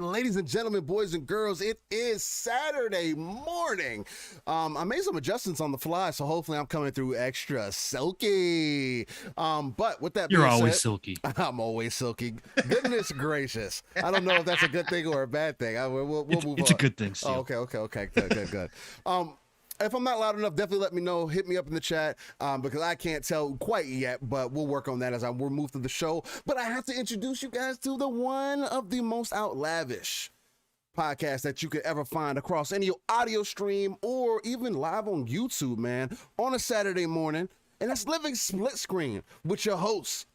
Ladies and gentlemen, boys and girls, it is Saturday morning. I made some adjustments on the fly, so hopefully I'm coming through extra silky. But with that being You're always said, silky. I'm always silky. Goodness gracious. I don't know if that's a good thing or a bad thing. We'll move on. It's a good thing, Steel. Oh, okay. Good. If I'm not loud enough, definitely let me know. Hit me up in the chat because I can't tell quite yet, but we'll work on that as we'll move through the show. But I have to introduce you guys to the one of the most outlavish podcasts that you could ever find across any audio stream or even live on YouTube, man, on a Saturday morning. And that's Living Splitscreen with your hosts,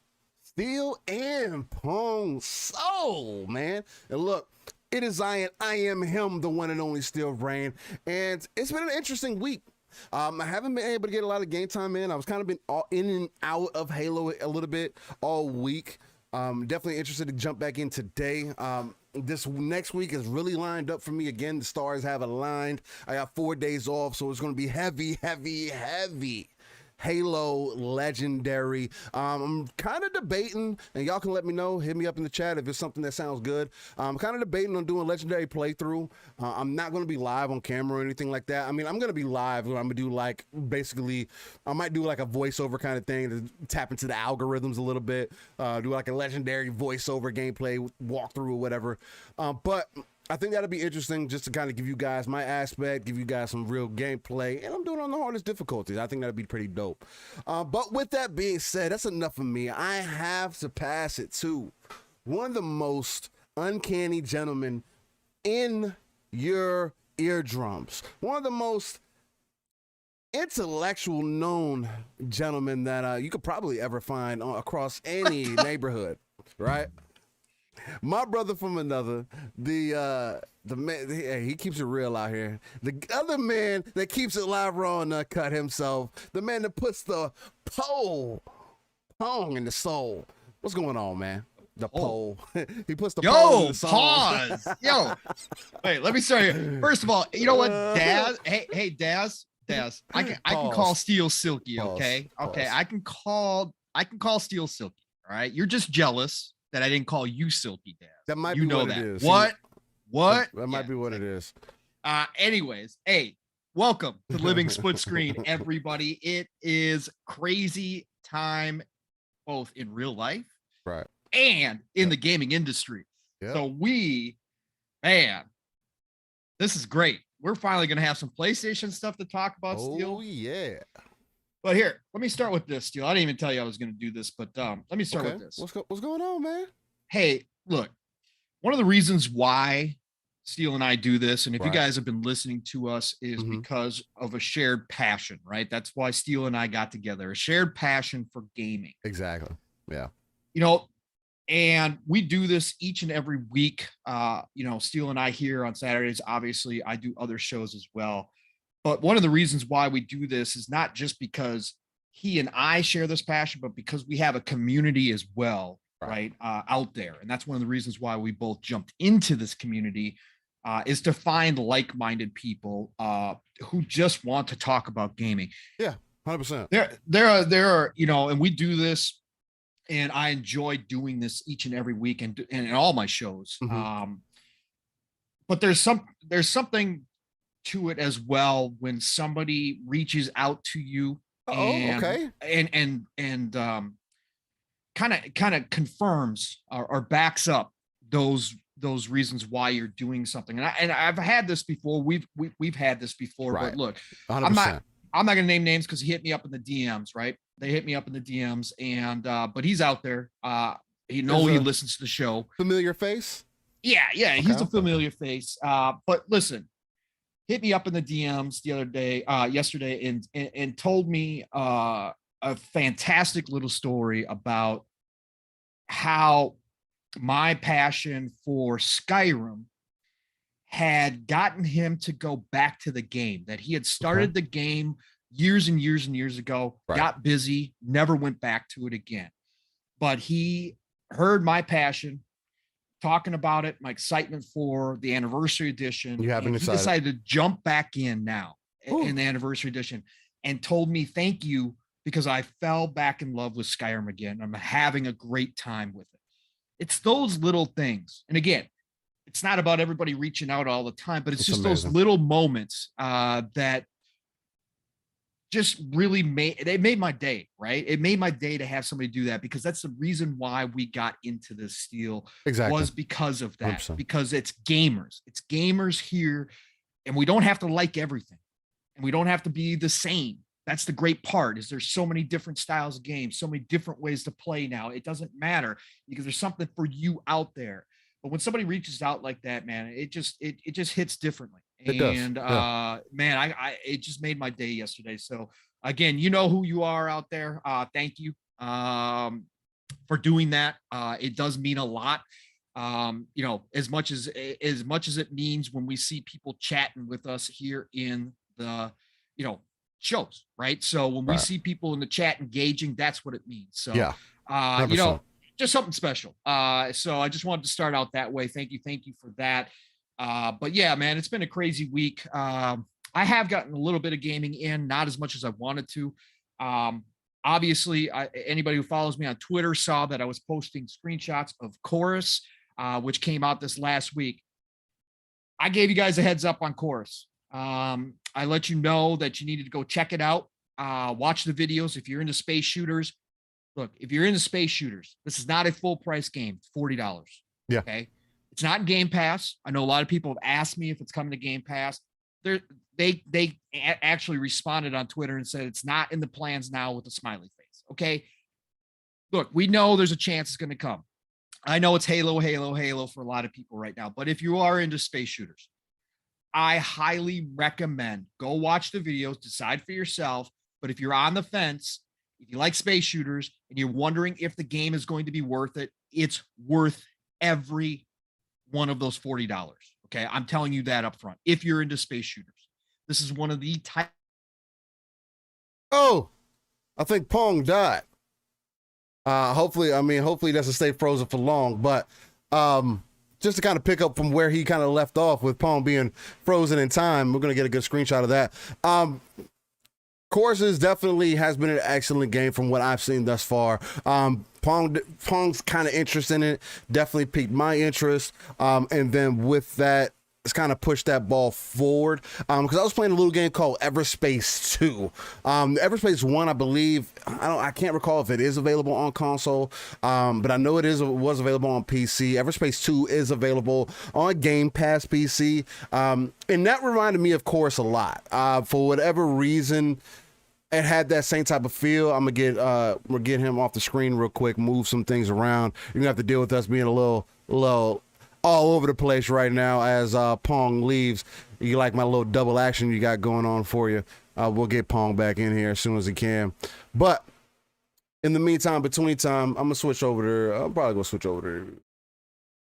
Steel and Pong Steel, man. And look, it is I am him, the one and only Steel Brain, and it's been an interesting week. I haven't been able to get a lot of game time in. I was kind of been all in and out of Halo a little bit all week. Definitely interested to jump back in today. This next week is really lined up for me again. The stars have aligned. I got 4 days off, so it's going to be heavy Halo legendary. I'm kind of debating, and y'all can let me know, hit me up in the chat if it's something that sounds good. I'm kind of debating on doing legendary playthrough. I'm not going to be live on camera or anything like that. I mean, I'm going to be live, but I'm going to do like, basically, I might do like a voiceover kind of thing to tap into the algorithms a little bit, do like a legendary voiceover gameplay walkthrough or whatever. But I think that'll be interesting just to kind of give you guys my aspect, give you guys some real gameplay, and I'm doing it on the hardest difficulties. I think that'll be pretty dope. But with that being said, that's enough of me. I have to pass it to one of the most uncanny gentlemen in your eardrums. One of the most intellectual known gentleman that you could probably ever find across any neighborhood, right? My brother from another, the man, he keeps it real out here. The other man that keeps it live, raw, and uncut himself, the man that puts the pong in the soul. What's going on, man? The pole. He puts the pole in the soul. Pause. Wait, let me start here. First of all, you know what, Daz? Hey, Daz. I can call Steel Silky, okay? Pause. Okay, I can call Steel Silky. All right, you're just jealous that I didn't call you Silky, Daz. That might be what it is. What? That might be what it is. Anyways, hey, welcome to Living Splitscreen, everybody. It is crazy time, both in real life, right, and in the gaming industry. Yep. So this is great. We're finally going to have some PlayStation stuff to talk about, Steel. Oh, yeah. But here, let me start with this, Steel. I didn't even tell you I was going to do this, but let me start with this. What's going on, man? Hey, look, one of the reasons why Steel and I do this, and if you guys have been listening to us, is because of a shared passion, right? That's why Steel and I got together, a shared passion for gaming. Exactly. Yeah. You know, and we do this each and every week. Steel and I here on Saturdays. Obviously, I do other shows as well. But one of the reasons why we do this is not just because he and I share this passion, but because we have a community as well, right, out there. And that's one of the reasons why we both jumped into this community, is to find like-minded people who just want to talk about gaming. Yeah, 100%. There are, and we do this, and I enjoy doing this each and every week and in all my shows. But there's something to it as well when somebody reaches out to you and kind of confirms or backs up those reasons why you're doing something. And I've had this before. We've had this before. But look, 100%. I'm not gonna name names because he hit me up in the DMs, right? They hit me up in the DMs, and but he's out there. He listens to the show. Familiar face? Yeah, he's a familiar face. But listen, hit me up in the DMs yesterday, and told me a fantastic little story about how my passion for Skyrim had gotten him to go back to the game, that he had started the game years and years and years ago, got busy, never went back to it again. But he heard my passion, talking about it, my excitement for the anniversary edition. He decided to jump back in now in the anniversary edition and told me thank you because I fell back in love with Skyrim again. I'm having a great time with it. It's those little things. And again, it's not about everybody reaching out all the time, but it's just amazing. Those little moments that just really made my day, right? It made my day to have somebody do that, because that's the reason why we got into this, Steel. Exactly. Was because of that. 100%. Because it's gamers here, and we don't have to like everything, and we don't have to be the same. That's the great part, is there's so many different styles of games, so many different ways to play now. It doesn't matter, because there's something for you out there. But when somebody reaches out like that, man, it just hits differently. It just made my day yesterday. So again, you know who you are out there. Thank you for doing that. It does mean a lot. As much as it means when we see people chatting with us here in the, shows, right? So when we see people in the chat engaging, that's what it means. So, just something special. So I just wanted to start out that way. Thank you for that. But yeah, man, it's been a crazy week. I have gotten a little bit of gaming in, not as much as I wanted to. Obviously, anybody who follows me on Twitter saw that I was posting screenshots of Chorus, which came out this last week. I gave you guys a heads up on Chorus. I let you know that you needed to go check it out. Watch the videos. If you're into space shooters, look, if you're into space shooters, this is not a full price game. It's $40. Yeah. Okay. It's not in Game Pass. I know a lot of people have asked me if it's coming to Game Pass. They actually responded on Twitter and said it's not in the plans now with a smiley face. Okay. Look, we know there's a chance it's going to come. I know it's Halo for a lot of people right now, but if you are into space shooters, I highly recommend go watch the videos, decide for yourself. But if you're on the fence, if you like space shooters and you're wondering if the game is going to be worth it, it's worth every one of those $40. Okay. I'm telling you that up front. If you're into space shooters, this is one of the type. Oh, I think Pong died. Hopefully he doesn't stay frozen for long, but just to kind of pick up from where he kind of left off with Pong being frozen in time, we're going to get a good screenshot of that. Courses definitely has been an excellent game from what I've seen thus far. Pong's kind of interest in it definitely piqued my interest. And then with that, it's kind of pushed that ball forward. Because I was playing a little game called Everspace 2. Everspace 1, I believe, I can't recall if it is available on console, but I know it was available on PC. Everspace 2 is available on Game Pass PC. And that reminded me of Course a lot. For whatever reason, it had that same type of feel. I'm gonna get him off the screen real quick, move some things around. You're gonna have to deal with us being a little all over the place right now as Pong leaves. You like my little double action you got going on for you. We'll get Pong back in here as soon as he can. But in the meantime, between time, I'm gonna switch over to. I'm probably gonna switch over to.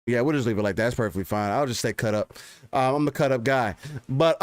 Yeah, we'll just leave it like that. That's perfectly fine. I'll just stay cut up. I'm the cut up guy. But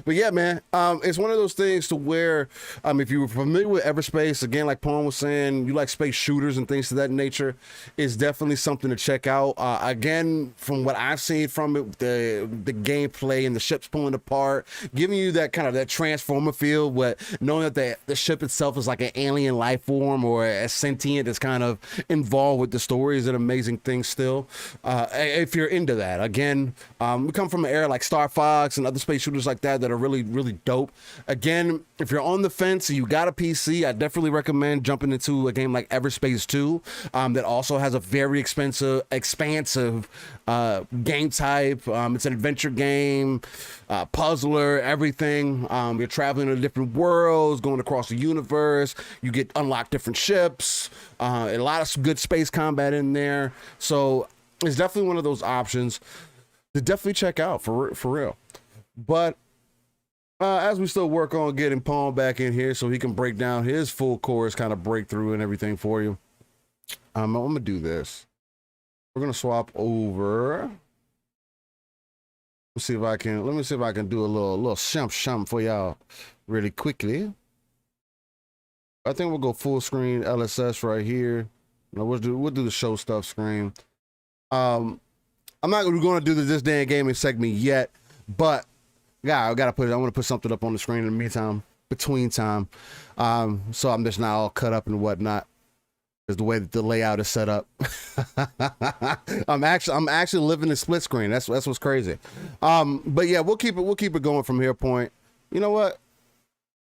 but yeah, man, it's one of those things to where if you were familiar with Everspace, again, like Pong was saying, you like space shooters and things of that nature, it's definitely something to check out. Again, from what I've seen from it, the gameplay and the ships pulling apart, giving you that kind of that Transformer feel, but knowing that the ship itself is like an alien life form or a sentient that's kind of involved with the story is an amazing thing still. If you're into that, again, we come from an era like Star Fox and other space shooters like that are really, really dope. Again, if you're on the fence and you got a PC, I definitely recommend jumping into a game like Everspace 2 that also has a very expansive game type. It's an adventure game, puzzler, everything. You're traveling to different worlds, going across the universe. You get unlock different ships, a lot of good space combat in there. So it's definitely one of those options to definitely check out for real. But as we still work on getting Pong back in here so he can break down his full chorus kind of breakthrough and everything for you, I'm gonna do this. We're gonna swap over. Let me see if I can do a little shump for y'all really quickly. I think we'll go full screen LSS right here. We'll do the show stuff screen. I'm not going to do the This Day in Gaming segment yet, but yeah, I want to put something up on the screen in the meantime, between time. So I'm just not all cut up and whatnot. Is the way that the layout is set up. I'm actually living in split screen. That's what's crazy. But yeah, we'll keep it going from here point. You know what?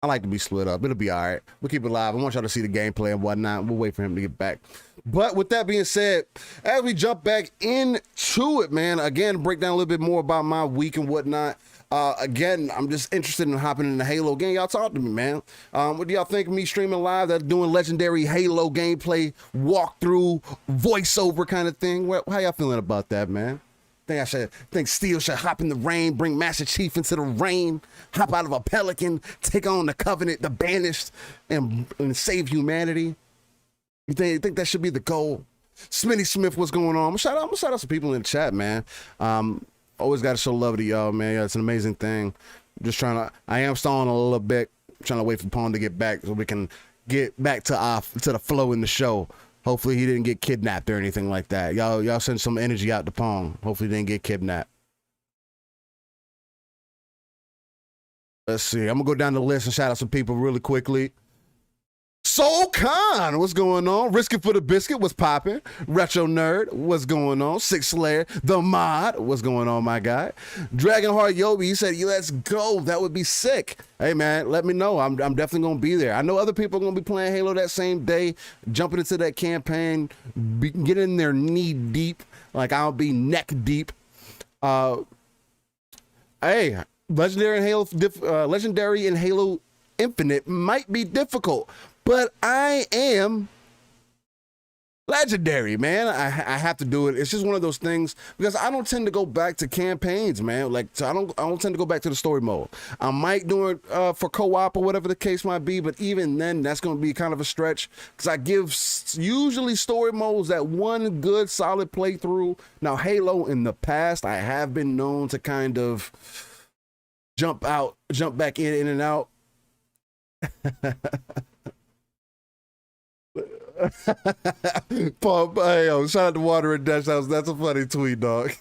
I like to be split up. It'll be all right. We'll keep it live. I want y'all to see the gameplay and whatnot. We'll wait for him to get back. But with that being said, as we jump back into it, man, again, break down a little bit more about my week and whatnot. Again, I'm just interested in hopping in the Halo game. Y'all talk to me, man. What do y'all think of me streaming live? That's doing legendary Halo gameplay, walkthrough, voiceover kind of thing. How y'all feeling about that, man? Think Steel should hop in the rain, bring Master Chief into the rain, hop out of a pelican, take on the Covenant, the Banished, and save humanity. You think that should be the goal? Smitty Smith, what's going on? I'm gonna shout out some people in the chat, man. Always got to show love to y'all, man. Yeah, it's an amazing thing. I am stalling a little bit, trying to wait for Pong to get back so we can get back to the flow in the show. Hopefully he didn't get kidnapped or anything like that. Y'all send some energy out to Pong. Hopefully he didn't get kidnapped. Let's see. I'm gonna go down the list and shout out some people really quickly. Soul Khan, what's going on? Risk It for the Biscuit, what's popping? Retro Nerd, what's going on? Six Slayer, The Mod, what's going on, my guy? Dragonheart Yobi, he said, let's go. That would be sick. Hey, man, let me know. I'm definitely going to be there. I know other people are going to be playing Halo that same day, jumping into that campaign, getting in there knee deep, like I'll be neck deep. Hey, Legendary in Halo Infinite might be difficult, but I am Legendary, man. I have to do it. It's just one of those things because I don't tend to go back to campaigns, man. Like, so I don't tend to go back to the story mode. I might do it for co-op or whatever the case might be, but even then, that's going to be kind of a stretch because I give usually story modes that one good solid playthrough. Now, Halo in the past, I have been known to kind of jump back in and out. Paul, hey, yo, shout out to Water and Dash House. That's a funny tweet, dog.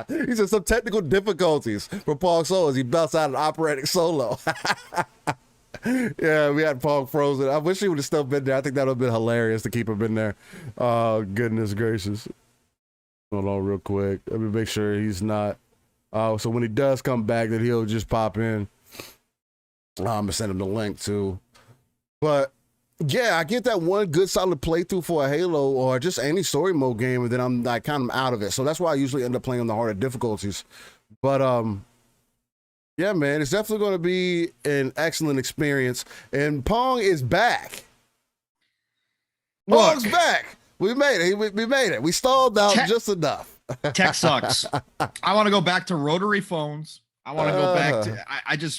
He said some technical difficulties for Pong Solo as he belts out an operatic solo. Yeah, we had Pong frozen. I wish he would have still been there. I think that would have been hilarious to keep him in there. Oh, goodness gracious. Hold on real quick. Let me make sure he's not. So when he does come back, that he'll just pop in. I'm going to send him the link too. But yeah, I get that one good solid playthrough for a Halo or just any story mode game, and then I'm like kind of out of it. So that's why I usually end up playing on the harder difficulties. But yeah, man, it's definitely going to be an excellent experience. And Pong is back. Pong's back. We made it. We made it. We stalled out just enough. Tech sucks. I want to go back to rotary phones. I want to go back to.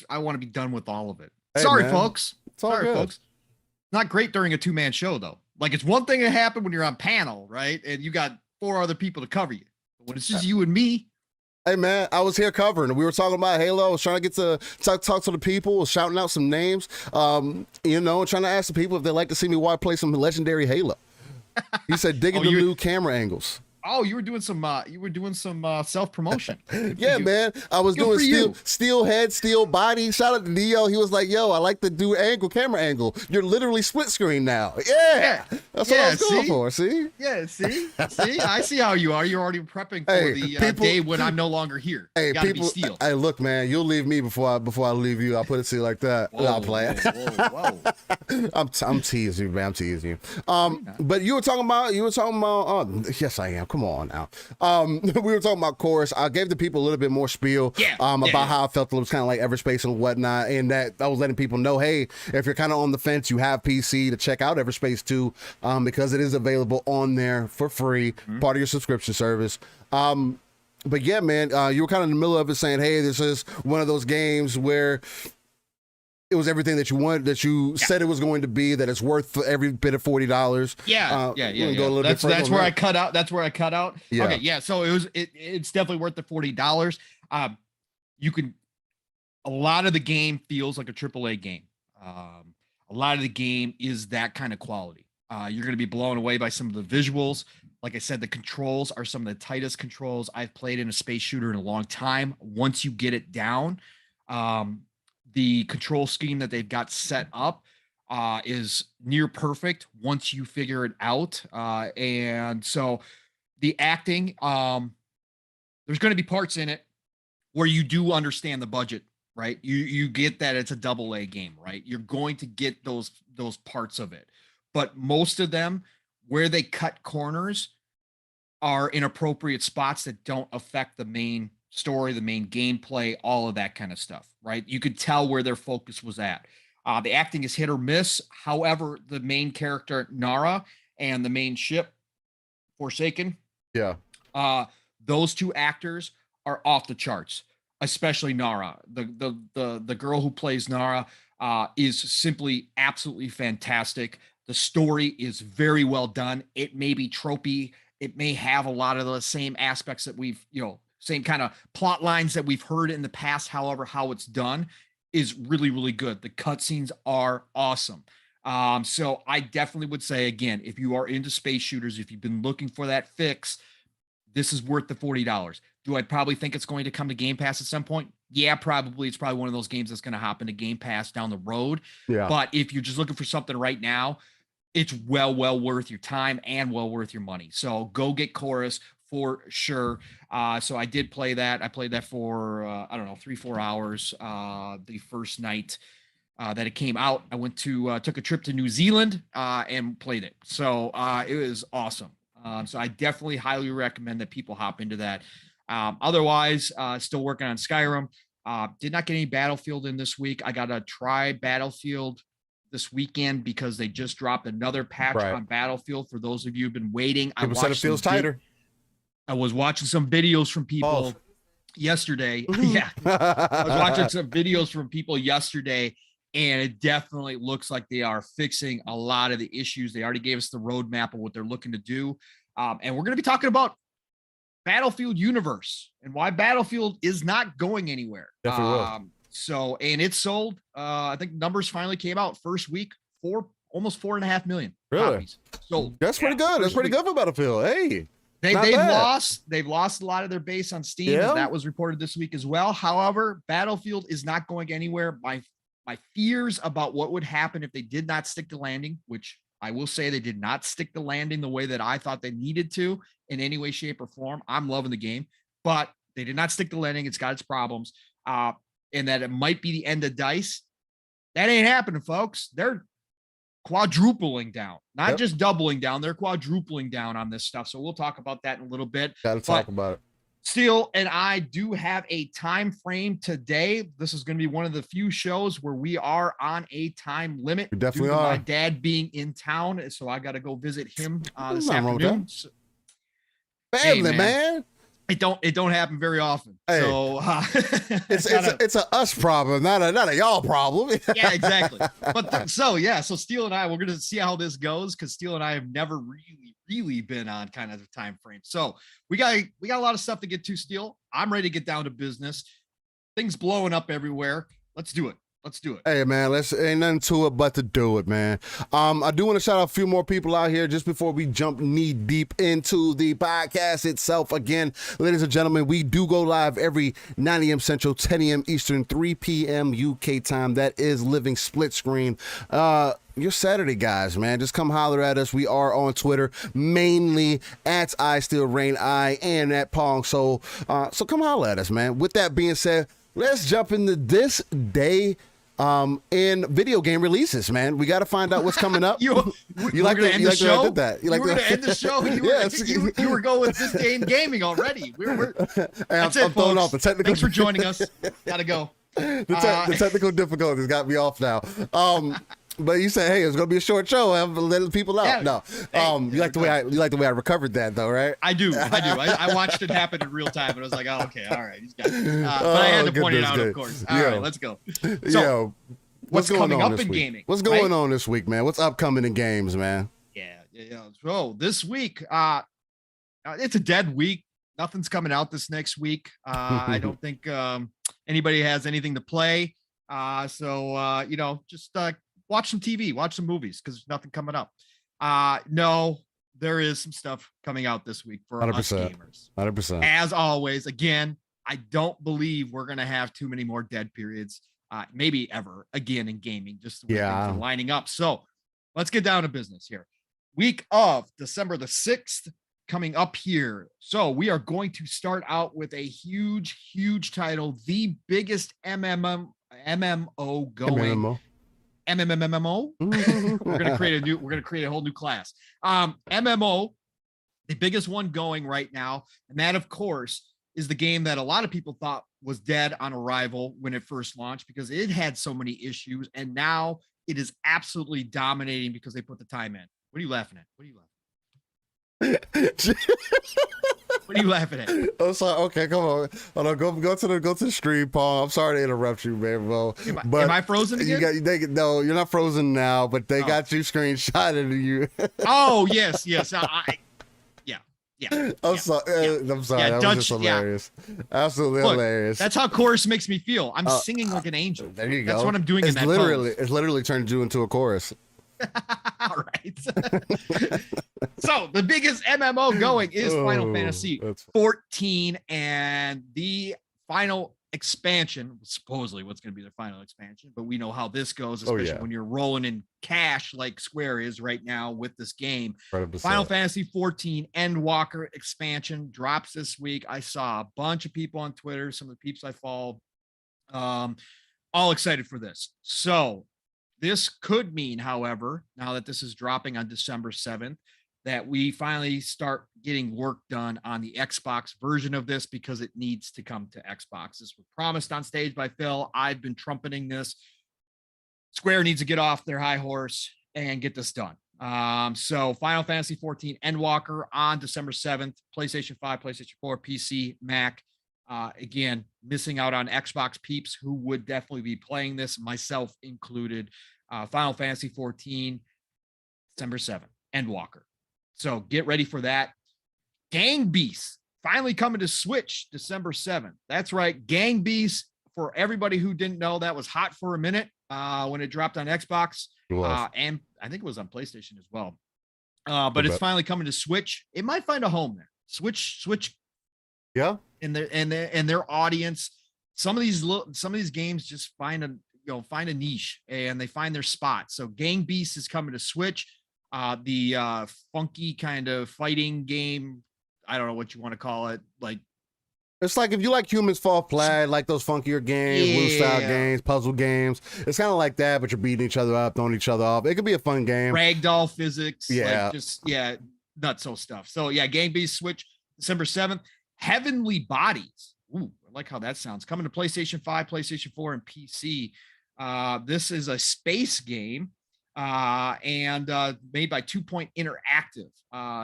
I want to be done with all of it. Hey, Sorry, man. folks. Sorry, folks. Not great during a 2-man show though. Like it's one thing to happen when you're on panel, right? And you got 4 other people to cover you. But when it's just you and me. Hey man, I was here covering. We were talking about Halo. I was trying to get to talk to the people, shouting out some names. Trying to ask the people if they'd like to see me play some legendary Halo. He said digging the new camera angles. Oh, you were doing some self-promotion. Yeah, man. I was doing steel head, steel body. Shout out to Neo. He was like, yo, I like to do camera angle. You're literally split screen now. Yeah. That's what I was going for. See? Yeah, see? I see how you are. You're already prepping for the day when I'm no longer here. Hey, people. Hey, look, man, you'll leave me before I leave you. I'll put it to you like that. I'll play it. Whoa. I'm teasing you, man. I'm teasing you. But you were talking about, yes, I am. Come on now. We were talking about Chorus. I gave the people a little bit more spiel about how I felt it was kind of like Everspace and whatnot, and that I was letting people know, hey, if you're kind of on the fence, you have PC to check out Everspace 2 because it is available on there for free, part of your subscription service. But yeah, man, you were kind of in the middle of it saying, hey, this is one of those games where it was everything that you wanted, that you said it was going to be, that it's worth every bit of $40. Yeah. That's where I cut out. That's where I cut out. Yeah. Okay. Yeah. So it's definitely worth the $40. A lot of the game feels like a AAA game. A lot of the game is that kind of quality. You're going to be blown away by some of the visuals. Like I said, the controls are some of the tightest controls I've played in a space shooter in a long time. Once you get it down, the control scheme that they've got set up is near perfect once you figure it out. And so the acting, there's going to be parts in it where you do understand the budget, right? You get that it's a AA game, right? You're going to get those parts of it. But most of them, where they cut corners, are inappropriate spots that don't affect the main story, the main gameplay, all of that kind of stuff, right? You could tell where their focus was at. The acting is hit or miss. However, the main character, Nara, and the main ship, Forsaken, those 2 actors are off the charts, especially Nara. The girl who plays Nara is simply absolutely fantastic. The story is very well done. It may be tropey. It may have a lot of the same aspects that we've, same kind of plot lines that we've heard in the past. However, how it's done is really, really good. The cutscenes are awesome. So I definitely would say, again, if you are into space shooters, if you've been looking for that fix, this is worth the $40. Do I probably think it's going to come to Game Pass at some point? Yeah, probably. It's probably one of those games that's going to hop into Game Pass down the road. Yeah. But if you're just looking for something right now, it's well worth your time and well worth your money. So go get Chorus for sure. So I did play that. I played that for, 3-4 hours the first night that it came out. I went to, took a trip to New Zealand and played it. So it was awesome. So I definitely highly recommend that people hop into that. Otherwise, still working on Skyrim. Did not get any Battlefield in this week. I got to try Battlefield this weekend because they just dropped another patch on Battlefield. For those of you who've been waiting, people said it feels tighter. I was watching some videos from people yesterday. Yeah, I was watching some videos from people yesterday, and it definitely looks like they are fixing a lot of the issues. They already gave us the roadmap of what they're looking to do. And we're going to be talking about Battlefield universe and why Battlefield is not going anywhere. Definitely will. So, and it's sold. I think numbers finally came out first week, almost 4.5 million copies sold. That's pretty good. That's pretty good for Battlefield. Hey, they've lost a lot of their base on Steam. Yeah. That was reported this week as well. However, Battlefield is not going anywhere. My fears about what would happen if they did not stick to landing, which I will say they did not stick to landing the way that I thought they needed to in any way, shape, or form. I'm loving the game, but they did not stick to landing. It's got its problems. And that it might be the end of DICE. That ain't happening, folks. They're quadrupling down, not just doubling down. They're quadrupling down on this stuff. So we'll talk about that in a little bit. Got to talk about it. Steel and I do have a time frame today. This is going to be one of the few shows where we are on a time limit. We definitely are. My dad being in town, so I got to go visit him this afternoon. Family, man. It don't happen very often. Hey, so it's a us problem, not a y'all problem. Yeah, exactly. But so Steel and I, we're gonna see how this goes because Steel and I have never really been on kind of the time frame. So we got a lot of stuff to get to. Steel, I'm ready to get down to business. Things blowing up everywhere. Let's do it. Hey man, ain't nothing to it but to do it, man. I do want to shout out a few more people out here just before we jump knee deep into the podcast itself. Again, ladies and gentlemen, we do go live every 9 a.m. Central, 10 a.m. Eastern, 3 p.m. UK time. That is Living Splitscreen. Your Saturday guys, man. Just come holler at us. We are on Twitter, mainly at I and at Pong. So come holler at us, man. With that being said, let's jump into this day in video game releases, man. We got to find out what's coming up. You like to end the show? You were going to end the show. You were going with this day in gaming already. I'm throwing off the technical. Thanks for joining us. Gotta go. The technical difficulties got me off now. But you say, hey, it's gonna be a short show. I'm letting people out. Yeah. No, you like the way I recovered that, though, right? I do. I watched it happen in real time, and I was like, oh, okay, all right, he's got it. But I had to point it out, of course. All right, let's go. So, what's coming up in gaming? What's going on this week, man? What's upcoming in games, man? Yeah. So this week, it's a dead week. Nothing's coming out this next week. I don't think anybody has anything to play. So just watch some TV, watch some movies because there's nothing coming up. No, there is some stuff coming out this week for 100%, us gamers. 100%. As always, again, I don't believe we're going to have too many more dead periods, maybe ever again in gaming, just the way things are lining up. So let's get down to business here. Week of December the 6th coming up here. So we are going to start out with a huge title, the biggest MMO going. MMO. We're gonna create a whole new class. MMO, the biggest one going right now, and that of course is the game that a lot of people thought was dead on arrival when it first launched because it had so many issues, and now it is absolutely dominating because they put the time in. What are you laughing at? What are you laughing at? Oh, sorry. Okay, come on. Hold on. Go to the stream, Paul. I'm sorry to interrupt you, man, bro. Am I frozen again? No, you're not frozen now, but they got you screenshotted of you. Oh, yes. Yeah. I'm sorry. That was just hilarious. Absolutely hilarious. That's how chorus makes me feel. I'm singing like an angel. There you go. That's what I'm doing. It's literally turned you into a chorus. All right. So the biggest MMO going is Final Fantasy 14, and the final expansion, supposedly what's going to be their final expansion, but we know how this goes, especially when you're rolling in cash like Square is right now with this game. 100%. Final Fantasy 14 Endwalker expansion drops this week. I saw a bunch of people on Twitter, some of the peeps I follow, all excited for this. So this could mean, however, now that this is dropping on December 7th, that we finally start getting work done on the Xbox version of this because it needs to come to Xbox. This was promised on stage by Phil. I've been trumpeting this Square needs to get off their high horse and get this done. So Final Fantasy 14 Endwalker on December 7th, PlayStation 5, PlayStation 4, PC, Mac. Again, missing out on Xbox peeps who would definitely be playing this, myself included. Final Fantasy 14, December 7th, Endwalker. So get ready for that. Gang Beasts finally coming to Switch December 7th. That's right. Gang Beasts, for everybody who didn't know, that was hot for a minute when it dropped on Xbox. And I think it was on PlayStation as well. But it's finally coming to Switch. It might find a home there. Switch. Yeah. And their audience. Some of these games just find a niche and they find their spot. So Gang Beasts is coming to Switch. The funky kind of fighting game. I don't know what you want to call it. Like, it's like if you like Humans Fall Flat, like those funkier games, loose style games, puzzle games. It's kind of like that, but you're beating each other up, throwing each other off. It could be a fun game. Ragdoll physics. Yeah. Like nutso stuff. So yeah, Gang Beasts Switch December 7th. Heavenly Bodies. Ooh, I like how that sounds. Coming to PlayStation 5, PlayStation 4, and PC. This is a space game. And made by 2 Point Interactive.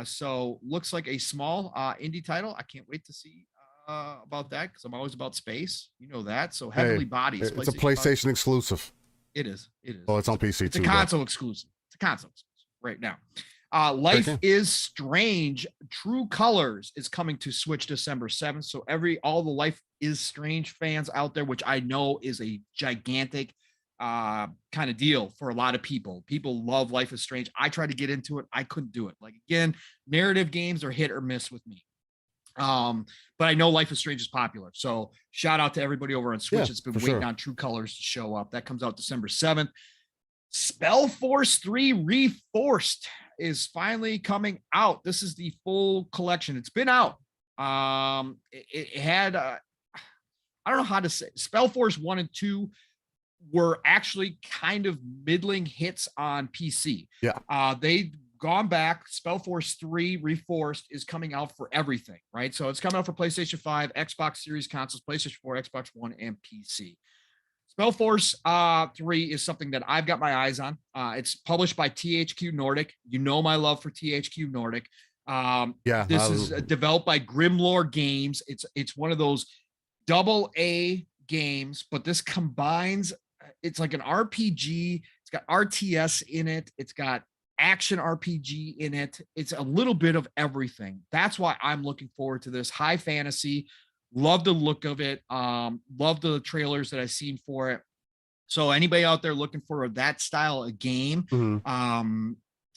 So looks like a small indie title. I can't wait to see about that because I'm always about space. You know that. So Heavenly Bodies. It's a PlayStation exclusive. It is. Oh, it's on PC too. It's a console exclusive. It's a console exclusive right now. Life is Strange True Colors is coming to Switch December 7th. So all the Life is Strange fans out there, which I know is a gigantic kind of deal for a lot of people. People love Life is Strange. I tried to get into it. I couldn't do it. Like, again, narrative games are hit or miss with me. But I know Life is Strange is popular. So shout out to everybody over on Switch that's been waiting on True Colors to show up. That comes out December 7th. Spellforce 3 Reforced is finally coming out. This is the full collection. It's been out. It had I don't know how to say. Spellforce 1 and 2 were actually kind of middling hits on PC. Yeah. They've gone back. Spellforce 3 Reforced is coming out for everything, right? So it's coming out for PlayStation 5, Xbox Series consoles, PlayStation 4, Xbox One, and PC. Spellforce 3 is something that I've got my eyes on. It's published by THQ Nordic. You know my love for THQ Nordic. This is developed by Grimlore Games. It's one of those AA games, but this combines. It's like an RPG. It's got RTS in it. It's got action RPG in it. It's a little bit of everything. That's why I'm looking forward to this. High fantasy. Love the look of it. Love the trailers that I've seen for it. So anybody out there looking for that style of game,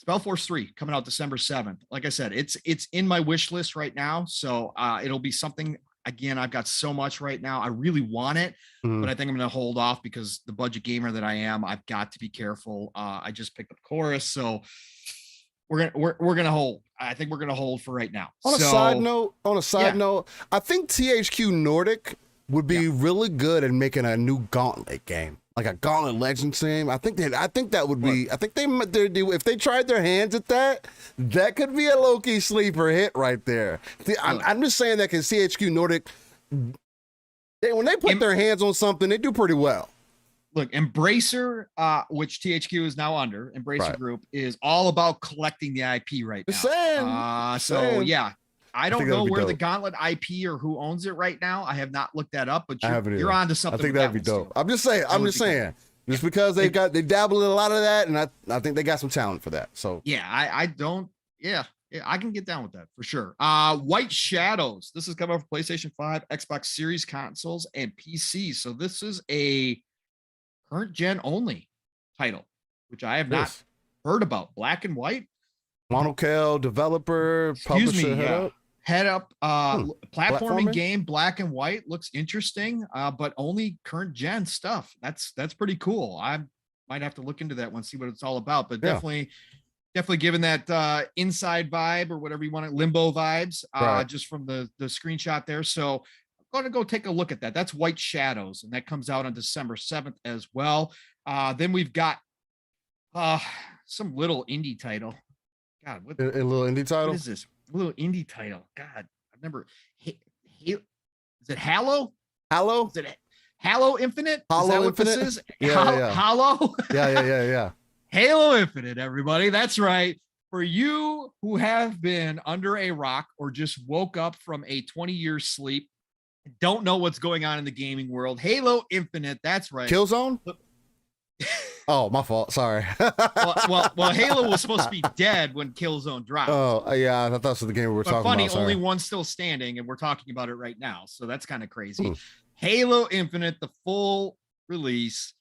Spellforce 3 coming out December 7th. Like I said, it's in my wish list right now. So it'll be something. Again, I've got so much right now. I really want it, but I think I'm going to hold off because the budget gamer that I am, I've got to be careful. I just picked up Chorus, so we're gonna hold. I think we're gonna hold for right now. On a side note, I think THQ Nordic would be really good at making a new Gauntlet game, like a Gauntlet Legends game. I think that would be. I think if they tried their hands at that, that could be a low-key sleeper hit right there. I'm just saying that because THQ Nordic, when they put their hands on something, they do pretty well. Look, Embracer, which THQ is now under, Embracer Group, is all about collecting the IP right now. I don't know where the Gauntlet IP or who owns it right now. I have not looked that up, but you're on to something. I think that'd be dope. I'm just saying, just because they dabble in a lot of that, and I think they got some talent for that. So I can get down with that for sure. White Shadows. This is coming out for PlayStation 5, Xbox Series consoles, and PC. So this is a current gen only title, which I have not heard about. Black and White. Monokel developer, publisher, head up platforming game. Black and White looks interesting, but only current gen stuff. That's pretty cool. I might have to look into that one, see what it's all about. But definitely giving that inside vibe or whatever you want, limbo vibes, just from the screenshot there. So I'm going to go take a look at that. That's White Shadows, and that comes out on December 7th as well. Then we've got some little indie title. God, a little indie title? What is this? A little indie title. God, I've never. Is it Halo? Halo? Is it Halo Infinite. Is that what this is? Yeah. Halo. Yeah. Halo Infinite, everybody. That's right. For you who have been under a rock or just woke up from a 20-year sleep, don't know what's going on in the gaming world, Halo Infinite. That's right. Killzone. Oh, my fault. Sorry. well, Halo was supposed to be dead when Killzone dropped. Oh, yeah. I thought that was the game we were talking funny, about. Funny, only one's still standing, and we're talking about it right now. So that's kind of crazy. Halo Infinite, the full release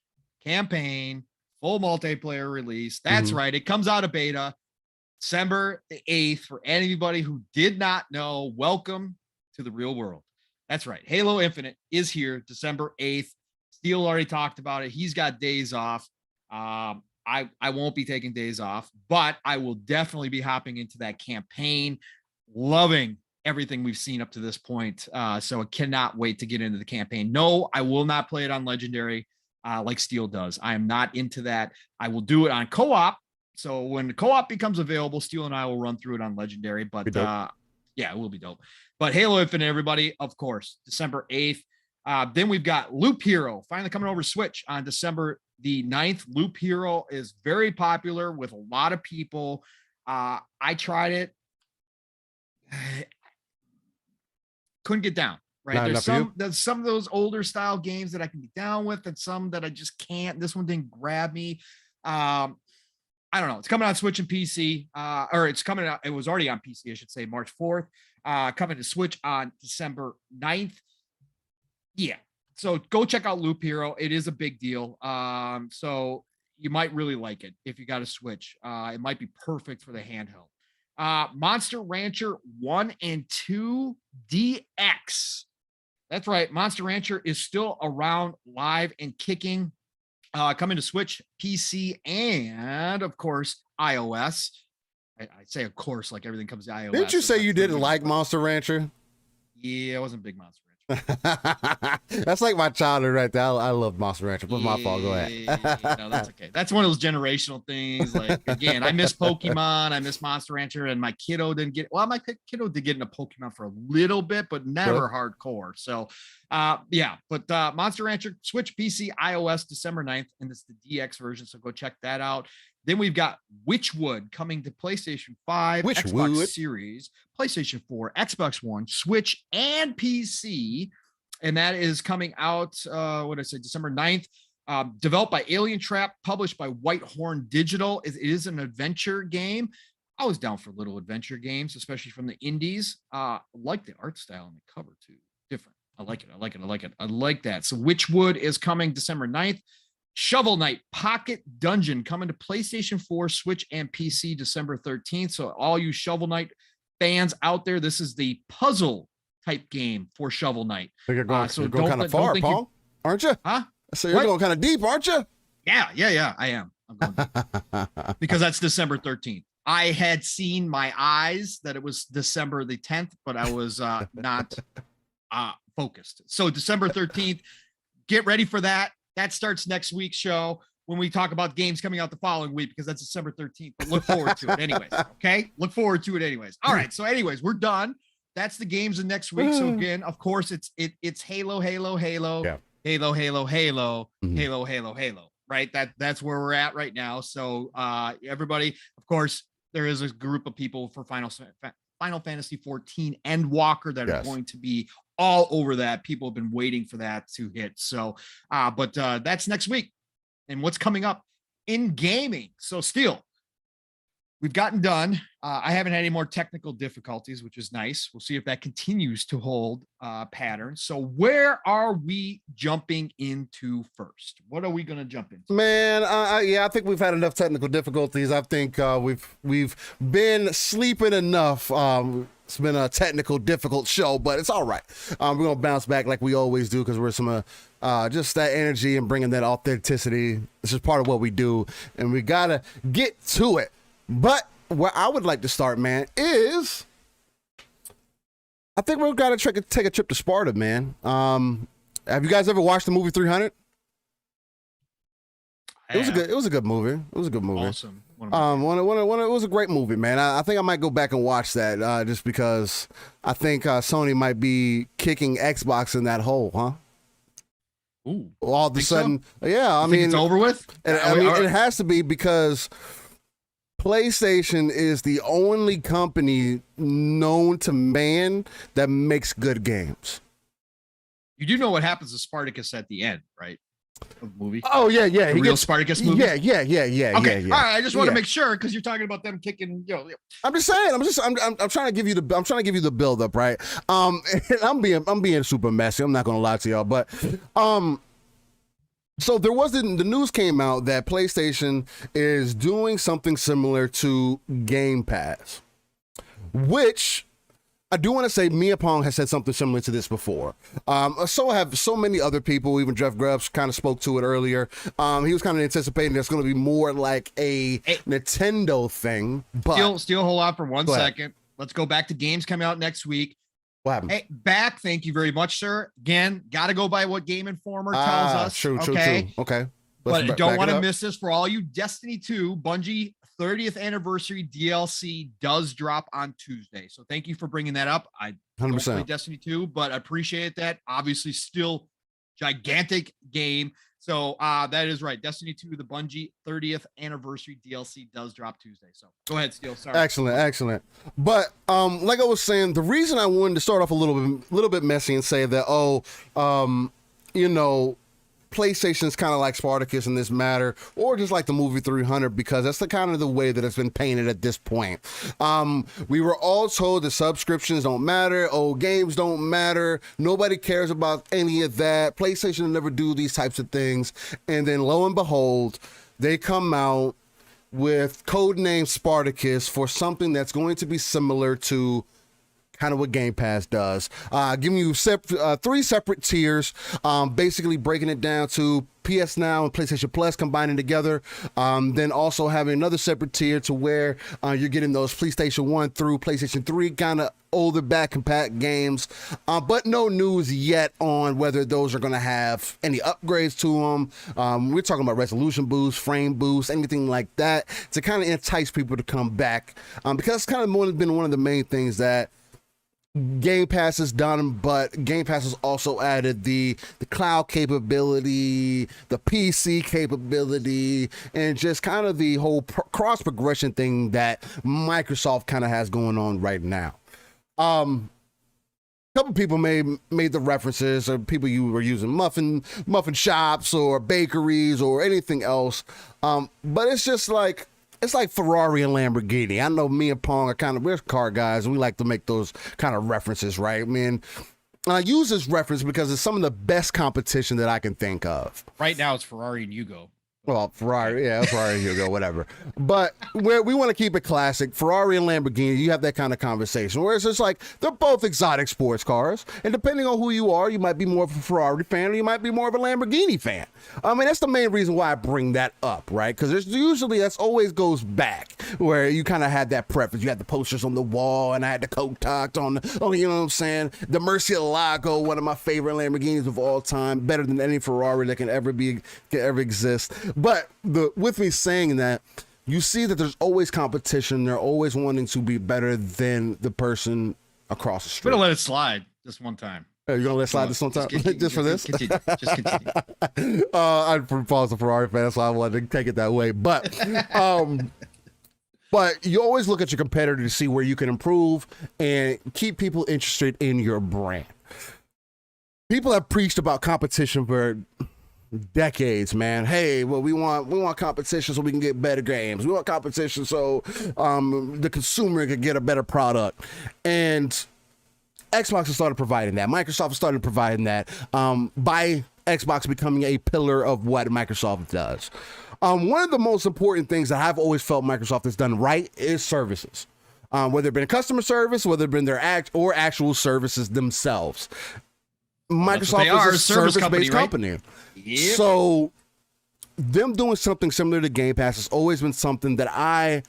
campaign, full multiplayer release. That's right. It comes out of beta December the 8th. For anybody who did not know, welcome to the real world. That's right. Halo Infinite is here December 8th. Steel already talked about it. He's got days off. I won't be taking days off, but I will definitely be hopping into that campaign, loving everything we've seen up to this point. So I cannot wait to get into the campaign. No, I will not play it on Legendary like Steel does. I am not into that. I will do it on co-op. So when the co-op becomes available, Steel and I will run through it on Legendary. But yeah, it will be dope. But Halo Infinite, everybody, of course, December 8th. Then we've got Loop Hero finally coming over Switch on December the 9th. Loop Hero is very popular with a lot of people. I tried it. Couldn't get down, right? There's some of those older style games that I can get down with and some that I just can't. This one didn't grab me. I don't know. It's coming on Switch and PC, or it's coming out. It was already on PC, I should say, March 4th, coming to Switch on December 9th. Yeah. So go check out Loop Hero. It is a big deal. So you might really like it if you got a Switch. It might be perfect for the handheld. Monster Rancher 1 and 2 DX. That's right. Monster Rancher is still around, live and kicking. Coming to Switch, PC, and of course, iOS. I say, of course, like everything comes to iOS. Didn't you say you didn't like Monster Rancher? Yeah, I wasn't a big Monster Rancher. That's like my childhood right there. I love Monster Rancher, but my fault. Go ahead. No, that's okay. That's one of those generational things. Like, again, I miss Pokemon, I miss Monster Rancher, and my kiddo didn't get. Well, my kiddo did get into Pokemon for a little bit, but never hardcore. So, yeah. But Monster Rancher, Switch, PC, iOS, December 9th, and it's the DX version. So go check that out. Then we've got Witchwood coming to PlayStation 5, Xbox Series, PlayStation 4, Xbox One, Switch, and PC. And that is coming out, December 9th. Developed by Alien Trap, published by Whitehorn Digital. It is an adventure game. I was down for little adventure games, especially from the indies. I like the art style and the cover too. Different. I like it. I like that. So Witchwood is coming December 9th. Shovel Knight Pocket Dungeon coming to PlayStation 4, Switch, and PC December 13th. So all you Shovel Knight fans out there, this is the puzzle type game for Shovel Knight. You're going kind of far, Pong, aren't you? Huh? So you're going kind of deep, aren't you? Yeah, I am. I'm going deep. Because that's December 13th. I had seen my eyes that it was December the 10th, but I was not focused. So December 13th, get ready for that. That starts next week's show when we talk about games coming out the following week, because that's December 13th. But look forward to it anyways. Okay. Look forward to it anyways. All right. So anyways, we're done. That's the games of next week. So again, of course, it's Halo, yeah. Halo, Halo. Right. That's where we're at right now. So everybody, of course, there is a group of people for Final Fantasy 14 Endwalker that are going to be all over that. People have been waiting for that to hit. So, but that's next week. And what's coming up in gaming? So Steel, we've gotten done. I haven't had any more technical difficulties, which is nice. We'll see if that continues to hold pattern. So where are we jumping into first? What are we going to jump into? Man, I think we've had enough technical difficulties. I think we've been sleeping enough. It's been a technical, difficult show, but it's all right. We're going to bounce back like we always do, because we're some just that energy and bringing that authenticity. This is part of what we do, and we got to get to it. But where I would like to start, man, is I think we've got to take a trip to Sparta, man. Have you guys ever watched the movie 300? It was a good movie. It was a good movie. Awesome. It was a great movie, man. I think I might go back and watch that just because I think Sony might be kicking Xbox in that hole, huh? Ooh, All of a sudden, so? yeah. I You think mean, it's over with. I mean, it has to be because PlayStation is the only company known to man that makes good games. You do know what happens to Spartacus at the end, right? Of the movie. Oh yeah, yeah. The real Spartacus movie. Yeah. Okay. Yeah. All right. I just want to make sure because you're talking about them kicking. I'm just saying. I'm trying to give you the build up, right? And I'm being super messy. I'm not gonna lie to y'all, but so there was the news came out that PlayStation is doing something similar to Game Pass, which I do want to say Mia Pong has said something similar to this before. So have so many other people, even Jeff Grubbs kind of spoke to it earlier. He was kind of anticipating it's going to be more like a Nintendo thing. But still hold on for 1 second. Let's go back to games coming out next week. What happened? Hey, back. Thank you very much, sir. Again, got to go by what Game Informer tells us. True. Okay. But don't want to miss this for all you Destiny 2 Bungie 30th anniversary DLC does drop on Tuesday. So thank you for bringing that up. I 100%. don't play Destiny 2, but I appreciate that. Obviously, still gigantic game. So that is right. Destiny 2, the Bungie 30th anniversary DLC does drop Tuesday. So go ahead, Steel. Sorry. Excellent. But like I was saying, the reason I wanted to start off a little bit messy and say that, PlayStation's kind of like Spartacus in this matter, or just like the movie 300, because that's the kind of the way that it's been painted at this point. We were all told that subscriptions don't matter, games don't matter, nobody cares about any of that, PlayStation will never do these types of things, and then lo and behold, they come out with codename Spartacus for something that's going to be similar to kind of what Game Pass does, giving you 3 separate tiers, basically breaking it down to PS Now and PlayStation Plus combining together, then also having another separate tier to where you're getting those PlayStation 1 through PlayStation 3 kind of older back compact games, but no news yet on whether those are going to have any upgrades to them. We're talking about resolution boost, frame boost, anything like that to kind of entice people to come back, because it's kind of been one of the main things that Game Pass has done, but Game Pass has also added the cloud capability, the PC capability, and just kind of the whole cross progression thing that Microsoft kind of has going on right now. A couple people made the references, or people you were using muffin shops or bakeries or anything else, but it's just like, it's like Ferrari and Lamborghini. I know me and Pong are we're car guys, and we like to make those kind of references, right? I mean, I use this reference because it's some of the best competition that I can think of. Right now, it's Ferrari and Yugo. Well, Ferrari and Yugo, whatever. But we want to keep it classic. Ferrari and Lamborghini, you have that kind of conversation. Whereas it's like, they're both exotic sports cars. And depending on who you are, you might be more of a Ferrari fan, or you might be more of a Lamborghini fan. I mean, that's the main reason why I bring that up, right? Because there's usually, that's always goes back, where you kind of had that preference. You had the posters on the wall, and I had the Coke talked on you know what I'm saying? The Murcielago, one of my favorite Lamborghinis of all time, better than any Ferrari that can ever exist. But with me saying that, you see that there's always competition. They're always wanting to be better than the person across the street. We're gonna let it slide this one time. You're gonna let it slide this one time, just for this? Continue. Just continue. I propose a Ferrari fan, so I wanted to take it that way. But but you always look at your competitor to see where you can improve and keep people interested in your brand. People have preached about competition for decades, man. Hey, well, we want competition so we can get better games. We want competition so the consumer can get a better product. And Xbox has started providing that. Microsoft has started providing that by Xbox becoming a pillar of what Microsoft does. One of the most important things that I've always felt Microsoft has done right is services. Whether it been a customer service, whether it been their actual services themselves. Microsoft is a service-based company. Right? Yep. So them doing something similar to Game Pass has always been something that I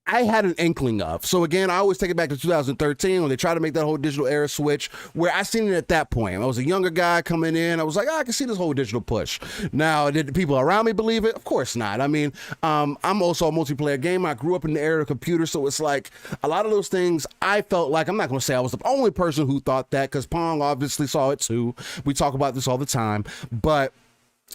I had an inkling of. So again, I always take it back to 2013 when they tried to make that whole digital era switch, where I seen it at that point. I was a younger guy coming in. I was like, I can see this whole digital push. Now, did the people around me believe it? Of course not. I mean, I'm also a multiplayer gamer. I grew up in the era of computers, so it's like a lot of those things I felt like, I'm not going to say I was the only person who thought that, because Pong obviously saw it too. We talk about this all the time, but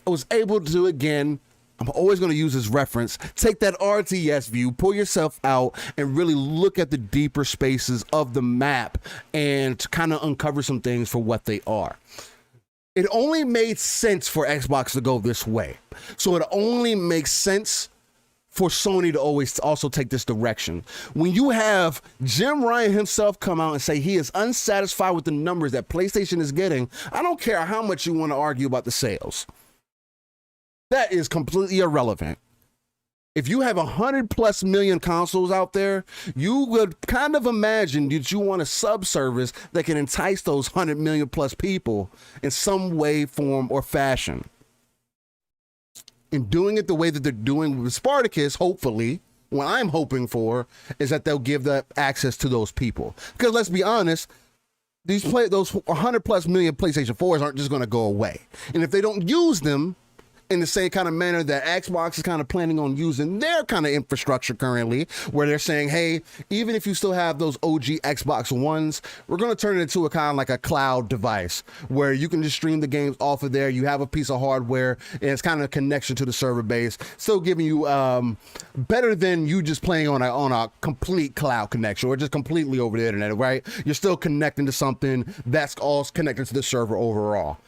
I was able to, again, I'm always going to use this reference, take that RTS view, pull yourself out, and really look at the deeper spaces of the map and kind of uncover some things for what they are. It only made sense for Xbox to go this way. So it only makes sense for Sony to always also take this direction. When you have Jim Ryan himself come out and say he is unsatisfied with the numbers that PlayStation is getting, I don't care how much you want to argue about the sales. That is completely irrelevant. If you have 100+ million consoles out there, you would kind of imagine that you want a sub-service that can entice those 100 million+ people in some way, form, or fashion. In doing it the way that they're doing with Spartacus, hopefully, what I'm hoping for is that they'll give that access to those people. Because let's be honest, those 100+ million PlayStation 4s aren't just going to go away. And if they don't use them in the same kind of manner that Xbox is kind of planning on using their kind of infrastructure currently, where they're saying, hey, even if you still have those OG Xbox Ones, we're going to turn it into a kind of like a cloud device where you can just stream the games off of there. You have a piece of hardware and it's kind of a connection to the server base, still giving you better than you just playing on a complete cloud connection or just completely over the internet, right? You're still connecting to something that's all connected to the server overall.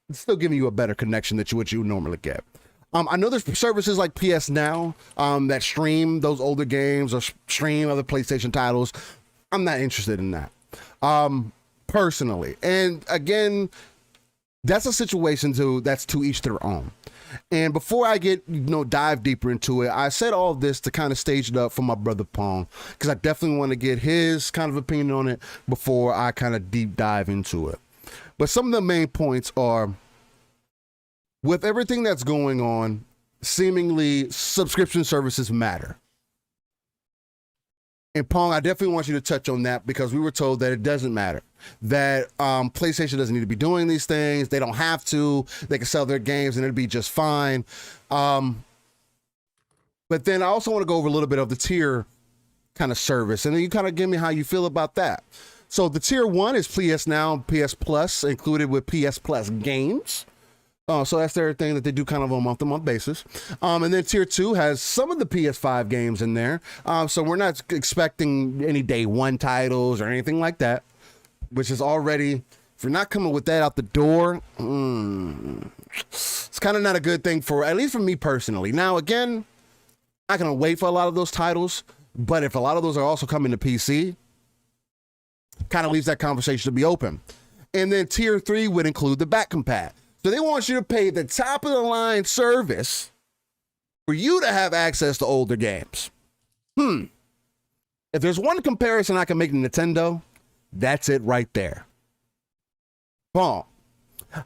It's still giving you a better connection than what you normally get. I know there's services like PS Now that stream those older games or stream other PlayStation titles. I'm not interested in that personally. And again, that's a situation that's to each their own. And before I get dive deeper into it, I said all of this to kind of stage it up for my brother Pong, because I definitely want to get his kind of opinion on it before I kind of deep dive into it. But some of the main points are, with everything that's going on, seemingly subscription services matter. And Pong, I definitely want you to touch on that, because we were told that it doesn't matter, that PlayStation doesn't need to be doing these things. They don't have to. They can sell their games and it'll be just fine. But then I also want to go over a little bit of the tier kind of service, and then you kind of give me how you feel about that. So the tier 1 is PS Now, PS Plus, included with PS Plus games. So that's their thing that they do kind of on a month-to-month basis. And then tier 2 has some of the PS5 games in there. So we're not expecting any day one titles or anything like that, which is already, if you're not coming with that out the door, it's kind of not a good thing for, at least for me personally. Now, again, I'm not going to wait for a lot of those titles, but if a lot of those are also coming to PC, kind of leaves that conversation to be open. And then tier 3 would include the back compat. So they want you to pay the top of the line service for you to have access to older games. If there's one comparison I can make to Nintendo, that's it right there. Paul,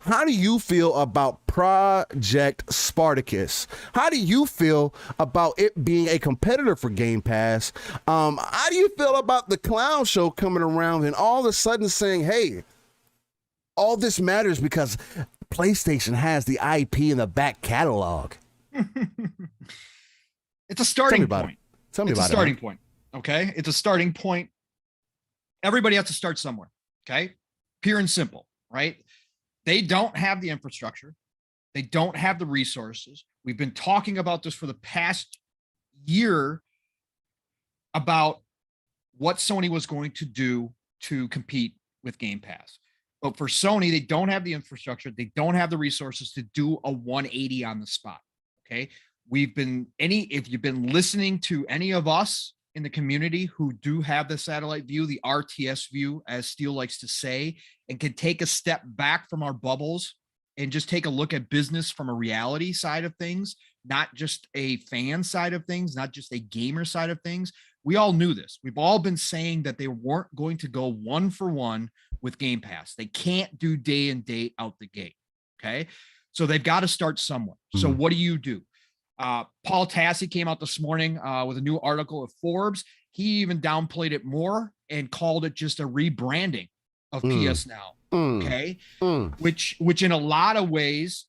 how do you feel about Project Spartacus? How do you feel about it being a competitor for Game Pass? How do you feel about the clown show coming around and all of a sudden saying, hey, all this matters because PlayStation has the IP in the back catalog? It's a starting point. Tell me about it. It's a starting point. Okay. It's a starting point. Everybody has to start somewhere. Okay. Pure and simple, right? They don't have the infrastructure. They don't have the resources. We've been talking about this for the past year about what Sony was going to do to compete with Game Pass. But for Sony, they don't have the infrastructure. They don't have the resources to do a 180 on the spot. Okay. If you've been listening to any of us in the community who do have the satellite view, the RTS view, as Steel likes to say, and can take a step back from our bubbles and just take a look at business from a reality side of things, not just a fan side of things, not just a gamer side of things. We all knew this. We've all been saying that they weren't going to go 1-for-1 with Game Pass. They can't do day and day out the gate. Okay. So they've got to start somewhere. So what do? Paul Tassi came out this morning with a new article of Forbes. He even downplayed it more and called it just a rebranding of PS Now. Okay. Which in a lot of ways,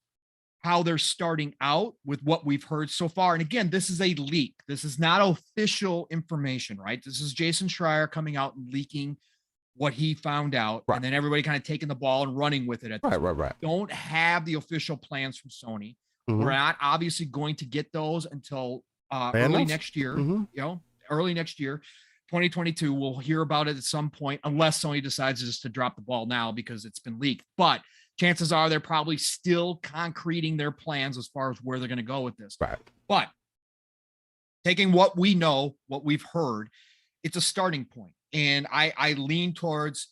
how they're starting out with what we've heard so far. And again, this is a leak. This is not official information, right? This is Jason Schreier coming out and leaking what he found out, and then everybody kind of taking the ball and running with it. Right. Don't have the official plans from Sony. We're not obviously going to get those until early next year. You know, early next year, 2022. We'll hear about it at some point, unless Sony decides just to drop the ball now because it's been leaked. But chances are they're probably still concreting their plans as far as where they're going to go with this. Right. But taking what we know, what we've heard, it's a starting point. And I lean towards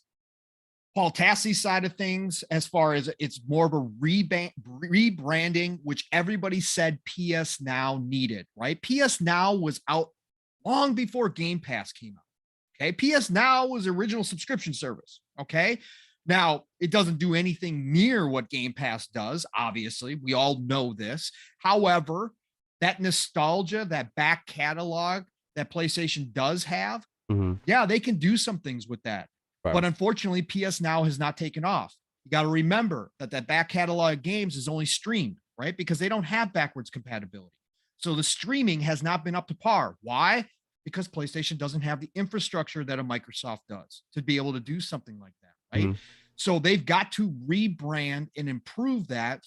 Paul Tassi's side of things as far as it's more of a rebranding, which everybody said PS Now needed, right? PS Now was out long before Game Pass came out. Okay. PS Now was the original subscription service. Okay. Now, it doesn't do anything near what Game Pass does, obviously. We all know this. However, that nostalgia, that back catalog that PlayStation does have, yeah, they can do some things with that. Right. But unfortunately, PS Now has not taken off. You got to remember that back catalog of games is only streamed, right? Because they don't have backwards compatibility. So the streaming has not been up to par. Why? Because PlayStation doesn't have the infrastructure that a Microsoft does to be able to do something like that, right? So they've got to rebrand and improve that.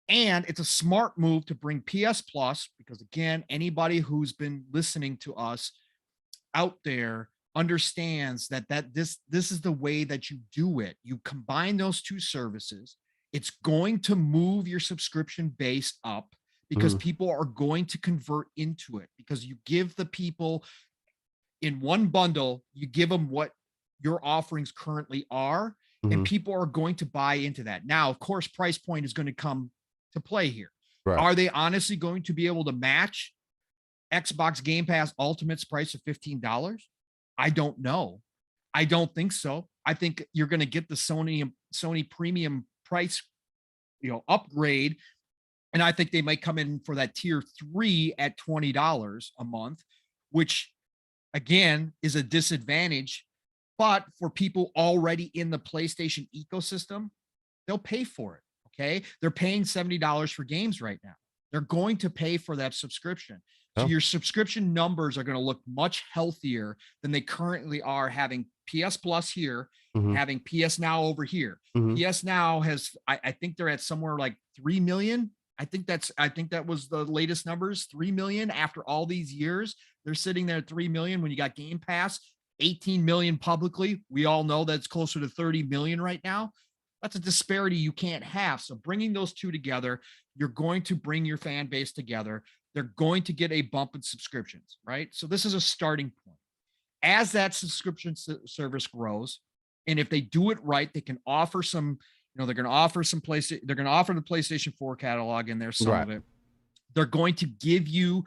And it's a smart move to bring PS Plus, because again, anybody who's been listening to us out there understands that this is the way that you do it. You combine those two services. It's going to move your subscription base up because people are going to convert into it, because you give the people in one bundle, you give them what your offerings currently are, and people are going to buy into that. Now, of course, price point is going to come to play here. Right. Are they honestly going to be able to match Xbox Game Pass Ultimate's price of $15? I don't know. I don't think so. I think you're going to get the Sony premium price, upgrade. And I think they might come in for that tier 3 at $20 a month, which again is a disadvantage. But for people already in the PlayStation ecosystem, they'll pay for it. Okay. They're paying $70 for games right now. They're going to pay for that subscription. So your subscription numbers are going to look much healthier than they currently are, having PS Plus here, having PS Now over here. PS Now has, I think they're at somewhere like 3 million. I think that was the latest numbers, 3 million after all these years. They're sitting there at 3 million when you got Game Pass, 18 million publicly. We all know that's closer to 30 million right now. That's a disparity you can't have. So bringing those two together, you're going to bring your fan base together. They're going to get a bump in subscriptions, right? So this is a starting point. As that subscription service grows, and if they do it right, they can offer some, they're going to offer some they're going to offer the PlayStation 4 catalog in there, some of it. They're going to give you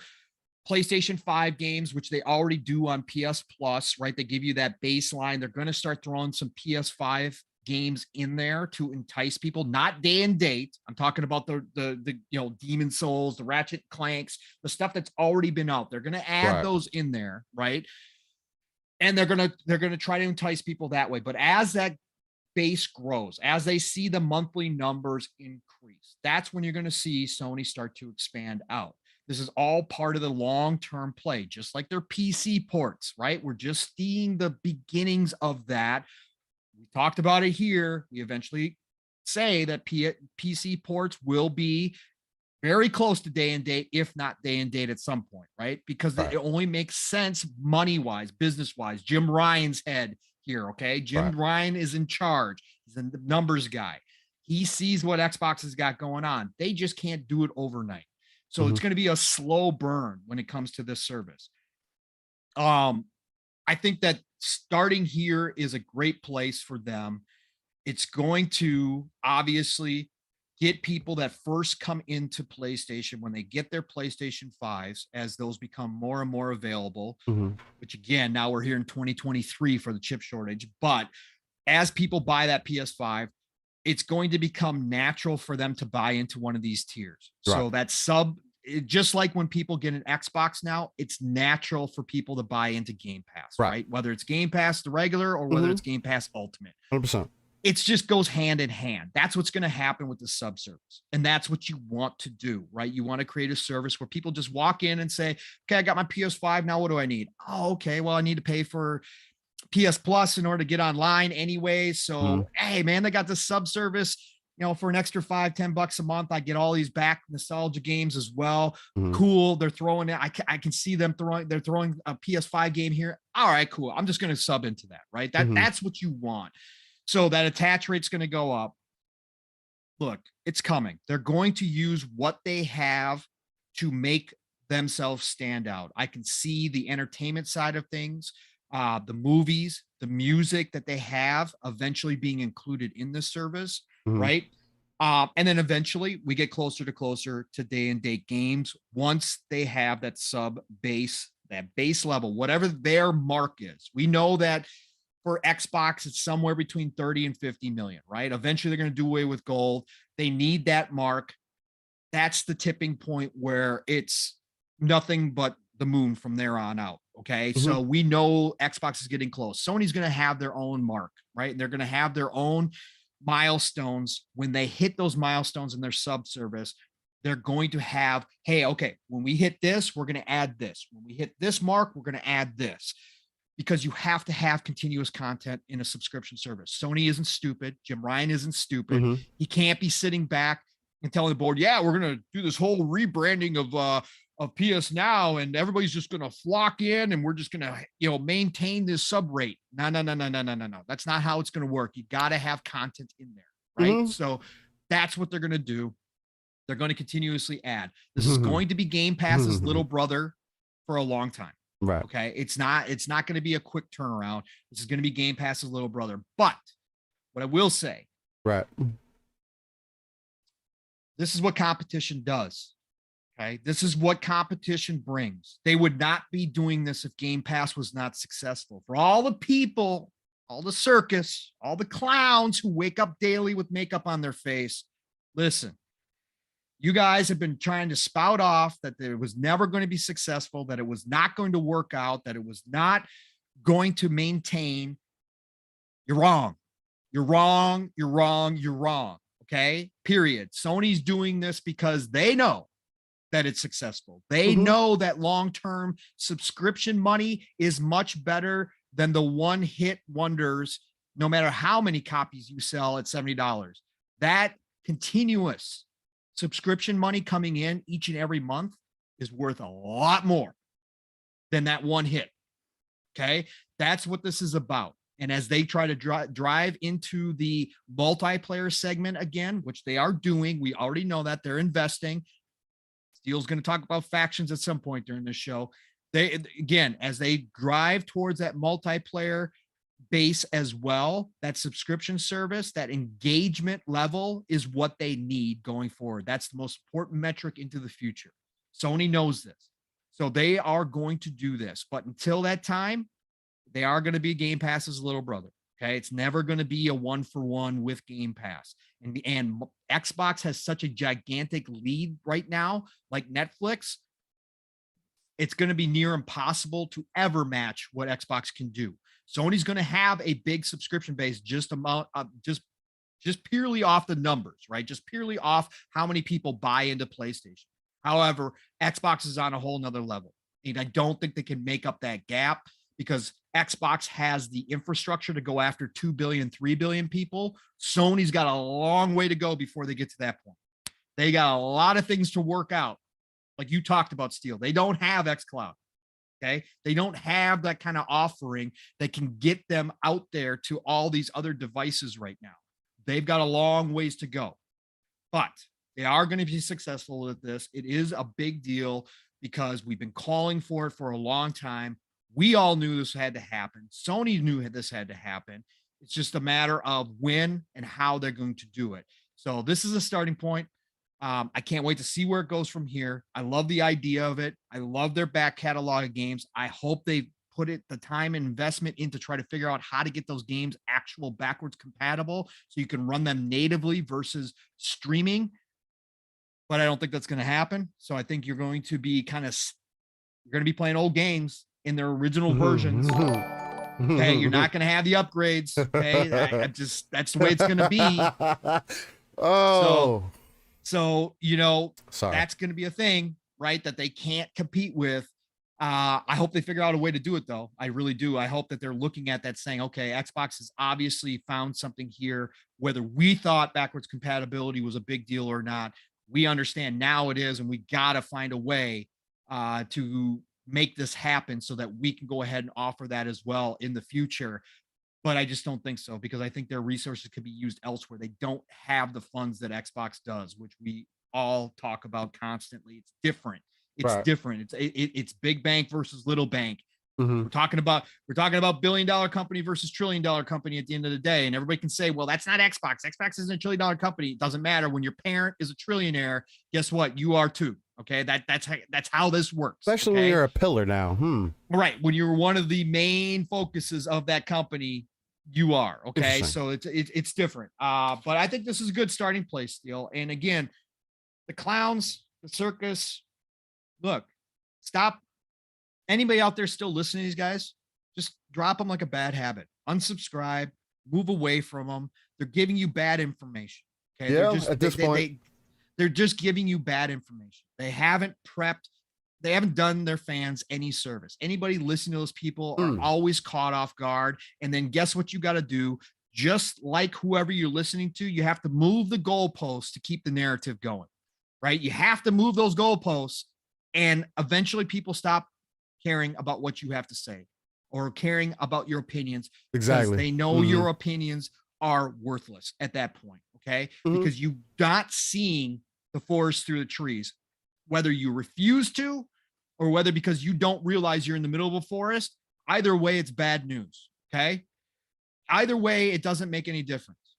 PlayStation 5 games, which they already do on PS Plus, right? They give you that baseline. They're going to start throwing some PS5 games in there to entice people, not day and date. I'm talking about the Demon Souls, the Ratchet Clanks, the stuff that's already been out. They're going to add those in there, right? And they're going to try to entice people that way. But as that base grows, as they see the monthly numbers increase, that's when you're going to see Sony start to expand out. This is all part of the long-term play, just like their PC ports, right? We're just seeing the beginnings of that. We talked about it here. We eventually say that PC ports will be very close to day and date, if not day and date at some point, right? Because it only makes sense money-wise, business-wise. Jim Ryan's head here, okay? Jim Ryan is in charge. He's the numbers guy. He sees what Xbox has got going on. They just can't do it overnight. So it's going to be a slow burn when it comes to this service. I think that starting here is a great place for them. It's going to obviously get people that first come into PlayStation when they get their PlayStation 5s, as those become more and more available, which again, now we're here in 2023 for the chip shortage. But as people buy that PS5, it's going to become natural for them to buy into one of these tiers. So that sub just like when people get an Xbox now, it's natural for people to buy into Game Pass, right? Whether it's Game Pass, the regular, or whether it's Game Pass Ultimate. 100%. It just goes hand in hand. That's what's going to happen with the subservice. And that's what you want to do, right? You want to create a service where people just walk in and say, okay, I got my PS5. Now what do I need? Oh, okay. Well, I need to pay for PS Plus in order to get online anyway. So, hey, man, they got this subservice, for an extra $5-10 a month. I get all these back nostalgia games as well. Cool. They're throwing it. I can see them they're throwing a PS5 game here. All right, cool. I'm just going to sub into that, right? That's what you want. So that attach rate's going to go up. Look, it's coming. They're going to use what they have to make themselves stand out. I can see the entertainment side of things, the movies, the music that they have eventually being included in the service, right? And then eventually we get closer to day and date games once they have that base level, whatever their mark is. We know that for Xbox, it's somewhere between 30 and 50 million, right? Eventually they're going to do away with gold. They need that mark. That's the tipping point where it's nothing but the moon from there on out. Okay. So we know Xbox is getting close. Sony's going to have their own mark, right? They're going to have their own milestones. When they hit those milestones in their subservice, they're going to have, hey, okay, when we hit this, we're going to add this. When we hit this mark, we're going to add this. Because you have to have continuous content in a subscription service. Sony isn't stupid. Jim Ryan isn't stupid. He can't be sitting back and telling the board, yeah, we're going to do this whole rebranding of PS Now, and everybody's just going to flock in, and we're just going to, maintain this sub rate. No. That's not how it's going to work. You got to have content in there, right? So that's what they're going to do. They're going to continuously add. This is going to be Game Pass's little brother for a long time. Right. Okay. It's not going to be a quick turnaround. This is going to be Game Pass's little brother. But what I will say, right, this is what competition does. Okay. This is what competition brings. They would not be doing this if Game Pass was not successful. For all the people, all the circus, all the clowns who wake up daily with makeup on their face, listen. You guys have been trying to spout off that it was never going to be successful, that it was not going to work out, that it was not going to maintain. You're wrong. You're wrong. You're wrong. You're wrong. Okay. Period. Sony's doing this because they know that it's successful. They know that long-term subscription money is much better than the one-hit wonders, no matter how many copies you sell at $70. That continuous subscription money coming in each and every month is worth a lot more than that one hit. Okay. That's what this is about. And as they try to drive into the multiplayer segment again, which they are doing, we already know that they're investing. Steele's going to talk about factions at some point during this show. As they drive towards that multiplayer base as well, that subscription service, that engagement level is what they need going forward. That's the most important metric into the future. Sony knows this. So they are going to do this. But until that time, they are going to be Game Pass's little brother. Okay. It's never going to be a 1-for-1 with Game Pass. And Xbox has such a gigantic lead right now, like Netflix. It's going to be near impossible to ever match what Xbox can do. Sony's going to have a big subscription base just purely off the numbers, right? Just purely off how many people buy into PlayStation. However, Xbox is on a whole nother level. And I don't think they can make up that gap because Xbox has the infrastructure to go after 2 billion, 3 billion people. Sony's got a long way to go before they get to that point. They got a lot of things to work out. Like you talked about, Steel. They don't have xCloud. Okay. They don't have that kind of offering that can get them out there to all these other devices right now. They've got a long ways to go, but they are going to be successful with this. It is a big deal because we've been calling for it for a long time. We all knew this had to happen. Sony knew this had to happen. It's just a matter of when and how they're going to do it. So this is a starting point. I can't wait to see where it goes from here. I love the idea of it. I love their back catalog of games. I hope they put the time and investment in to try to figure out how to get those games actual backwards compatible so you can run them natively versus streaming. but I don't think that's going to happen. So I think you're going to be you're going to be playing old games in their original versions. Okay, you're not going to have the upgrades. Okay, that's the way it's going to be. Oh, so you know, sorry, that's going to be a thing, right? That they can't compete with. I hope they figure out a way to do it, though. I really do. I hope that they're looking at that saying, okay, Xbox has obviously found something here, whether we thought backwards compatibility was a big deal or not. We understand now it is, and we got to find a way to make this happen so that we can go ahead and offer that as well in the future. But I just don't think so, because I think their resources could be used elsewhere. They don't have the funds that Xbox does, which we all talk about constantly. It's different. It's right. different. It's big bank versus little bank. Mm-hmm. We're talking about billion-dollar company versus trillion-dollar company at the end of the day. And everybody can say, well, that's not Xbox. Xbox isn't a trillion-dollar company. It doesn't matter. When your parent is a trillionaire, guess what? You are too. Okay. That's how this works. Especially when you're a pillar now. Right. When you're one of the main focuses of that company, you are. Okay. So it's different. But I think this is a good starting place, Steel. And again, the clowns, the circus, look, stop. Anybody out there still listening to these guys, just drop them like a bad habit. Unsubscribe, move away from them. They're giving you bad information. Okay. Yeah, at this point. They're just giving you bad information. They haven't prepped. They haven't done their fans any service. Anybody listening to those people are always caught off guard. And then guess what you got to do? Just like whoever you're listening to, you have to move the goalposts to keep the narrative going, right? You have to move those goalposts, and eventually people stop caring about what you have to say or caring about your opinions. Exactly. They know your opinions are worthless at that point. Okay. Because you're not seeing the forest through the trees, whether you refuse to, or whether because you don't realize you're in the middle of a forest. Either way, it's bad news. Okay. Either way, it doesn't make any difference.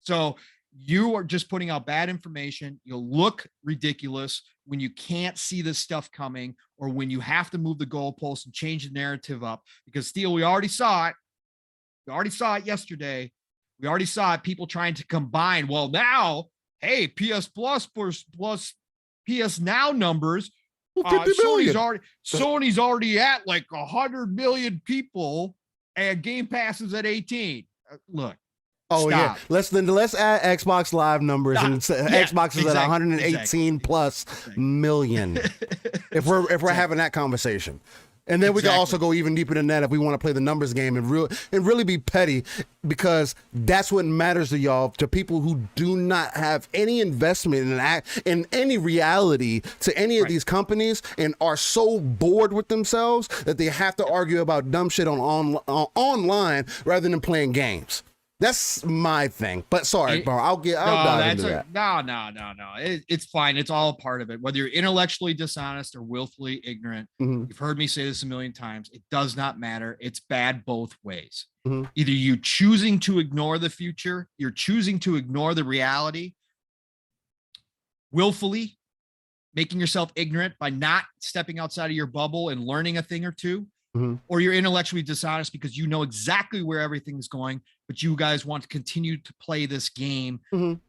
So you are just putting out bad information. You'll look ridiculous when you can't see this stuff coming, or when you have to move the goalposts and change the narrative up. Because Steel, we already saw it. We already saw it yesterday. We already saw it. People trying to combine. Well, now, hey, PS Plus plus PS Now numbers. Sony's already at like 100 million people, and Game Pass is at 18. Look. Oh, stop. Yeah. Let's add Xbox Live numbers, and Xbox is at 118 plus million. if we're having that conversation. And then we can also go even deeper than that if we want to play the numbers game and really be petty, because that's what matters to y'all, to people who do not have any investment in any reality to any of these companies, and are so bored with themselves that they have to argue about dumb shit online rather than playing games. That's my thing. But sorry, bro, I'll dive into that. No. It's fine. It's all a part of it. Whether you're intellectually dishonest or willfully ignorant, you've heard me say this a million times. It does not matter. It's bad both ways. Either you choosing to ignore the future, you're choosing to ignore the reality, willfully making yourself ignorant by not stepping outside of your bubble and learning a thing or two. Or you're intellectually dishonest because you know exactly where everything is going, but you guys want to continue to play this game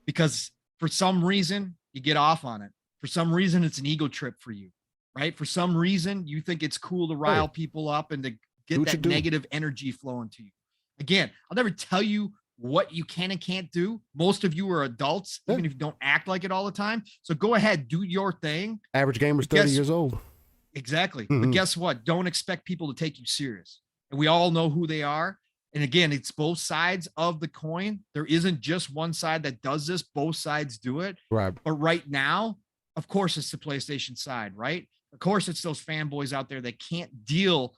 because for some reason you get off on it. For some reason, it's an ego trip for you, right? For some reason, you think it's cool to rile people up and to get that negative energy flowing to you. Again, I'll never tell you what you can and can't do. Most of you are adults, even if you don't act like it all the time. So go ahead, do your thing. Average gamer's 30 years old. Exactly. But guess what? Don't expect people to take you serious. And we all know who they are. And again, it's both sides of the coin. There isn't just one side that does this. Both sides do it. Right. But right now, of course, it's the PlayStation side, right? Of course, it's those fanboys out there that can't deal,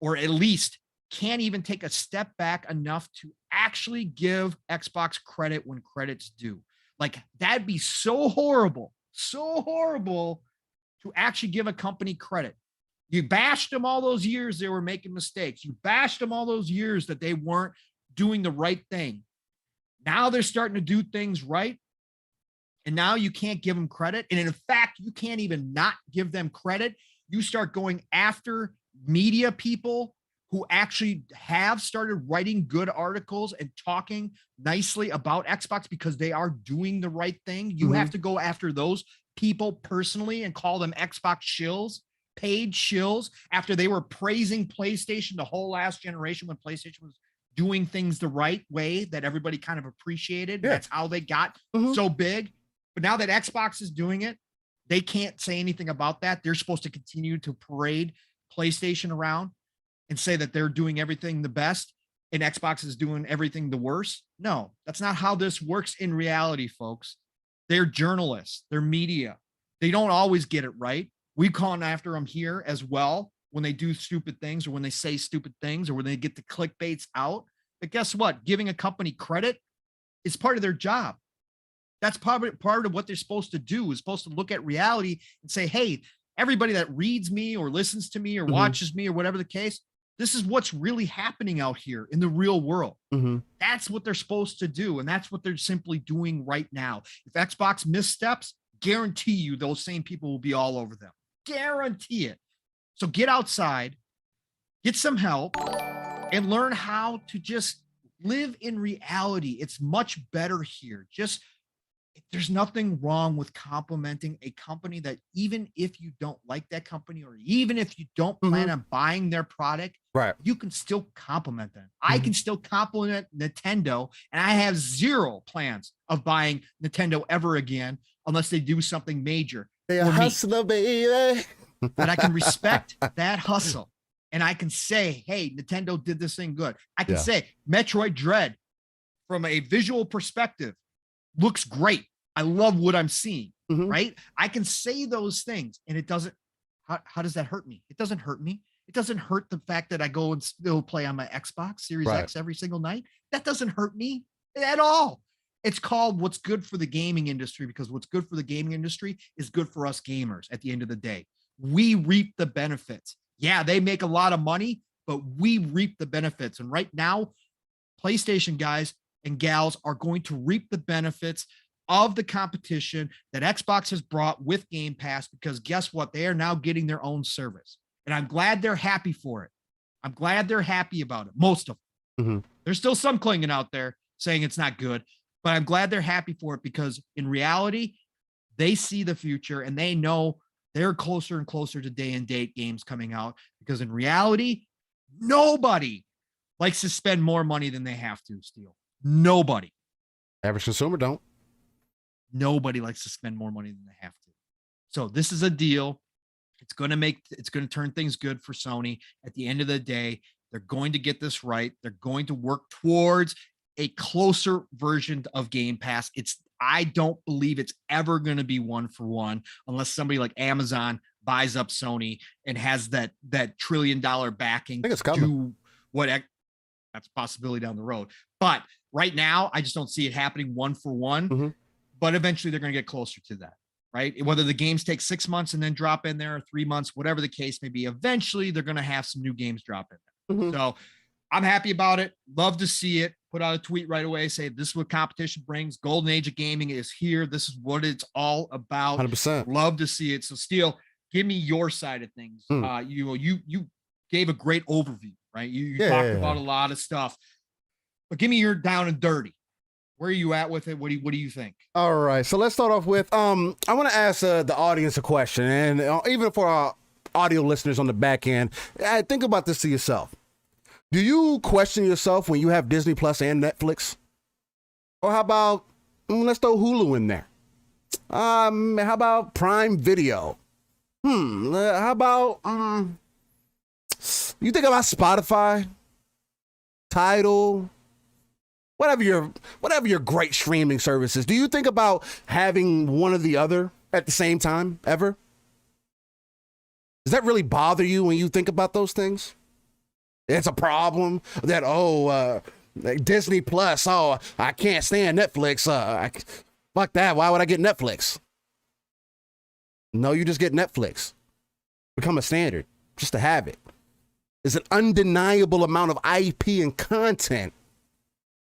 or at least can't even take a step back enough to actually give Xbox credit when credit's due. Like, that'd be so horrible to actually give a company credit. You bashed them all those years they were making mistakes. You bashed them all those years that they weren't doing the right thing. Now they're starting to do things right. And now you can't give them credit. And in fact, you can't even not give them credit. You start going after media people who actually have started writing good articles and talking nicely about Xbox because they are doing the right thing. You have to go after those people personally and call them Xbox shills, paid shills, after they were praising PlayStation the whole last generation when PlayStation was doing things the right way that everybody kind of appreciated. Yeah. That's how they got so big. But now that Xbox is doing it, they can't say anything about that. They're supposed to continue to parade PlayStation around and say that they're doing everything the best and Xbox is doing everything the worst. No, that's not how this works in reality, folks. They're journalists, they're media. They don't always get it right. We call after them here as well when they do stupid things or when they say stupid things or when they get the clickbaits out. But guess what? Giving a company credit is part of their job. That's probably part of what they're supposed to do, is supposed to look at reality and say, hey, everybody that reads me or listens to me or watches me or whatever the case, this is what's really happening out here in the real world. That's what they're supposed to do. And that's what they're simply doing right now. If Xbox missteps, guarantee you those same people will be all over them. Guarantee it. So get outside, get some help, and learn how to just live in reality. It's much better here. There's nothing wrong with complimenting a company that even if you don't like that company or even if you don't plan on buying their product, you can still compliment them. I can still compliment Nintendo, and I have zero plans of buying Nintendo ever again unless they do something major. They a hustler, baby. But I can respect that hustle. And I can say, hey, Nintendo did this thing good. I can say Metroid Dread from a visual perspective looks great. I love what I'm seeing, right? I can say those things and it doesn't, how does that hurt me? It doesn't hurt me. It doesn't hurt the fact that I go and still play on my Xbox Series X every single night. That doesn't hurt me at all. It's called what's good for the gaming industry, because what's good for the gaming industry is good for us gamers at the end of the day. We reap the benefits. Yeah, they make a lot of money, but we reap the benefits. And right now, PlayStation guys and gals are going to reap the benefits of the competition that Xbox has brought with Game Pass, because guess what? They are now getting their own service. And I'm glad they're happy for it. I'm glad they're happy about it. Most of them. There's still some clinging out there saying it's not good, but I'm glad they're happy for it, because in reality, they see the future and they know they're closer and closer to day and date games coming out, because in reality, nobody likes to spend more money than they have to, Steel. Nobody. Average consumer don't. Nobody likes to spend more money than they have to. So this is a deal. It's going to turn things good for Sony. At the end of the day, they're going to get this right. They're going to work towards a closer version of Game Pass. I don't believe it's ever going to be one for one unless somebody like Amazon buys up Sony and has that $1 trillion backing. I think it's coming. Do what that's a possibility down the road. But right now, I just don't see it happening one for one. But eventually they're going to get closer to that, right? Whether the games take 6 months and then drop in there, or 3 months, whatever the case may be, eventually they're going to have some new games drop in there. So I'm happy about it. Love to see it. Put out a tweet right away, say this is what competition brings. Golden age of gaming is here. This is what it's all about. 100%. Love to see it. So Steel, give me your side of things. You gave a great overview, right? You talked about a lot of stuff, but give me your down and dirty. Where are you at with it? What do you think? All right, so let's start off with I want to ask the audience a question, and even for our audio listeners on the back end, think about this to yourself. Do you question yourself when you have Disney Plus and Netflix? Or how about let's throw Hulu in there? How about Prime Video? How about you think about Spotify, Tidal? Whatever your great streaming services, do you think about having one or the other at the same time ever? Does that really bother you when you think about those things? It's a problem that, Disney Plus, I can't stand Netflix. Fuck that. Why would I get Netflix? No, you just get Netflix. Become a standard just to have it. There's an undeniable amount of IP and content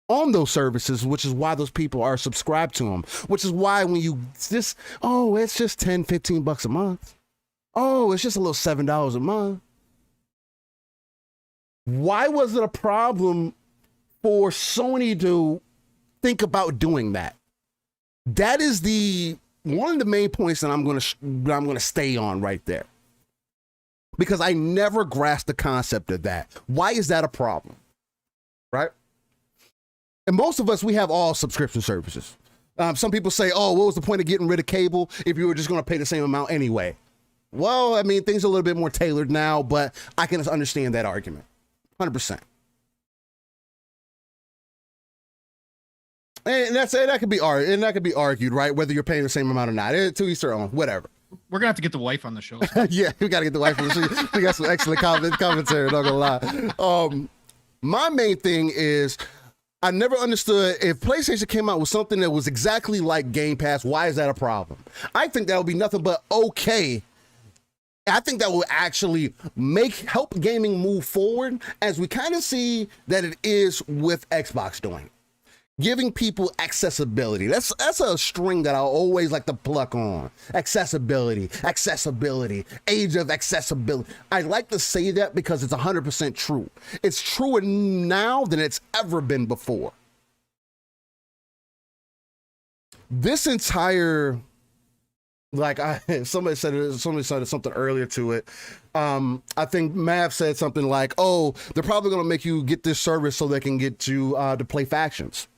on those services, which is why those people are subscribed to them, which is why when you just, it's just $10-15 a month. It's just a little $7 a month. Why was it a problem for Sony to think about doing that? That is one of the main points that I'm going to stay on right there. Because I never grasped the concept of that. Why is that a problem? Right? And most of us, we have all subscription services. Some people say, oh, what was the point of getting rid of cable if you were just going to pay the same amount anyway? Well, I mean, things are a little bit more tailored now, but I can understand that argument. 100%. And that could be argued, right? Whether you're paying the same amount or not. To each their own, whatever. We're gonna have to get the wife on the show. Yeah, we gotta get the wife on the show. We got some excellent commentary, not gonna lie. My main thing is I never understood if PlayStation came out with something that was exactly like Game Pass, why is that a problem? I think that would be nothing but okay. I think that will actually help gaming move forward, as we kind of see that it is with Xbox doing. Giving people accessibility. That's a string that I always like to pluck on. Accessibility, age of accessibility. I like to say that because it's 100% true. It's truer now than it's ever been before. This entire, somebody said something earlier to it. I think Mav said something like, "Oh, they're probably going to make you get this service so they can get you to play factions."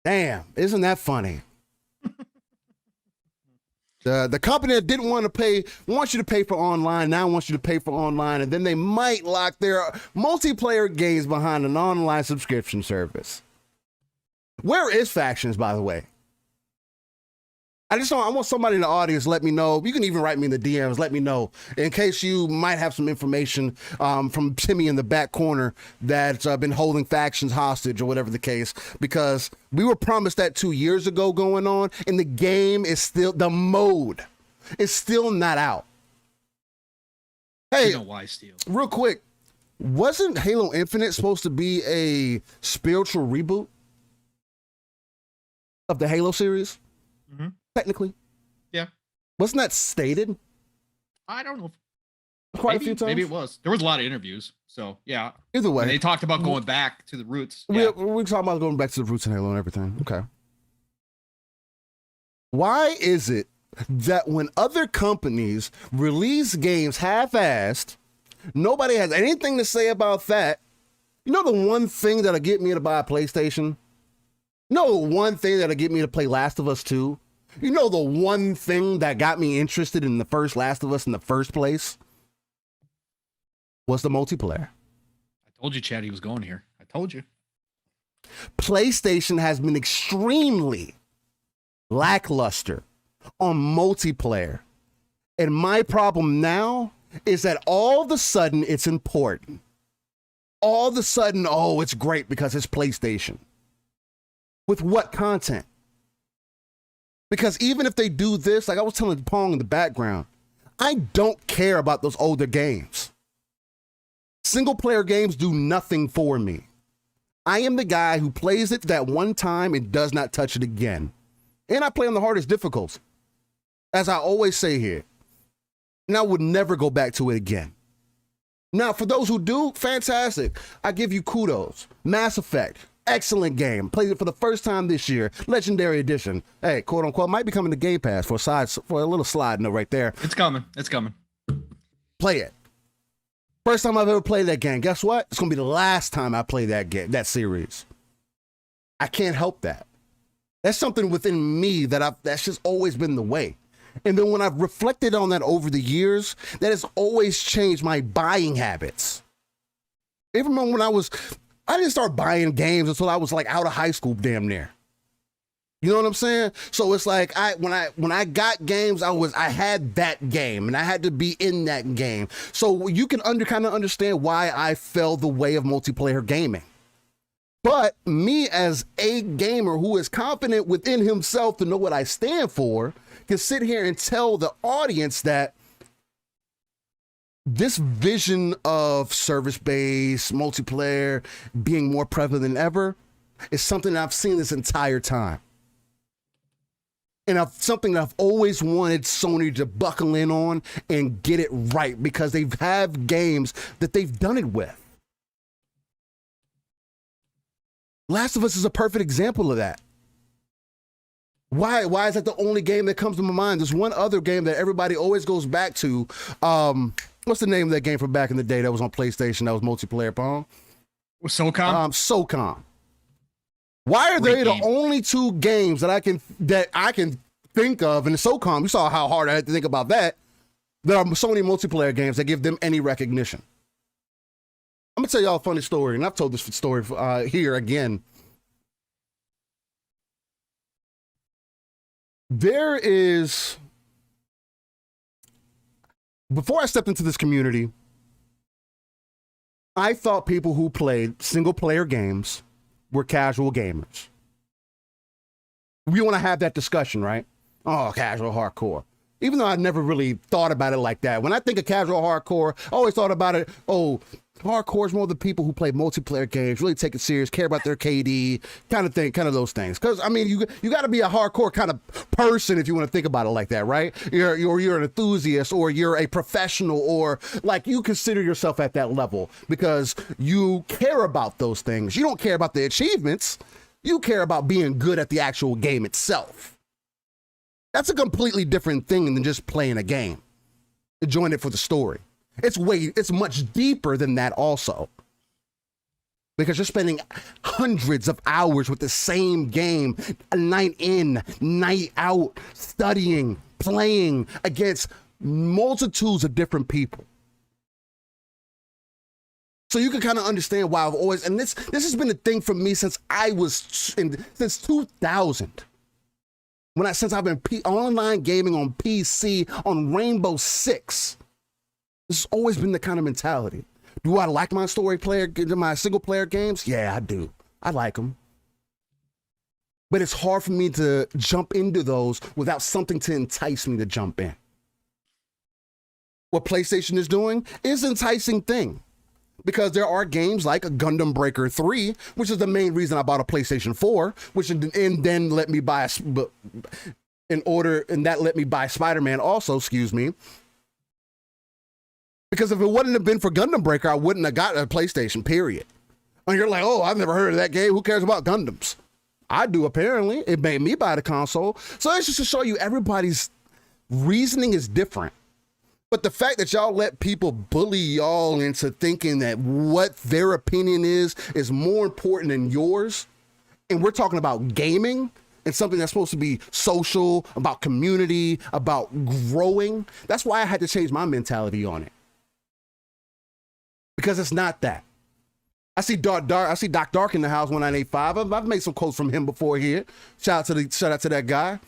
Damn, isn't that funny? The company that didn't want you to pay for online, now wants you to pay for online, and then they might lock their multiplayer games behind an online subscription service. Where is Factions, by the way? I want somebody in the audience to let me know. You can even write me in the DMs, let me know, in case you might have some information from Timmy in the back corner that's been holding Factions hostage or whatever the case, because we were promised that 2 years ago going on, and the game is still, the mode is still not out. Hey, you know why, Steel? Real quick, wasn't Halo Infinite supposed to be a spiritual reboot of the Halo series? Mm-hmm. Technically, yeah. Wasn't that stated? I don't know. Quite a few times. Maybe it was. There was a lot of interviews. So yeah. Either way, and they talked about going back to the roots. We're talking about going back to the roots in Halo and everything. Okay. Why is it that when other companies release games half-assed, nobody has anything to say about that? You know the one thing that'll get me to buy a PlayStation? You know the one thing that'll get me to play Last of Us 2? You know the one thing that got me interested in the first Last of Us in the first place? Was the multiplayer. I told you, Chad, he was going here. I told you. PlayStation has been extremely lackluster on multiplayer. And my problem now is that all of a sudden it's important. All of a sudden, oh, it's great because it's PlayStation. With what content? Because even if they do this, like I was telling Pong in the background, I don't care about those older games. Single player games do nothing for me. I am the guy who plays it that one time and does not touch it again. And I play on the hardest difficulty. As I always say here, and I would never go back to it again. Now, for those who do, fantastic. I give you kudos. Mass Effect. Excellent game. Played it for the first time this year. Legendary edition. Hey, quote unquote, might be coming to Game Pass for a little slide note right there. It's coming. It's coming. Play it. First time I've ever played that game. Guess what? It's gonna be the last time I play that game, that series. I can't help that. That's something within me that's just always been the way. And then when I've reflected on that over the years, that has always changed my buying habits. Even when I didn't start buying games until I was like out of high school, damn near. You know what I'm saying? So it's like when I got games, I had that game and I had to be in that game. So you can kind of understand why I fell the way of multiplayer gaming. But me as a gamer who is confident within himself to know what I stand for, can sit here and tell the audience that this vision of service-based multiplayer being more prevalent than ever is something I've seen this entire time. And something that I've always wanted Sony to buckle in on and get it right, because they have games that they've done it with. Last of Us is a perfect example of that. Why is that the only game that comes to my mind? There's one other game that everybody always goes back to. What's the name of that game from back in the day that was on PlayStation that was multiplayer, Pong? SOCOM? SOCOM. Why are they the only two games that I can think of in the SOCOM? You saw how hard I had to think about that. There are Sony multiplayer games that give them any recognition. I'm gonna tell y'all a funny story, and I've told this story here again. There is, before I stepped into this community, I thought people who played single player games were casual gamers. We want to have that discussion, right? Oh, casual hardcore. Even though I never really thought about it like that. When I think of casual hardcore, I always thought about it, hardcore is more the people who play multiplayer games, really take it serious, care about their KD, kind of thing, kind of those things. Because, I mean, you got to be a hardcore kind of person if you want to think about it like that, right? You're an enthusiast, or you're a professional, or like you consider yourself at that level because you care about those things. You don't care about the achievements. You care about being good at the actual game itself. That's a completely different thing than just playing a game. Enjoying it for the story. It's much deeper than that also. Because you're spending hundreds of hours with the same game, night in, night out, studying, playing against multitudes of different people. So you can kind of understand why I've always, and this has been a thing for me since since 2000. Since I've been online gaming on PC on Rainbow Six. This has always been the kind of mentality. Do I like my my single player games? Yeah, I do. I like them. But it's hard for me to jump into those without something to entice me to jump in. What PlayStation is doing is an enticing thing. Because there are games like Gundam Breaker 3, which is the main reason I bought a PlayStation 4, and then let me buy let me buy Spider-Man also, excuse me. Because if it wouldn't have been for Gundam Breaker, I wouldn't have got a PlayStation, period. And you're like, I've never heard of that game. Who cares about Gundams? I do, apparently. It made me buy the console. So it's just to show you everybody's reasoning is different. But the fact that y'all let people bully y'all into thinking that what their opinion is more important than yours, and we're talking about gaming and something that's supposed to be social, about community, about growing, that's why I had to change my mentality on it. Because it's not that. I see Doc Dark in the house 1985. I've made some quotes from him before here. Shout out to that guy.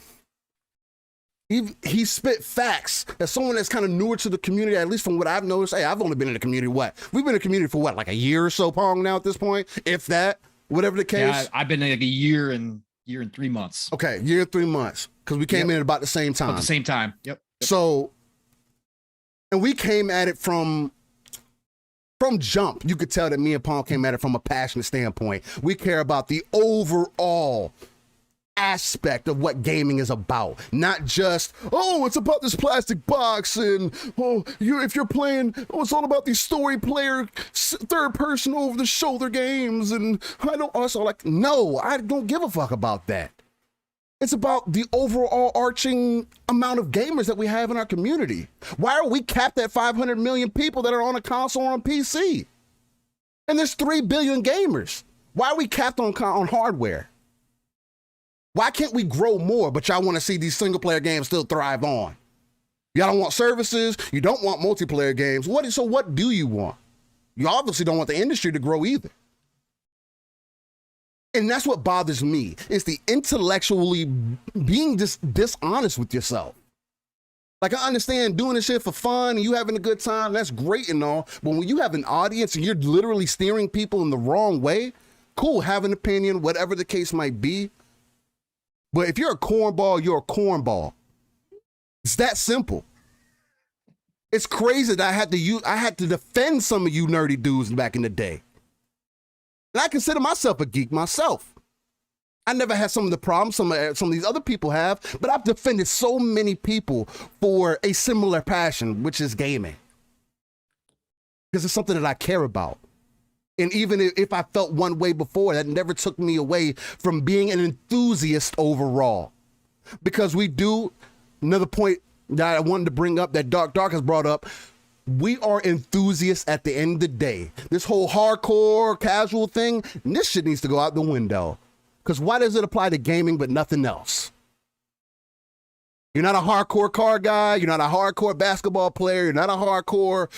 He spit facts. As someone that's kind of newer to the community, at least from what I've noticed, I've only been in the community, we've been in the community for like a year or so, Pong, now at this point, if that, whatever the case. Yeah, I've been like a year and 3 months. Okay, year and 3 months, because we came in at about the same time. At the same time, yep. So, and we came at it from jump. You could tell that me and Pong came at it from a passionate standpoint. We care about the overall aspect of what gaming is about, not just it's about this plastic box and if you're playing it's all about these story player third person over the shoulder games, and I don't give a fuck about that. It's about the overall arching amount of gamers that we have in our community. Why are we capped at 500 million people that are on a console or on PC? And there's 3 billion gamers. Why are we capped on hardware? Why can't we grow more, but y'all want to see these single-player games still thrive on? Y'all don't want services. You don't want multiplayer games. So what do you want? You obviously don't want the industry to grow either. And that's what bothers me. It's the intellectually being dishonest with yourself. Like, I understand doing this shit for fun and you having a good time. That's great and all. But when you have an audience and you're literally steering people in the wrong way, cool, have an opinion, whatever the case might be. But if you're a cornball, you're a cornball. It's that simple. It's crazy that I had to defend some of you nerdy dudes back in the day. And I consider myself a geek myself. I never had some of the problems some of these other people have, but I've defended so many people for a similar passion, which is gaming. Because it's something that I care about. And even if I felt one way before, that never took me away from being an enthusiast overall. Because we do, another point that I wanted to bring up that Dark has brought up, we are enthusiasts at the end of the day. This whole hardcore, casual thing, this shit needs to go out the window. Because why does it apply to gaming but nothing else? You're not a hardcore car guy. You're not a hardcore basketball player. You're not a hardcore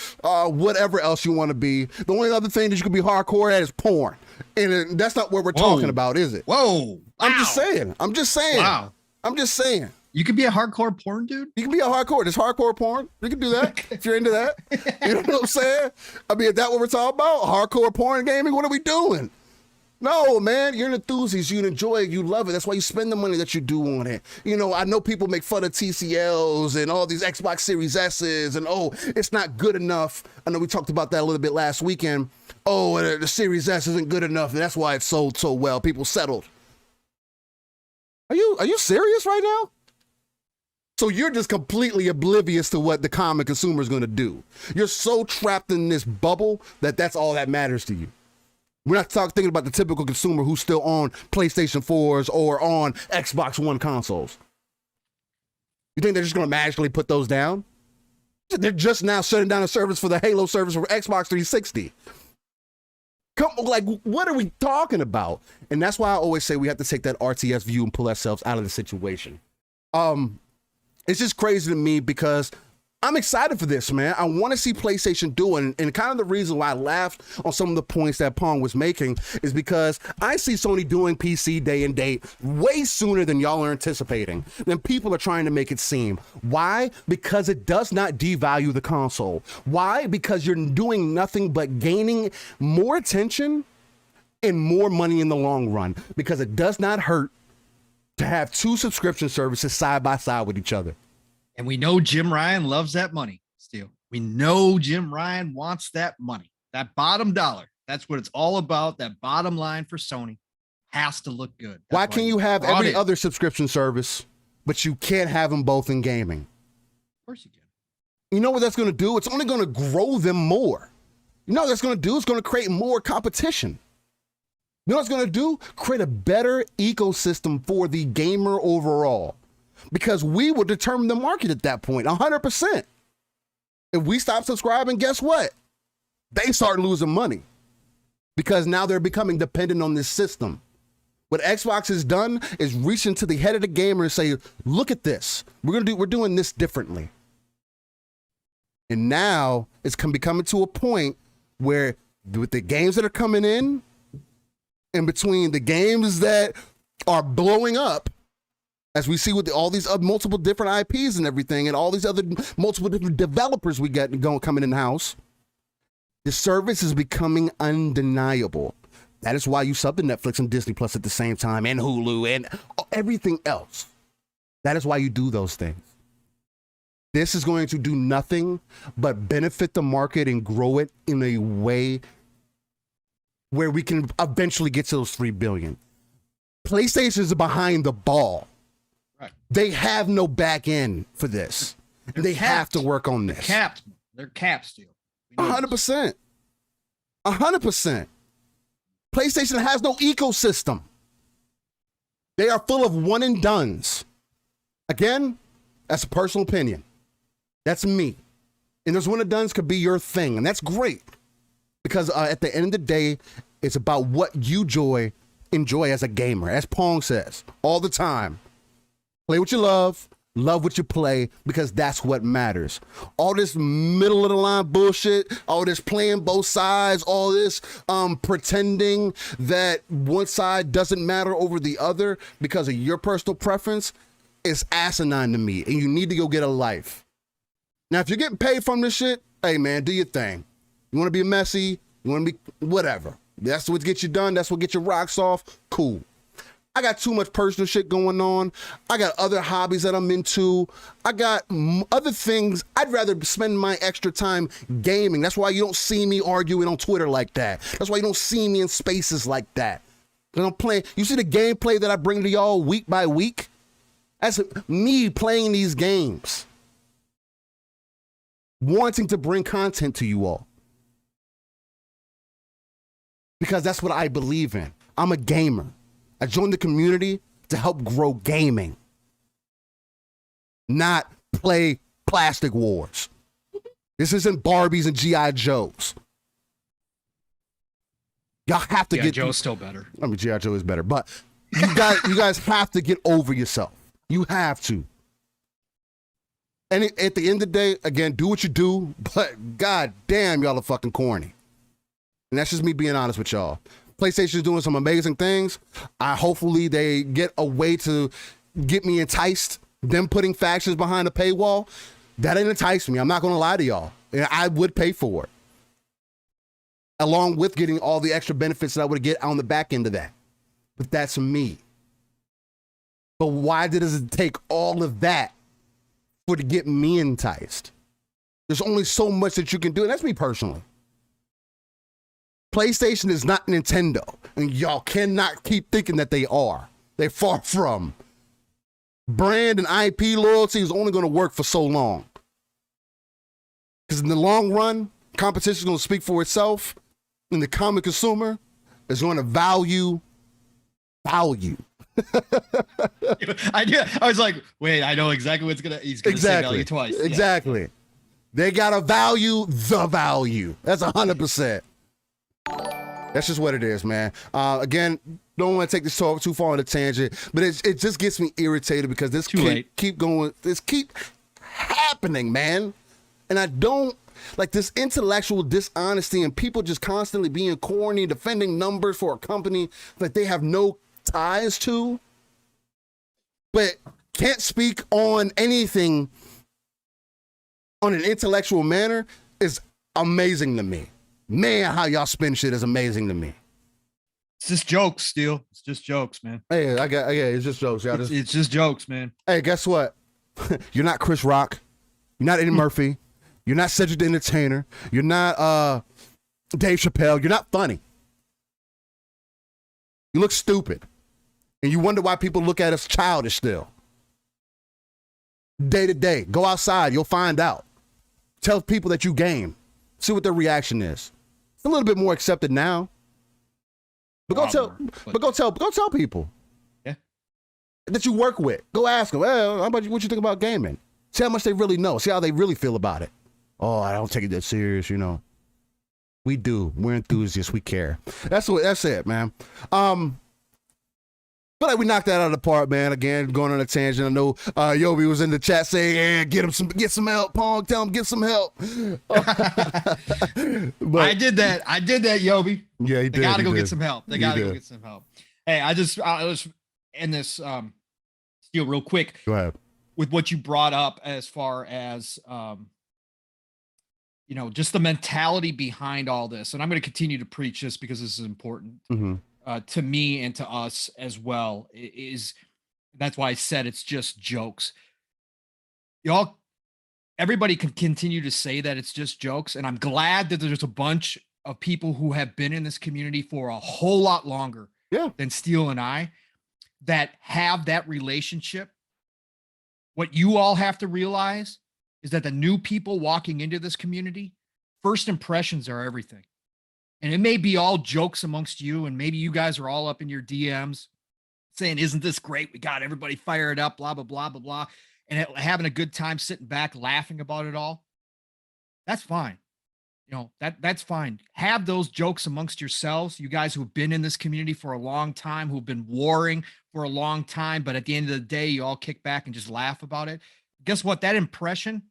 whatever else you want to be. The only other thing that you could be hardcore at is porn. And that's not what we're talking about, is it? Whoa. I'm just saying. Wow. I'm just saying. You could be a hardcore porn dude? You can be a hardcore. There's hardcore porn. You can do that if you're into that. You know what I'm saying? I mean, is that what we're talking about? Hardcore porn gaming? What are we doing? No, man, you're an enthusiast. You enjoy it. You love it. That's why you spend the money that you do on it. You know, I know people make fun of TCLs and all these Xbox Series S's and, oh, it's not good enough. I know we talked about that a little bit last weekend. Oh, the Series S isn't good enough, and that's why it sold so well. People settled. Are you serious right now? So you're just completely oblivious to what the common consumer is going to do. You're so trapped in this bubble that that's all that matters to you. We're not thinking about the typical consumer who's still on PlayStation 4s or on Xbox One consoles. You think they're just going to magically put those down? They're just now shutting down a service for the Halo service for Xbox 360. Like, what are we talking about? And that's why I always say we have to take that RTS view and pull ourselves out of the situation. It's just crazy to me because I'm excited for this, man. I want to see PlayStation do it. And kind of the reason why I laughed on some of the points that Pong was making is because I see Sony doing PC day and date way sooner than y'all are anticipating, than people are trying to make it seem. Why? Because it does not devalue the console. Why? Because you're doing nothing but gaining more attention and more money in the long run. Because it does not hurt to have two subscription services side by side with each other. And we know Jim Ryan loves that money, Steel. We know Jim Ryan wants that money, that bottom dollar. That's what it's all about. That bottom line for Sony has to look good. Why can you have every other subscription service, but you can't have them both in gaming? Of course you can. You know what that's going to do? It's only going to grow them more. You know what that's going to do? It's going to create more competition. You know what it's going to do? Create a better ecosystem for the gamer overall. Because we will determine the market at that point, 100%. If we stop subscribing, guess what? They start losing money. Because now they're becoming dependent on this system. What Xbox has done is reach into the head of the gamer and say, look at this. We're doing this differently. And now it's becoming to a point where with the games that are coming in between the games that are blowing up, as we see with all these multiple different IPs and everything, and all these other multiple different developers we got coming in house, the service is becoming undeniable. That is why you sub to Netflix and Disney Plus at the same time, and Hulu and everything else. That is why you do those things. This is going to do nothing but benefit the market and grow it in a way where we can eventually get to those 3 billion. PlayStation is behind the ball. Right. They have no back end for this. They have to work on this. They're capped still. 100%. 100%. PlayStation has no ecosystem. They are full of one and dones. Again, that's a personal opinion. That's me. And those one and dones could be your thing, and that's great. Because at the end of the day, it's about what you enjoy as a gamer. As Pong says all the time. Play what you love what you play, because that's what matters. All this middle of the line bullshit, all this playing both sides, all this pretending that one side doesn't matter over the other because of your personal preference is asinine to me, and you need to go get a life. Now, if you're getting paid from this shit, hey man, do your thing. You want to be messy, you want to be whatever. That's what gets you done, that's what gets your rocks off, cool. I got too much personal shit going on. I got other hobbies that I'm into. I got other things. I'd rather spend my extra time gaming. That's why you don't see me arguing on Twitter like that. That's why you don't see me in spaces like that. I'm playing. You see the gameplay that I bring to y'all week by week? That's me playing these games. Wanting to bring content to you all. Because that's what I believe in. I'm a gamer. I joined the community to help grow gaming. Not play plastic wars. This isn't Barbies and G.I. Joes. Y'all have to get... Joe's still better. I mean, G.I. Joe is better. But you guys have to get over yourself. You have to. And at the end of the day, again, do what you do. But god damn, y'all are fucking corny. And that's just me being honest with y'all. PlayStation's doing some amazing things. Hopefully they get a way to get me enticed. Them putting factions behind a paywall, that ain't enticed me. I'm not going to lie to y'all. I would pay for it. Along with getting all the extra benefits that I would get on the back end of that. But that's me. But why does it take all of that to get me enticed? There's only so much that you can do. And that's me personally. PlayStation is not Nintendo. And y'all cannot keep thinking that they are. They're far from. Brand and IP loyalty is only going to work for so long. Because in the long run, competition is going to speak for itself. And the common consumer is going to value. I was like, wait, I know exactly what's he's gonna say value twice. Exactly. Yeah. They gotta value the value. That's 100%. That's just what it is, man. Again, don't want to take this talk too far on a tangent, but it just gets me irritated because this keep happening, man. And I don't like this intellectual dishonesty and people just constantly being corny, defending numbers for a company that they have no ties to, but can't speak on anything on an intellectual manner is amazing to me. Man, how y'all spin shit is amazing to me. It's just jokes, Steel. It's just jokes, man. Hey, it's just jokes. Y'all it's just jokes, man. Hey, guess what? You're not Chris Rock. You're not Eddie Murphy. You're not Cedric the Entertainer. You're not Dave Chappelle. You're not funny. You look stupid. And you wonder why people look at us childish still. Day to day. Go outside. You'll find out. Tell people that you game. See what their reaction is. It's a little bit more accepted now. But go tell people. Yeah. That you work with. Go ask them, well, how about what you think about gaming? See how much they really know. See how they really feel about it. Oh, I don't take it that serious, you know. We do. We're enthusiasts. We care. That's it, man. But we knocked that out of the park, man. Again, going on a tangent. I know Yobi was in the chat saying, "Yeah, get some help, Pong. Tell him get some help." But I did that, Yobi. Yeah, he did. They gotta go get some help. They gotta go get some help. Hey, I was in this Steel real quick. Go ahead. With what you brought up as far as just the mentality behind all this, and I'm going to continue to preach this because this is important. Mm-hmm. To me and to us as well, that's why I said it's just jokes. Everybody can continue to say that it's just jokes, and I'm glad that there's a bunch of people who have been in this community for a whole lot longer than Steel and I that have that relationship. What you all have to realize is that the new people walking into this community, first impressions are everything. And it may be all jokes amongst you, and maybe you guys are all up in your DMs saying, isn't this great? We got everybody fired up, blah, blah, blah, blah, blah, and having a good time sitting back, laughing about it all. That's fine. That's fine. Have those jokes amongst yourselves, you guys who've been in this community for a long time, who've been warring for a long time, but at the end of the day, you all kick back and just laugh about it. Guess what? That impression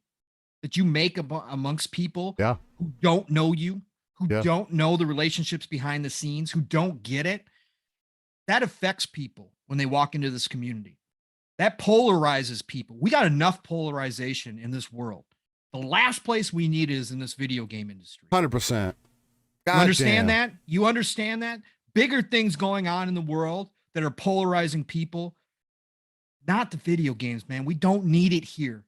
that you make amongst people who don't know you, who don't know the relationships behind the scenes, who don't get it, that affects people when they walk into this community. That polarizes people. We got enough polarization in this world. The last place we need is in this video game industry. 100%. You understand that? You understand that? Bigger things going on in the world that are polarizing people. Not the video games, man. We don't need it here.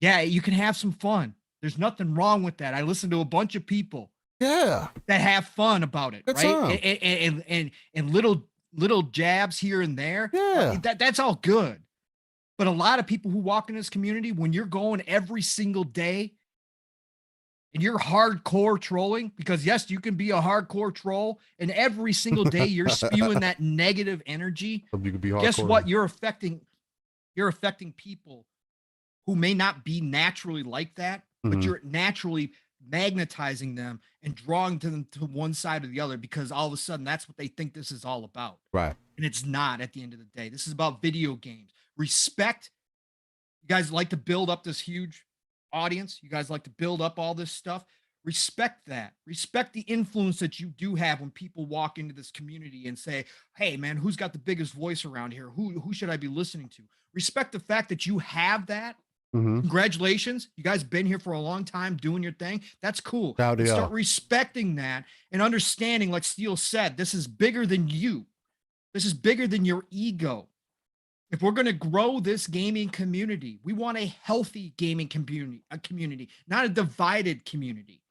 Yeah, you can have some fun. There's nothing wrong with that. I listen to a bunch of people that have fun about it, right? And little little jabs here and there. Yeah. That's all good. But a lot of people who walk in this community, when you're going every single day and you're hardcore trolling, because yes, you can be a hardcore troll, and every single day you're spewing that negative energy. You can be hardcore. Guess what? You're affecting people who may not be naturally like that, but you're naturally magnetizing them and drawing them to one side or the other, because all of a sudden that's what they think this is all about. Right. And it's not. At the end of the day, this is about video games. Respect. You guys like to build up this huge audience. You guys like to build up all this stuff. Respect that. Respect the influence that you do have when people walk into this community and say, hey man, who's got the biggest voice around here? Who should I be listening to? Respect the fact that you have that. Congratulations. You guys been here for a long time doing your thing. That's cool. Start respecting that and understanding, like Steel said, this is bigger than you. This is bigger than your ego. If we're going to grow this gaming community, we want a healthy gaming community, not a divided community.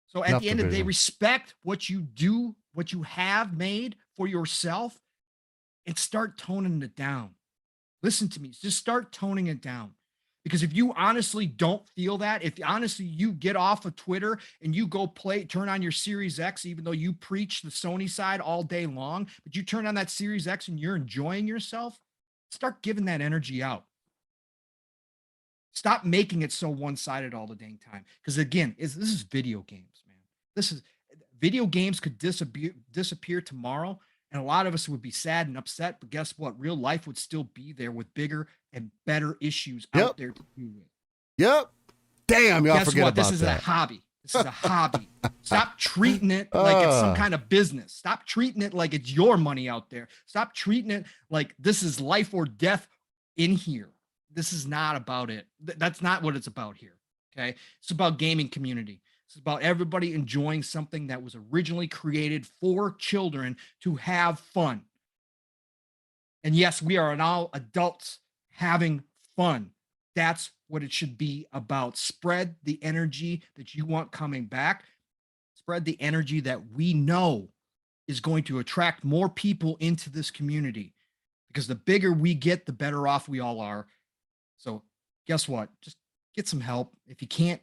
So at the end of the day, respect what you do, what you have made for yourself, and start toning it down. Listen to me. Just start toning it down. Because if you honestly don't feel that, if honestly you get off of Twitter and you go turn on your Series X, even though you preach the Sony side all day long, but you turn on that Series X and you're enjoying yourself, start giving that energy out. Stop making it so one-sided all the dang time. Because again, this is video games, man. Video games could disappear tomorrow, and a lot of us would be sad and upset, but guess what? Real life would still be there with bigger and better issues out there to do with. Yep. Damn, y'all forget about that. This is a hobby. This is a hobby. Stop treating it like it's some kind of business. Stop treating it like it's your money out there. Stop treating it like this is life or death in here. This is not about it. That's not what it's about here. Okay. It's about gaming community. It's about everybody enjoying something that was originally created for children to have fun. And yes, we are all adults having fun. That's what it should be about. Spread the energy that you want coming back. Spread the energy that we know is going to attract more people into this community. Because the bigger we get, the better off we all are. So guess what? Just get some help. If you can't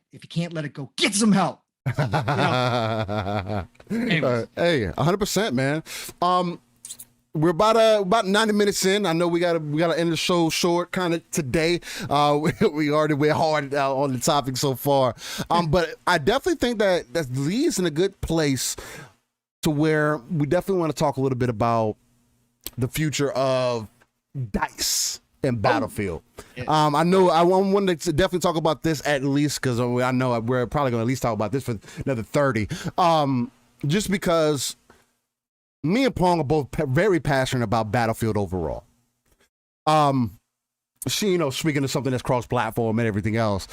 let it go, get some help. You know? Hey, 100%, man. We're about 90 minutes in. I know we gotta end the show short kind of today. We already went hard on the topic so far. But I definitely think that leads in a good place to where we definitely want to talk a little bit about the future of DICE and Battlefield. I know I wanted to definitely talk about this at least because I know we're probably going to at least talk about this for another 30. Just because me and Pong are both very passionate about Battlefield overall. Speaking of something that's cross-platform and everything else.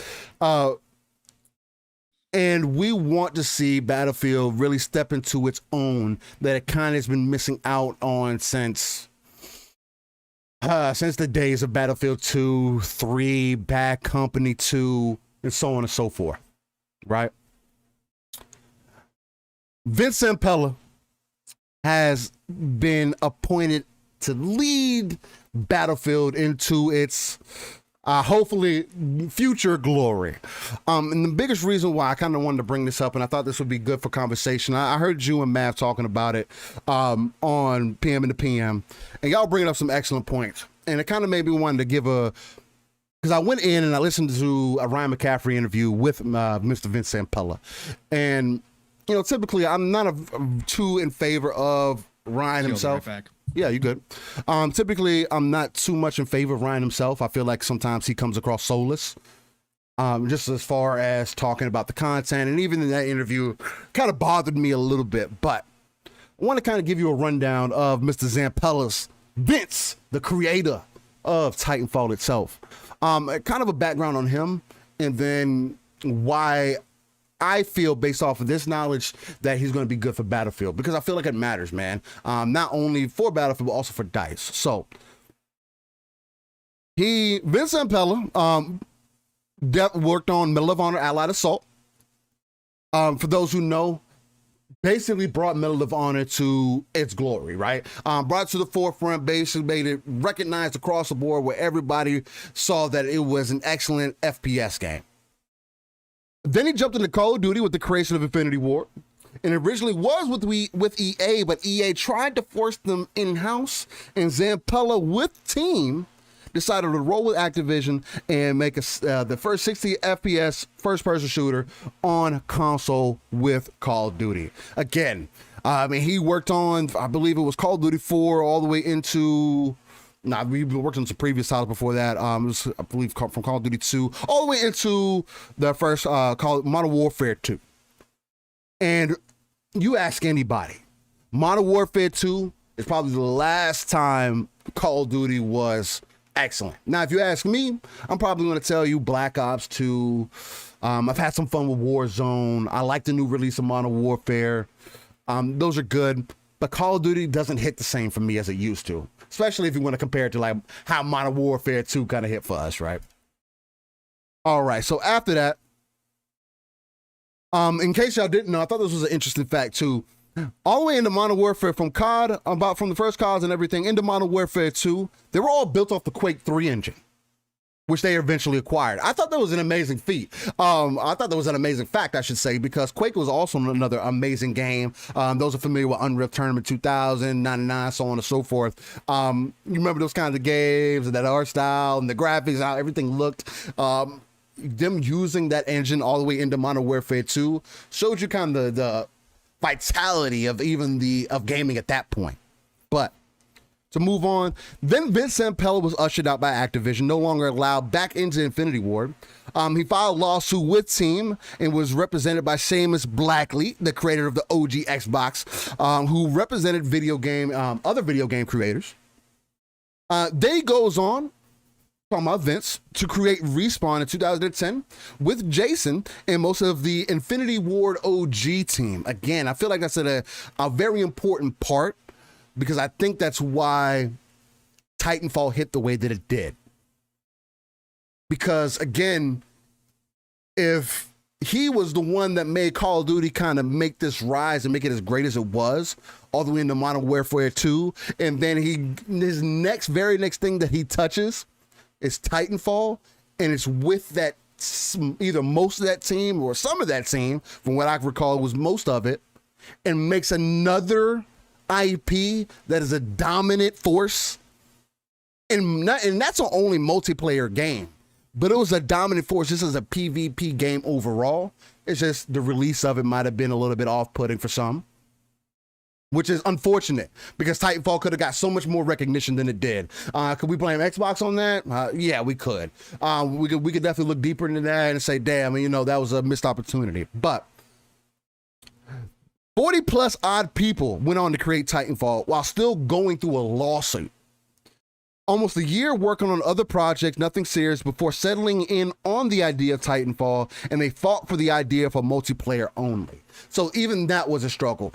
And we want to see Battlefield really step into its own that it kind of has been missing out on since the days of Battlefield 2, 3, Bad Company 2, and so on and so forth, right? Vince Zampella has been appointed to lead Battlefield into its hopefully future glory. And the biggest reason why I kind of wanted to bring this up, and I thought this would be good for conversation, I heard you and Mav talking about it on PM and the PM, and y'all bringing up some excellent points. And it kind of made me want to give because I went in and I listened to a Ryan McCaffrey interview with Mr. Vince Zampella. And, typically I'm not too in favor of Ryan himself. Right back. Yeah, you good. Typically, I'm not too much in favor of Ryan himself. I feel like sometimes he comes across soulless. Just as far as talking about the content, and even in that interview, kind of bothered me a little bit. But I want to kind of give you a rundown of Mr. Zampella's Vince, the creator of Titanfall itself. Kind of a background on him, and then why I feel, based off of this knowledge, that he's going to be good for Battlefield, because I feel like it matters, man. Not only for Battlefield, but also for DICE. So, Vince Zampella, worked on Medal of Honor Allied Assault. For those who know, basically brought Medal of Honor to its glory, right? Brought it to the forefront, basically made it recognized across the board where everybody saw that it was an excellent FPS game. Then he jumped into Call of Duty with the creation of Infinity Ward. And originally was with EA, but EA tried to force them in-house, and Zampella with team decided to roll with Activision and make the first 60 FPS first-person shooter on console with Call of Duty. Again, I mean, he worked on, I believe it was Call of Duty 4 all the way into... Nah, we worked on some previous titles before that. It was, I believe, from Call of Duty 2 all the way into the first Modern Warfare 2. And you ask anybody, Modern Warfare 2 is probably the last time Call of Duty was excellent. Now, if you ask me, I'm probably going to tell you Black Ops 2. I've had some fun with Warzone. I like the new release of Modern Warfare. Those are good, but Call of Duty doesn't hit the same for me as it used to, especially if you want to compare it to like how Modern Warfare 2 kind of hit for us, right? All right, so after that, in case y'all didn't know, I thought this was an interesting fact too. All the way into Modern Warfare from COD, from the first CODs and everything, into Modern Warfare 2, they were all built off the Quake 3 engine, which they eventually acquired. I thought that was an amazing feat. I thought that was an amazing fact, I should say, because Quake was also another amazing game. Those are familiar with Unreal Tournament 2000, 99, so on and so forth. You remember those kinds of games and that art style and the graphics, how everything looked. Them using that engine all the way into Modern Warfare 2 showed you kind of the vitality of of gaming at that point. But to move on, then Vince Zampella was ushered out by Activision, no longer allowed back into Infinity Ward. He filed a lawsuit with Team and was represented by Seamus Blackley, the creator of the OG Xbox, who represented other video game creators. Day goes on, talking about Vince, to create Respawn in 2010 with Jason and most of the Infinity Ward OG team. Again, I feel like that's a very important part, because I think that's why Titanfall hit the way that it did. Because again, if he was the one that made Call of Duty kind of make this rise and make it as great as it was, all the way into Modern Warfare 2, and then his very next thing that he touches is Titanfall, and it's with that, either most of that team or some of that team, from what I recall was most of it, and makes another IP that is a dominant force, and that's an only multiplayer game, but it was a dominant force. This is a PvP game overall. It's just the release of it might have been a little bit off-putting for some, which is unfortunate, because Titanfall could have got so much more recognition than it did. Could we blame Xbox on that? Yeah, we could. We could definitely look deeper into that and say, damn, that was a missed opportunity. But 40 plus odd people went on to create Titanfall while still going through a lawsuit. Almost a year working on other projects, nothing serious, before settling in on the idea of Titanfall, and they fought for the idea for multiplayer only. So even that was a struggle.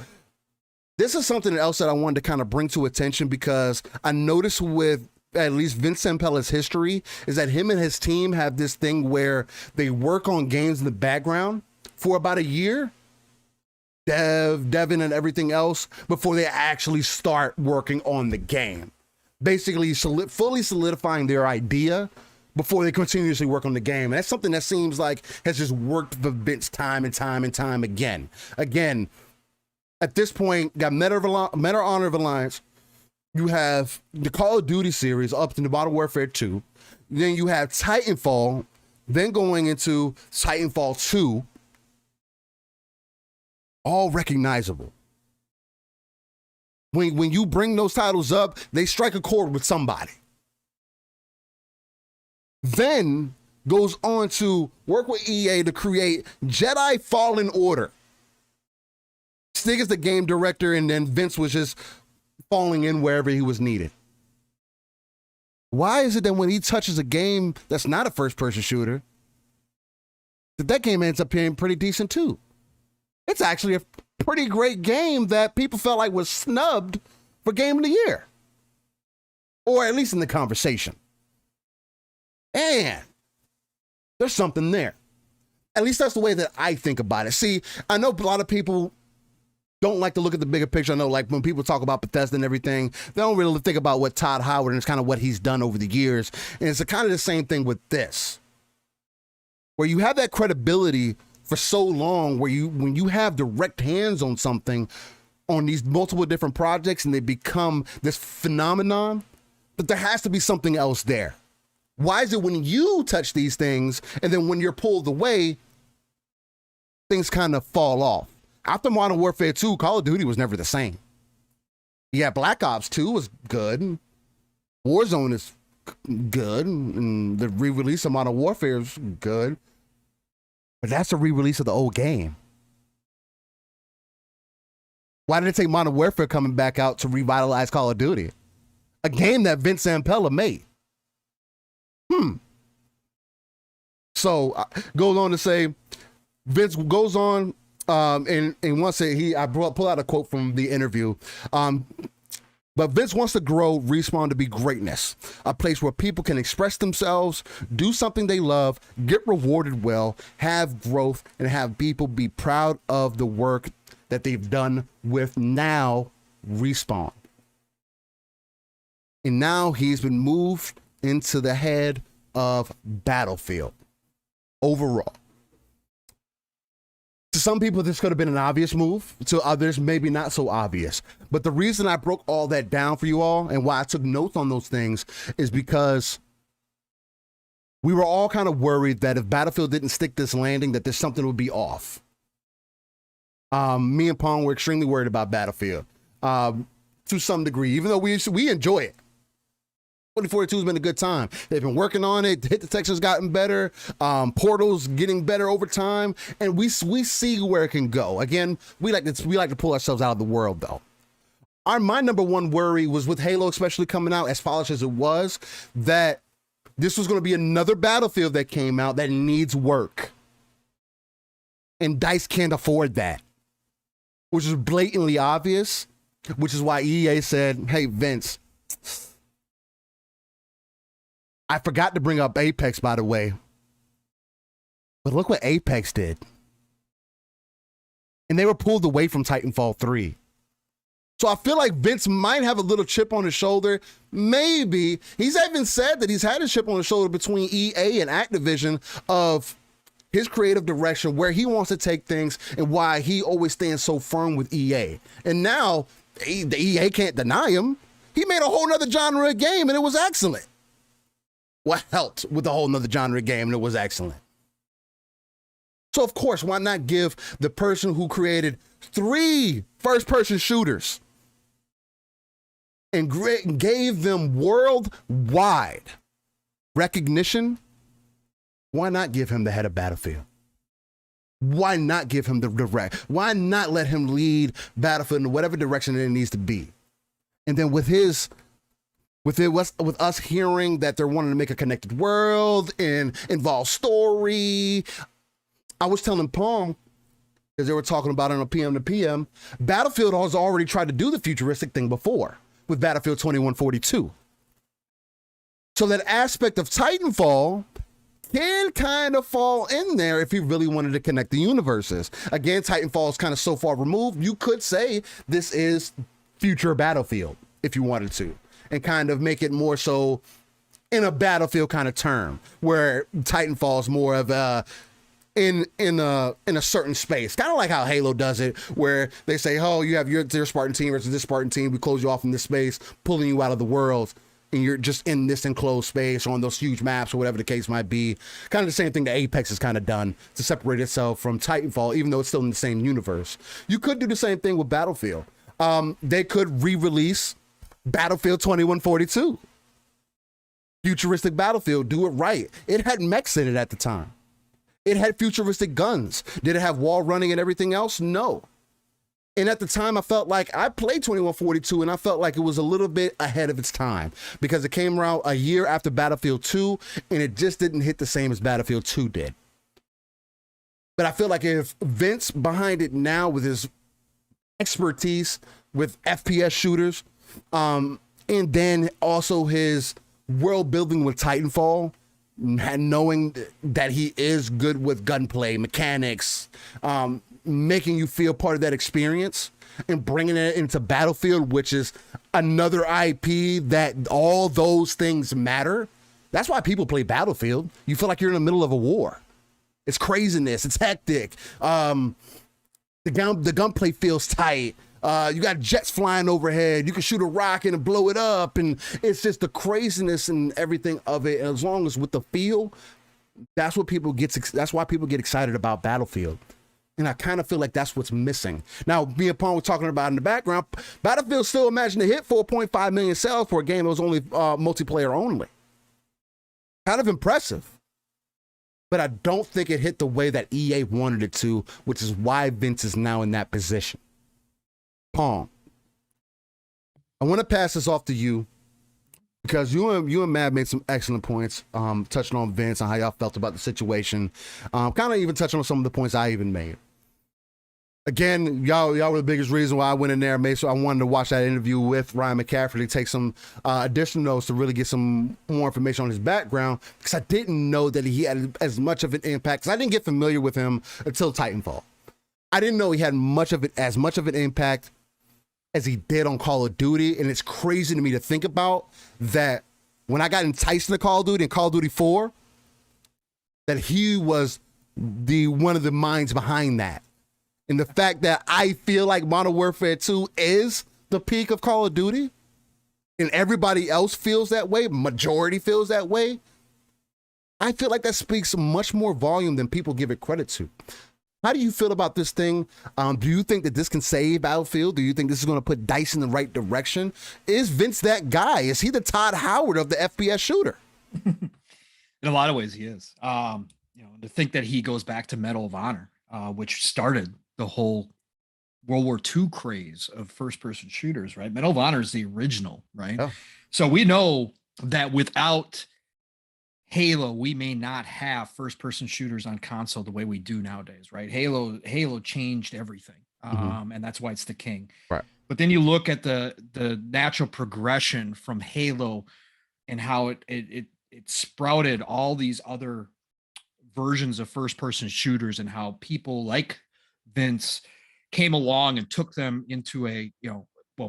This is something else that I wanted to kind of bring to attention, because I noticed with at least Vince Zampella's history is that him and his team have this thing where they work on games in the background for about a year, deving and everything else, before they actually start working on the game. Basically fully solidifying their idea before they continuously work on the game. And that's something that seems like has just worked for Vince time and time and time again. Again, at this point, got Medal of Honor Alliance. You have the Call of Duty series up to the Modern Warfare 2. Then you have Titanfall, then going into Titanfall 2. All recognizable. When you bring those titles up, they strike a chord with somebody. Then goes on to work with EA to create Jedi Fallen Order. Stig is the game director, and then Vince was just falling in wherever he was needed. Why is it that when he touches a game that's not a first-person shooter, that game ends up being pretty decent too? It's actually a pretty great game that people felt like was snubbed for Game of the Year, or at least in the conversation. And there's something there. At least that's the way that I think about it. See, I know a lot of people don't like to look at the bigger picture. I know, like, when people talk about Bethesda and everything, they don't really think about what Todd Howard and it's kind of what he's done over the years. And it's kind of the same thing with this, where you have that credibility for so long, where when you have direct hands on something, on these multiple different projects, and they become this phenomenon, but there has to be something else there. Why is it when you touch these things, and then when you're pulled away, things kind of fall off? After Modern Warfare 2, Call of Duty was never the same. Yeah, Black Ops 2 was good. Warzone is good. And the re-release of Modern Warfare is good. But that's a re-release of the old game. Why did it take Modern Warfare coming back out to revitalize Call of Duty? A game that Vince Zampella made. So, goes on to say, Vince goes on, and once I pull out a quote from the interview. But Vince wants to grow Respawn to be greatness, a place where people can express themselves, do something they love, get rewarded well, have growth, and have people be proud of the work that they've done with now Respawn. And now he's been moved into the head of Battlefield overall. To some people, this could have been an obvious move. To others, maybe not so obvious. But the reason I broke all that down for you all and why I took notes on those things is because we were all kind of worried that if Battlefield didn't stick this landing, that there's something would be off. Me and Pong were extremely worried about Battlefield to some degree, even though we enjoy it. 2042 has been a good time. They've been working on it. Hit detection's gotten better. Portal's getting better over time, and we see where it can go. Again, we like to pull ourselves out of the world, though. My number one worry was with Halo, especially coming out as polished as it was, that this was going to be another Battlefield that came out that needs work, and DICE can't afford that, which is blatantly obvious. Which is why EA said, "Hey, Vince, I forgot to bring up Apex, by the way, but look what Apex did." And they were pulled away from Titanfall 3. So I feel like Vince might have a little chip on his shoulder. Maybe. He's even said that he's had a chip on his shoulder between EA and Activision of his creative direction, where he wants to take things and why he always stands so firm with EA. And now the EA can't deny him. He made a whole nother genre of game and it was excellent. What helped with the whole nother genre game, and it was excellent. So of course, why not give the person who created 3 first-person shooters and gave them worldwide recognition? Why not give him the head of Battlefield? Why not give him the direct? Why not let him lead Battlefield in whatever direction it needs to be? And then with us hearing that they're wanting to make a connected world and involve story, I was telling Pong, as they were talking about it on a PM to PM, Battlefield has already tried to do the futuristic thing before with Battlefield 2142. So that aspect of Titanfall can kind of fall in there if you really wanted to connect the universes. Again, Titanfall is kind of so far removed, you could say this is future Battlefield if you wanted to, and kind of make it more so in a Battlefield kind of term, where Titanfall is more of a in a certain space, kind of like how Halo does it, where they say, "Oh, you have your Spartan team versus this Spartan team. We close you off in this space, pulling you out of the world, and you're just in this enclosed space on those huge maps or whatever the case might be." Kind of the same thing that Apex has kind of done to separate itself from Titanfall, even though it's still in the same universe. You could do the same thing with Battlefield. They could re-release Battlefield 2142. Futuristic Battlefield, do it right. It had mechs in it at the time. It had futuristic guns. Did it have wall running and everything else? No. And at the time, I felt like I played 2142 and I felt like it was a little bit ahead of its time because it came around a year after Battlefield 2 and it just didn't hit the same as Battlefield 2 did. But I feel like if Vince behind it now with his expertise with FPS shooters, and then also his world building with Titanfall, knowing that he is good with gunplay mechanics, making you feel part of that experience and bringing it into Battlefield, which is another IP that all those things matter. That's why people play Battlefield. You feel like you're in the middle of a war. It's craziness. It's hectic. The gunplay feels tight. You got jets flying overhead. You can shoot a rocket and blow it up, and it's just the craziness and everything of it. And as long as with the feel, that's why people get excited about Battlefield. And I kind of feel like that's what's missing. Now, me and Pong were talking about in the background, Battlefield still imagined to hit 4.5 million sales for a game that was only multiplayer only. Kind of impressive. But I don't think it hit the way that EA wanted it to, which is why Vince is now in that position. Pong, I want to pass this off to you because you and Matt made some excellent points, touching on Vince and how y'all felt about the situation. Kind of even touching on some of the points I even made. Again, y'all were the biggest reason why I went in there, so I wanted to watch that interview with Ryan McCaffrey to take some additional notes to really get some more information on his background, because I didn't know that he had as much of an impact, because I didn't get familiar with him until Titanfall. I didn't know he had as much of an impact as he did on Call of Duty, and it's crazy to me to think about that when I got enticed into Call of Duty and Call of Duty 4, that he was one of the minds behind that. And the fact that I feel like Modern Warfare 2 is the peak of Call of Duty, and everybody else feels that way, majority feels that way, I feel like that speaks much more volume than people give it credit to. How do you feel about this thing? Do you think that this can save Battlefield? Do you think this is going to put DICE in the right direction? Is Vince that guy? Is he the Todd Howard of the FPS shooter? In a lot of ways, he is. To think that he goes back to Medal of Honor, which started the whole World War II craze of first-person shooters, right? Medal of Honor is the original, right? Oh. So we know that without Halo, we may not have first-person shooters on console the way we do nowadays, right? Halo changed everything, and that's why it's the king. Right. But then you look at the natural progression from Halo and how it sprouted all these other versions of first-person shooters, and how people like Vince came along and took them into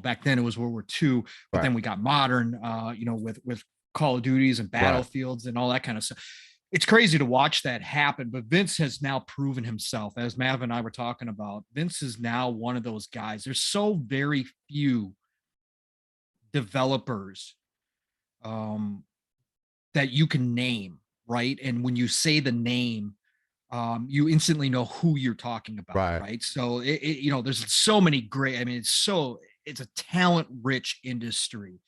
back then it was World War II, but then we got modern, with Call of Duties and Battlefields and all that kind of stuff. It's crazy to watch that happen, but Vince has now proven himself. As Mav and I were talking about, Vince is now one of those guys. There's so very few developers that you can name, right? And when you say the name, you instantly know who you're talking about, right? So there's so many great. I mean, it's a talent-rich industry,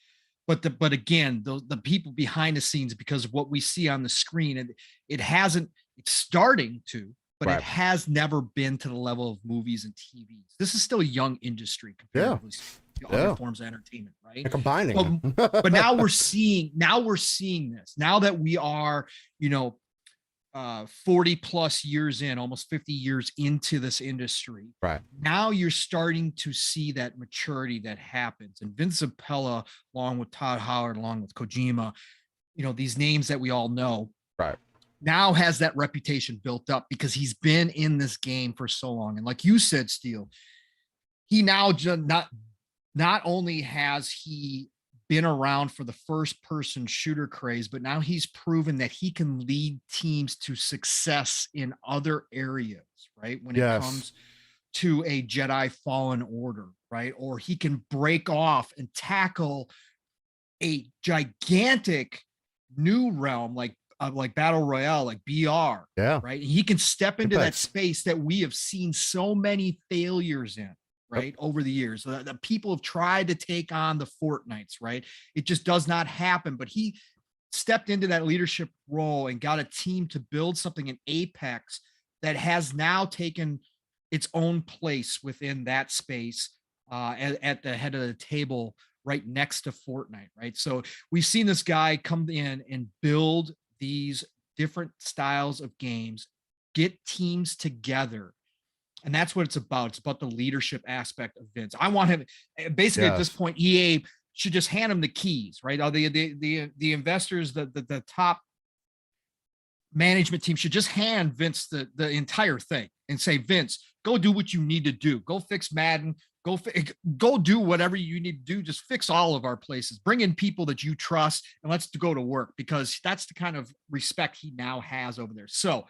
but again, the people behind the scenes, because of what we see on the screen, and it's starting to, but it has never been to the level of movies and TVs. This is still a young industry comparatively to other forms of entertainment, right? They're combining. But now we're seeing this. Now that we are, 40 plus years in, almost 50 years into this industry. Right. Now you're starting to see that maturity that happens. And Vince Zampella, along with Todd Howard, along with Kojima, these names that we all know, now has that reputation built up because he's been in this game for so long. And like you said, Steel, he now not only has he been around for the first person shooter craze, but now he's proven that he can lead teams to success in other areas, right? When it comes to a Jedi Fallen Order, right? Or he can break off and tackle a gigantic new realm like Battle Royale, like BR, right? He can step into that space that we have seen so many failures in, right? Over the years, the people have tried to take on the Fortnites, right? It just does not happen, but he stepped into that leadership role and got a team to build something in Apex that has now taken its own place within that space, at the head of the table, right next to Fortnite, right? So we've seen this guy come in and build these different styles of games, get teams together. And that's what it's about. It's about the leadership aspect of Vince. I want him, basically at this point, EA should just hand him the keys, right? The investors, the top management team should just hand Vince the entire thing and say, Vince, go do what you need to do. Go fix Madden. Go do whatever you need to do. Just fix all of our places. Bring in people that you trust, and let's go to work, because that's the kind of respect he now has over there. So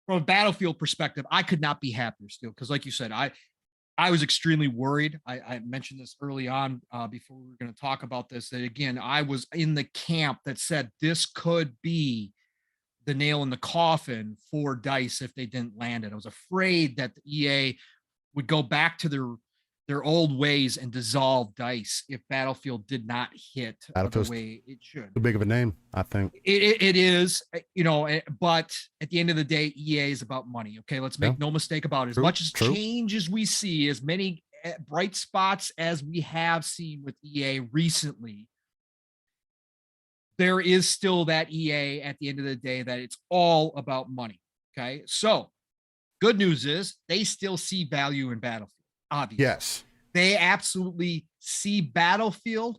from a Battlefield perspective, I could not be happier still, because like you said, I was extremely worried. I mentioned this early on before we were going to talk about this, that again, I was in the camp that said this could be the nail in the coffin for DICE if they didn't land it. I was afraid that the EA would go back to their old ways and dissolve DICE if Battlefield did not hit the way it should. Too big of a name, I think. It is, but at the end of the day, EA is about money. Okay, let's make no mistake about it. As much as change as we see, as many bright spots as we have seen with EA recently, there is still that EA at the end of the day that it's all about money. Okay, so good news is they still see value in Battlefield. Obviously. Yes. They absolutely see Battlefield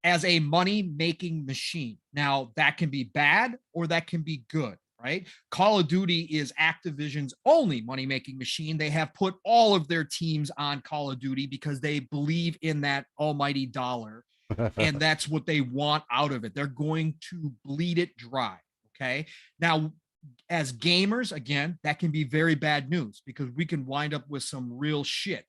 as a money-making machine. Now, that can be bad or that can be good, right? Call of Duty is Activision's only money-making machine. They have put all of their teams on Call of Duty because they believe in that almighty dollar, and that's what they want out of it. They're going to bleed it dry, okay? Now, as gamers, again, that can be very bad news because we can wind up with some real shit,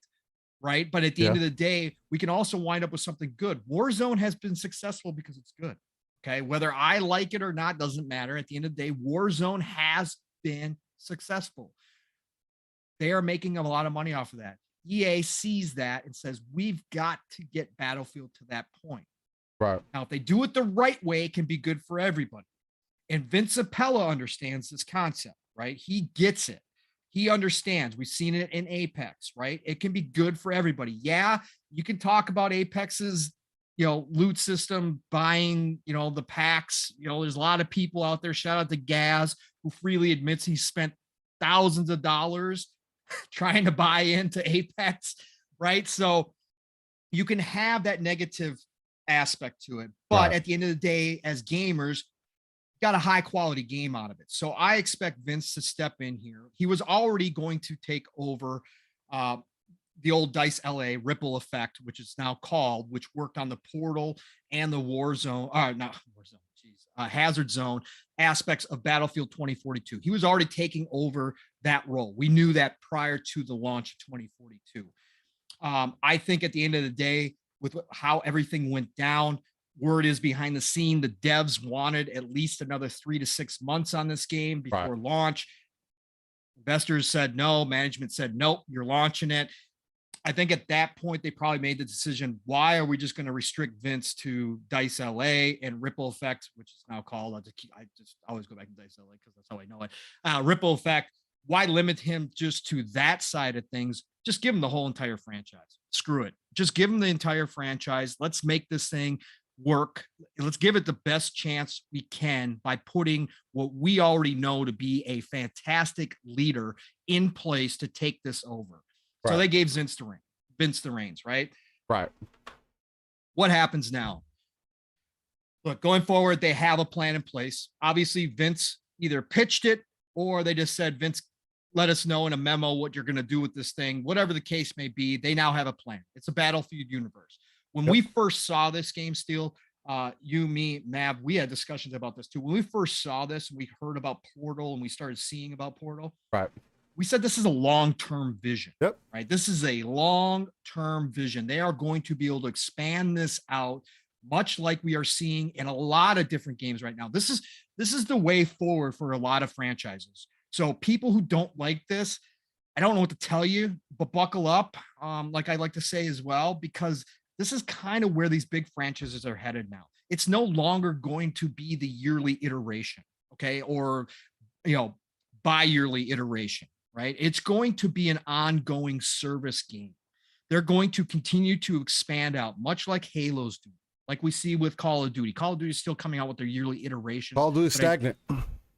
right? But at the end of the day, we can also wind up with something good. Warzone has been successful because it's good, okay? Whether I like it or not doesn't matter. At the end of the day, Warzone has been successful. They are making a lot of money off of that. EA sees that and says, we've got to get Battlefield to that point. Right. Now, if they do it the right way, it can be good for everybody. And Vince Zampella understands this concept, right? He gets it. He understands. We've seen it in Apex, right? It can be good for everybody. Yeah, you can talk about Apex's, loot system, buying, the packs. There's a lot of people out there, shout out to Gaz, who freely admits he spent thousands of dollars trying to buy into Apex, right? So you can have that negative aspect to it. But at the end of the day, as gamers, got a high quality game out of it. So I expect Vince to step in here. He was already going to take over the old DICE LA Ripple Effect, which is now called, which worked on the Portal and the Hazard Zone aspects of Battlefield 2042. He was already taking over that role. We knew that prior to the launch of 2042. I think at the end of the day, with how everything went down, word is behind the scene, the devs wanted at least another 3 to 6 months on this game before launch. Investors said no. Management said, nope, you're launching it. I think at that point, they probably made the decision, why are we just going to restrict Vince to DICE LA and Ripple Effect, which is now called, I just always go back to DICE LA because that's how I know it. Ripple Effect, why limit him just to that side of things? Just give him the whole entire franchise. Screw it. Just give him the entire franchise. Let's make this thing work. Let's give it the best chance we can by putting what we already know to be a fantastic leader in place to take this over. So they gave Vince the reins, right? Right. What happens now? Look, going forward, they have a plan in place. Obviously, Vince either pitched it or they just said, Vince, let us know in a memo what you're going to do with this thing. Whatever the case may be, they now have a plan. It's a Battlefield universe. When we first saw this game, Steel, you, me, Mav, we had discussions about this too. When we first saw this, we heard about Portal and we started seeing about Portal. Right. We said this is a long-term vision. Yep. Right. This is a long-term vision. They are going to be able to expand this out, much like we are seeing in a lot of different games right now. This is the way forward for a lot of franchises. So people who don't like this, I don't know what to tell you, but buckle up, like I like to say as well, because this is kind of where these big franchises are headed now. It's no longer going to be the yearly iteration, okay, or bi-yearly iteration, right? It's going to be an ongoing service game. They're going to continue to expand out, much like Halos do, like we see with Call of Duty. Call of Duty is still coming out with their yearly iteration. Call of Duty is stagnant.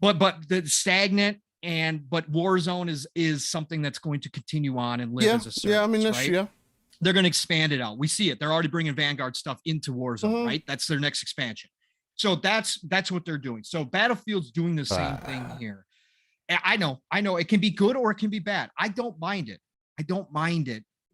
But the stagnant. But Warzone is something that's going to continue on and live as a service. Yeah, I mean, right? They're going to expand it out. We see it. They're already bringing Vanguard stuff into Warzone, right? That's their next expansion. So that's what they're doing. So Battlefield's doing the same thing here. I know it can be good or it can be bad. I don't mind it,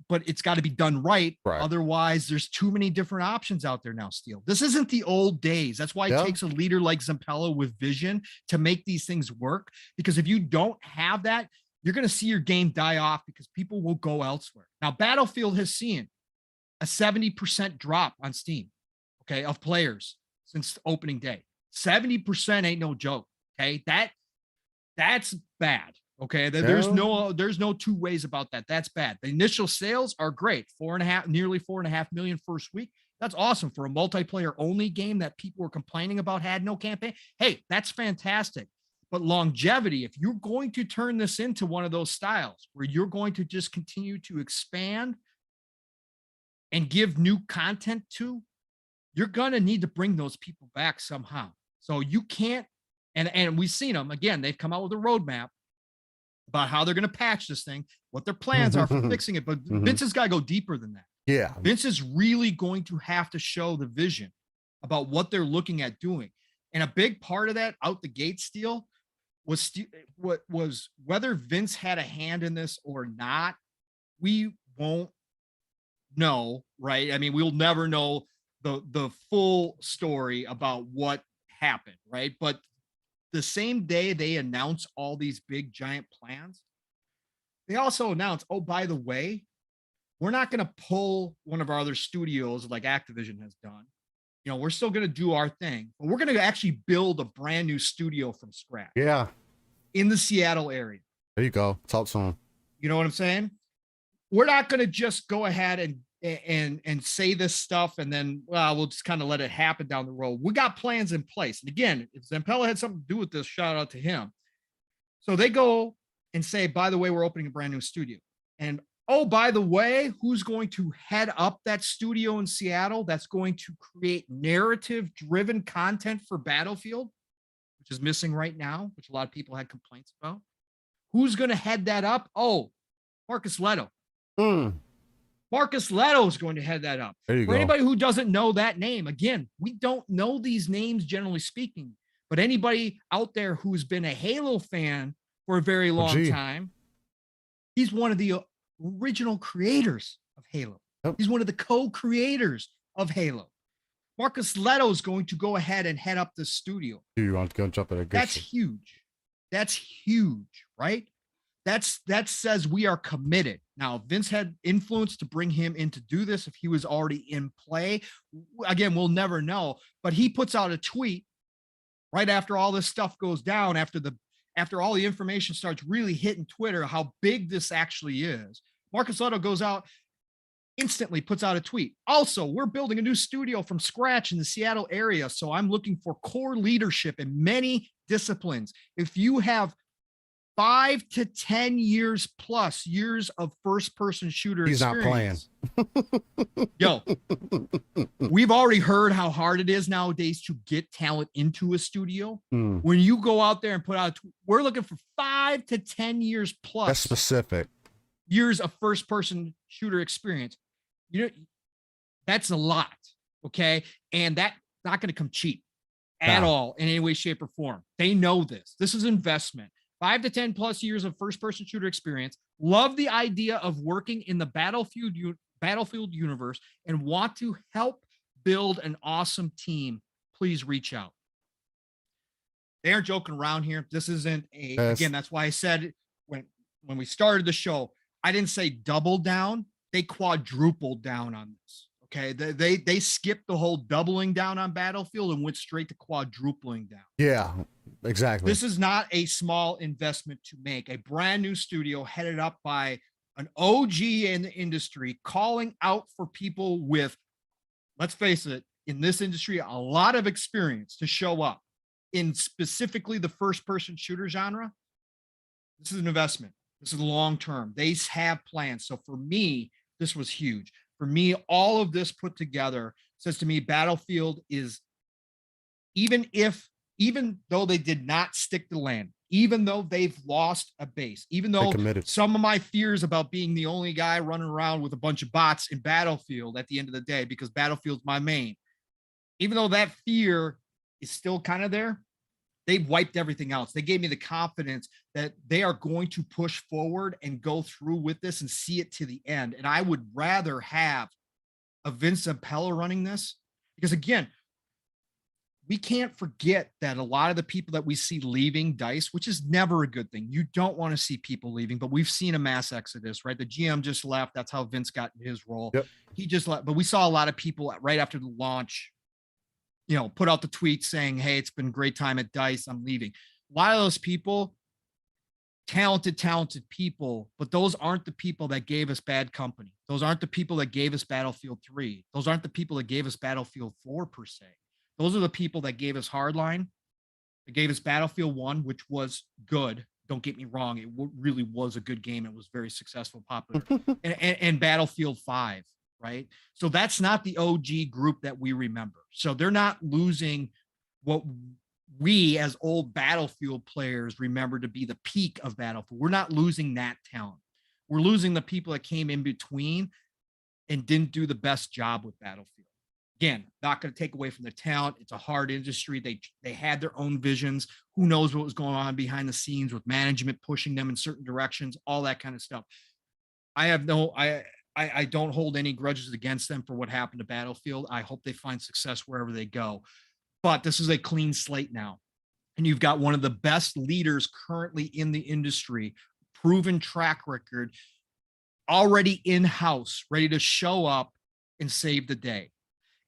but it's got to be done right. Otherwise, there's too many different options out there now, Steel. This isn't the old days. That's why it takes a leader like Zampella with vision to make these things work. Because if you don't have that, you're going to see your game die off because people will go elsewhere. Now, Battlefield has seen a 70% drop on Steam, okay, of players since opening day. 70% ain't no joke, okay? That's bad. Okay. There's no two ways about that. That's bad. The initial sales are great. Nearly 4.5 million first week. That's awesome for a multiplayer only game that people were complaining about had no campaign. Hey, that's fantastic. But longevity, if you're going to turn this into one of those styles where you're going to just continue to expand and give new content to, you're going to need to bring those people back somehow. So you can't, and we've seen them again, they've come out with a roadmap about how they're going to patch this thing, what their plans are for fixing it. But Vince has got to go deeper than that. Yeah. Vince is really going to have to show the vision about what they're looking at doing. And a big part of that out the gate, Steel, was whether Vince had a hand in this or not, we won't know, right? I mean, we'll never know the full story about what happened, right? But the same day they announce all these big giant plans, they also announce, oh, by the way, we're not going to pull one of our other studios like Activision has done. You know, we're still going to do our thing, but we're going to actually build a brand new studio from scratch. Yeah. In the Seattle area. There you go. Talk to them. You know what I'm saying? We're not going to just go ahead and say this stuff and then, well, we'll just kind of let it happen down the road. We got plans in place. And again, if Zampella had something to do with this, shout out to him. So they go and say, by the way, we're opening a brand new studio. And oh, by the way, who's going to head up that studio in Seattle that's going to create narrative-driven content for Battlefield, which is missing right now, which a lot of people had complaints about? Who's going to head that up? Oh, Marcus Leto. Marcus Leto is going to head that up. There you For go. anybody who doesn't know that name, again, we don't know these names generally speaking, but anybody out there who's been a Halo fan for a very long time, he's one of the original creators of Halo. He's one of the co-creators of Halo. Marcus Leto is going to go ahead and head up the studio. You want to go jump at a That's huge. That's huge, right? That says we are committed. Now, Vince had influence to bring him in to do this. If he was already in play, again, we'll never know. But he puts out a tweet right after all this stuff goes down, after all the information starts really hitting Twitter, how big this actually is. Marcus Leto goes out, instantly puts out a tweet. Also, we're building a new studio from scratch in the Seattle area, so I'm looking for core leadership in many disciplines. If you have 5 to 10 years plus years of first-person shooter experience. He's not playing. Yo, we've already heard how hard it is nowadays to get talent into a studio. When you go out there and put out, we're looking for 5 to 10 years plus. That's specific. Years of first-person shooter experience. You know, that's a lot, okay? And that's not going to come cheap at all in any way, shape, or form. They know this. This is investment. 5 to 10 plus years of first-person shooter experience. Love the idea of working in the Battlefield universe and want to help build an awesome team. Please reach out. They aren't joking around here. This isn't again, that's why I said when we started the show, I didn't say double down. They quadrupled down on this. Okay. They skipped the whole doubling down on Battlefield and went straight to quadrupling down. Yeah, exactly. This is not a small investment to make. A brand new studio headed up by an OG in the industry, calling out for people with, let's face it, in this industry, a lot of experience to show up in specifically the first-person shooter genre. This is an investment. This is long-term. They have plans. So for me, this was huge. For me, all of this put together says to me, Battlefield is, even though they did not stick to land, even though they've lost a base, even though some of my fears about being the only guy running around with a bunch of bots in Battlefield at the end of the day, because Battlefield's my main, even though that fear is still kind of there, they wiped everything else. They gave me the confidence that they are going to push forward and go through with this and see it to the end. And I would rather have a Vince Zampella running this, because again, we can't forget that a lot of the people that we see leaving DICE, which is never a good thing. You don't want to see people leaving, but we've seen a mass exodus, right? The GM just left. That's how Vince got in his role. Yep. He just left, but we saw a lot of people right after the launch, you know, put out the tweet saying, hey, it's been a great time at DICE, I'm leaving. A lot of those people, talented people, but those aren't the people that gave us Bad Company. Those aren't the people that gave us Battlefield 3. Those aren't the people that gave us Battlefield 4 per se. Those are the people that gave us Hardline, that gave us Battlefield 1, which was good. Don't get me wrong. It really was a good game. It was very successful, popular. and Battlefield 5, right? So that's not the OG group that we remember. So they're not losing what we as old Battlefield players remember to be the peak of Battlefield. We're not losing that talent. We're losing the people that came in between and didn't do the best job with Battlefield. Again, not going to take away from their talent. It's a hard industry. They had their own visions. Who knows what was going on behind the scenes with management pushing them in certain directions, all that kind of stuff. I don't hold any grudges against them for what happened to Battlefield. I hope they find success wherever they go. But this is a clean slate now. And you've got one of the best leaders currently in the industry, proven track record, already in-house, ready to show up and save the day.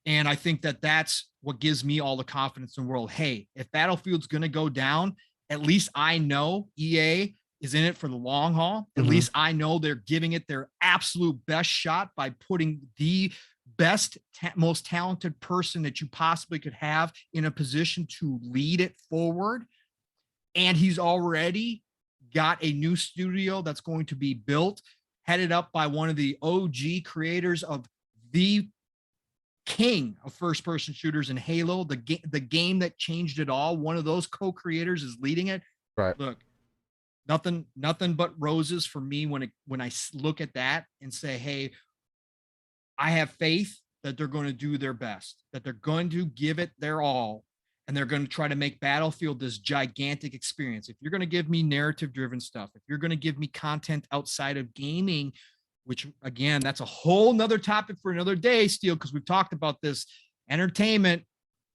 And I think that that's what gives me all the confidence in the world. Hey, if Battlefield's going to go down, at least I know EA is in it for the long haul. At least I know they're giving it their absolute best shot by putting the best, most talented person that you possibly could have in a position to lead it forward. And he's already got a new studio that's going to be built, headed up by one of the OG creators of the king of first-person shooters in Halo, the game that changed it all. One of those co-creators is leading it. Right. Look, nothing but roses for me when I look at that and say, hey, I have faith that they're going to do their best, that they're going to give it their all, and they're going to try to make Battlefield this gigantic experience. If you're going to give me narrative-driven stuff, if you're going to give me content outside of gaming, which again, that's a whole nother topic for another day, Steel, because we've talked about this. Entertainment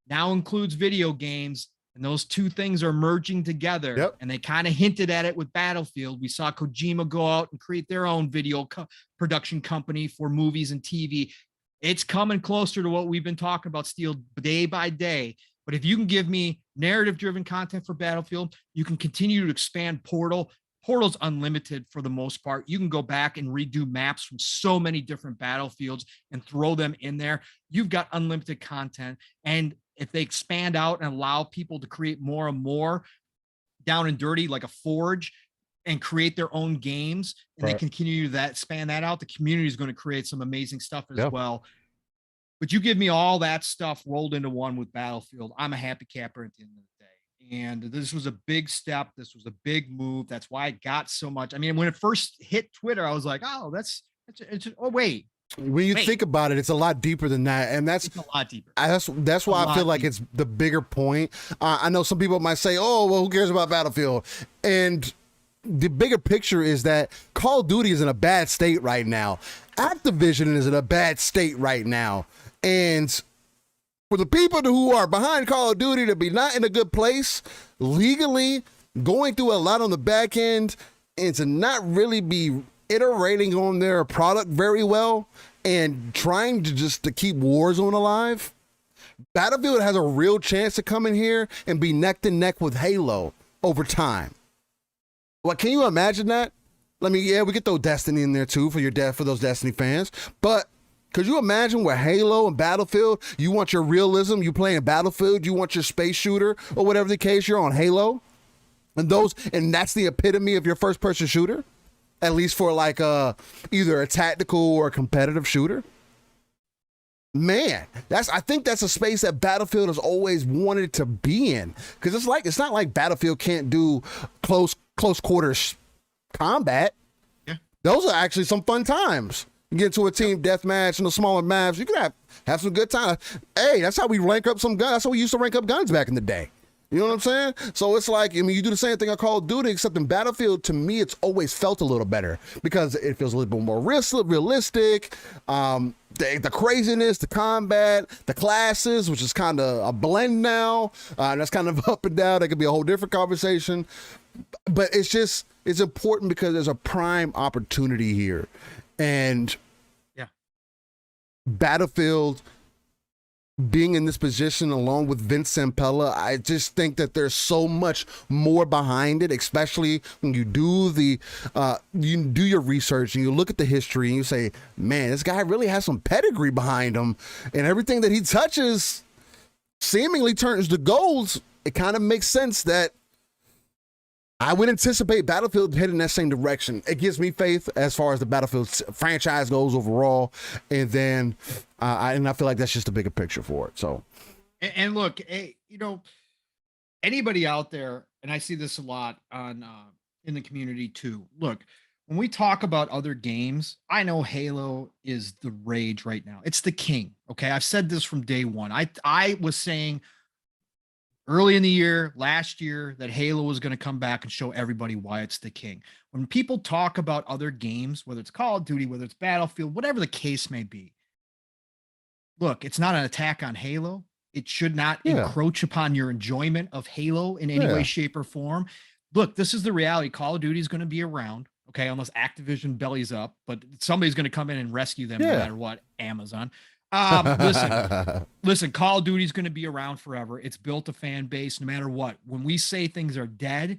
now includes video games, and those two things are merging together. Yep. And they kind of hinted at it with Battlefield. We saw Kojima go out and create their own video production company for movies and TV. It's coming closer to what we've been talking about, Steel, day by day. But if you can give me narrative-driven content for Battlefield, you can continue to expand Portal. Portal's unlimited for the most part. You can go back and redo maps from so many different Battlefields and throw them in there. You've got unlimited content. And if they expand out and allow people to create more and more down and dirty, like a Forge, and create their own games, and they continue that, span that out, the community is going to create some amazing stuff as well. But you give me all that stuff rolled into one with Battlefield, I'm a happy camper at the end of the day. And this was a big step. This was a big move. That's why it got so much. I mean, when it first hit Twitter, I was like, oh, oh, wait. When you think about it, it's a lot deeper than that. And it's a lot deeper. That's why I feel like it's the bigger point. I know some people might say, oh, well, who cares about Battlefield? And the bigger picture is that Call of Duty is in a bad state right now. Activision is in a bad state right now. And for the people who are behind Call of Duty to be not in a good place legally, going through a lot on the back end, and to not really be iterating on their product very well and trying to keep Warzone alive, Battlefield has a real chance to come in here and be neck to neck with Halo over time. Well, can you imagine that? We could throw Destiny in there too for those Destiny fans, but could you imagine where Halo and Battlefield, you want your realism, you playing Battlefield, you want your space shooter or whatever the case, you're on Halo, and that's the epitome of your first person shooter, at least for like either a tactical or a competitive shooter. Man, I think that's a space that Battlefield has always wanted to be in, because it's not like Battlefield can't do close quarters combat. Yeah, those are actually some fun times. You get to a team deathmatch and the smaller maps, you can have some good time. Hey, that's how we rank up some guns. That's how we used to rank up guns back in the day. You know what I'm saying? So it's like, I mean, you do the same thing on Call of Duty, except in Battlefield, to me, it's always felt a little better because it feels a little bit more realistic. The craziness, the combat, the classes, which is kind of a blend now. And that's kind of up and down. That could be a whole different conversation. But it's important because there's a prime opportunity here. And Battlefield being in this position along with Vince Zampella, I just think that there's so much more behind it, especially when you do you do your research and you look at the history and you say, man, this guy really has some pedigree behind him, and everything that he touches seemingly turns to gold. It kind of makes sense that I would anticipate Battlefield heading that same direction. It gives me faith as far as the Battlefield franchise goes overall, and then I feel like that's just a bigger picture for it. So, and look, you know, anybody out there, and I see this a lot on in the community too. Look, when we talk about other games, I know Halo is the rage right now. It's the king. Okay, I've said this from day one. I was saying early in the year, last year, that Halo was going to come back and show everybody why it's the king. When people talk about other games, whether it's Call of Duty, whether it's Battlefield, whatever the case may be, look, it's not an attack on Halo. It should not encroach upon your enjoyment of Halo in any way, shape, or form. Look, this is the reality. Call of Duty is going to be around, okay, unless Activision bellies up, but somebody's going to come in and rescue them no matter what, Amazon. Listen, Call of Duty is going to be around forever. It's built a fan base no matter what. When we say things are dead,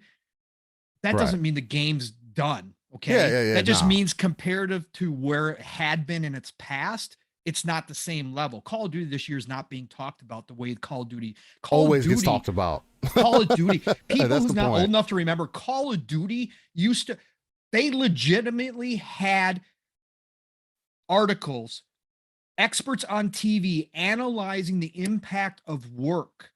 that doesn't mean the game's done. Okay. That just means comparative to where it had been in its past, it's not the same level. Call of Duty this year is not being talked about the way Call of Duty always gets talked about. Call of Duty. People who's not old enough to remember, Call of Duty they legitimately had articles, experts on TV analyzing the impact of work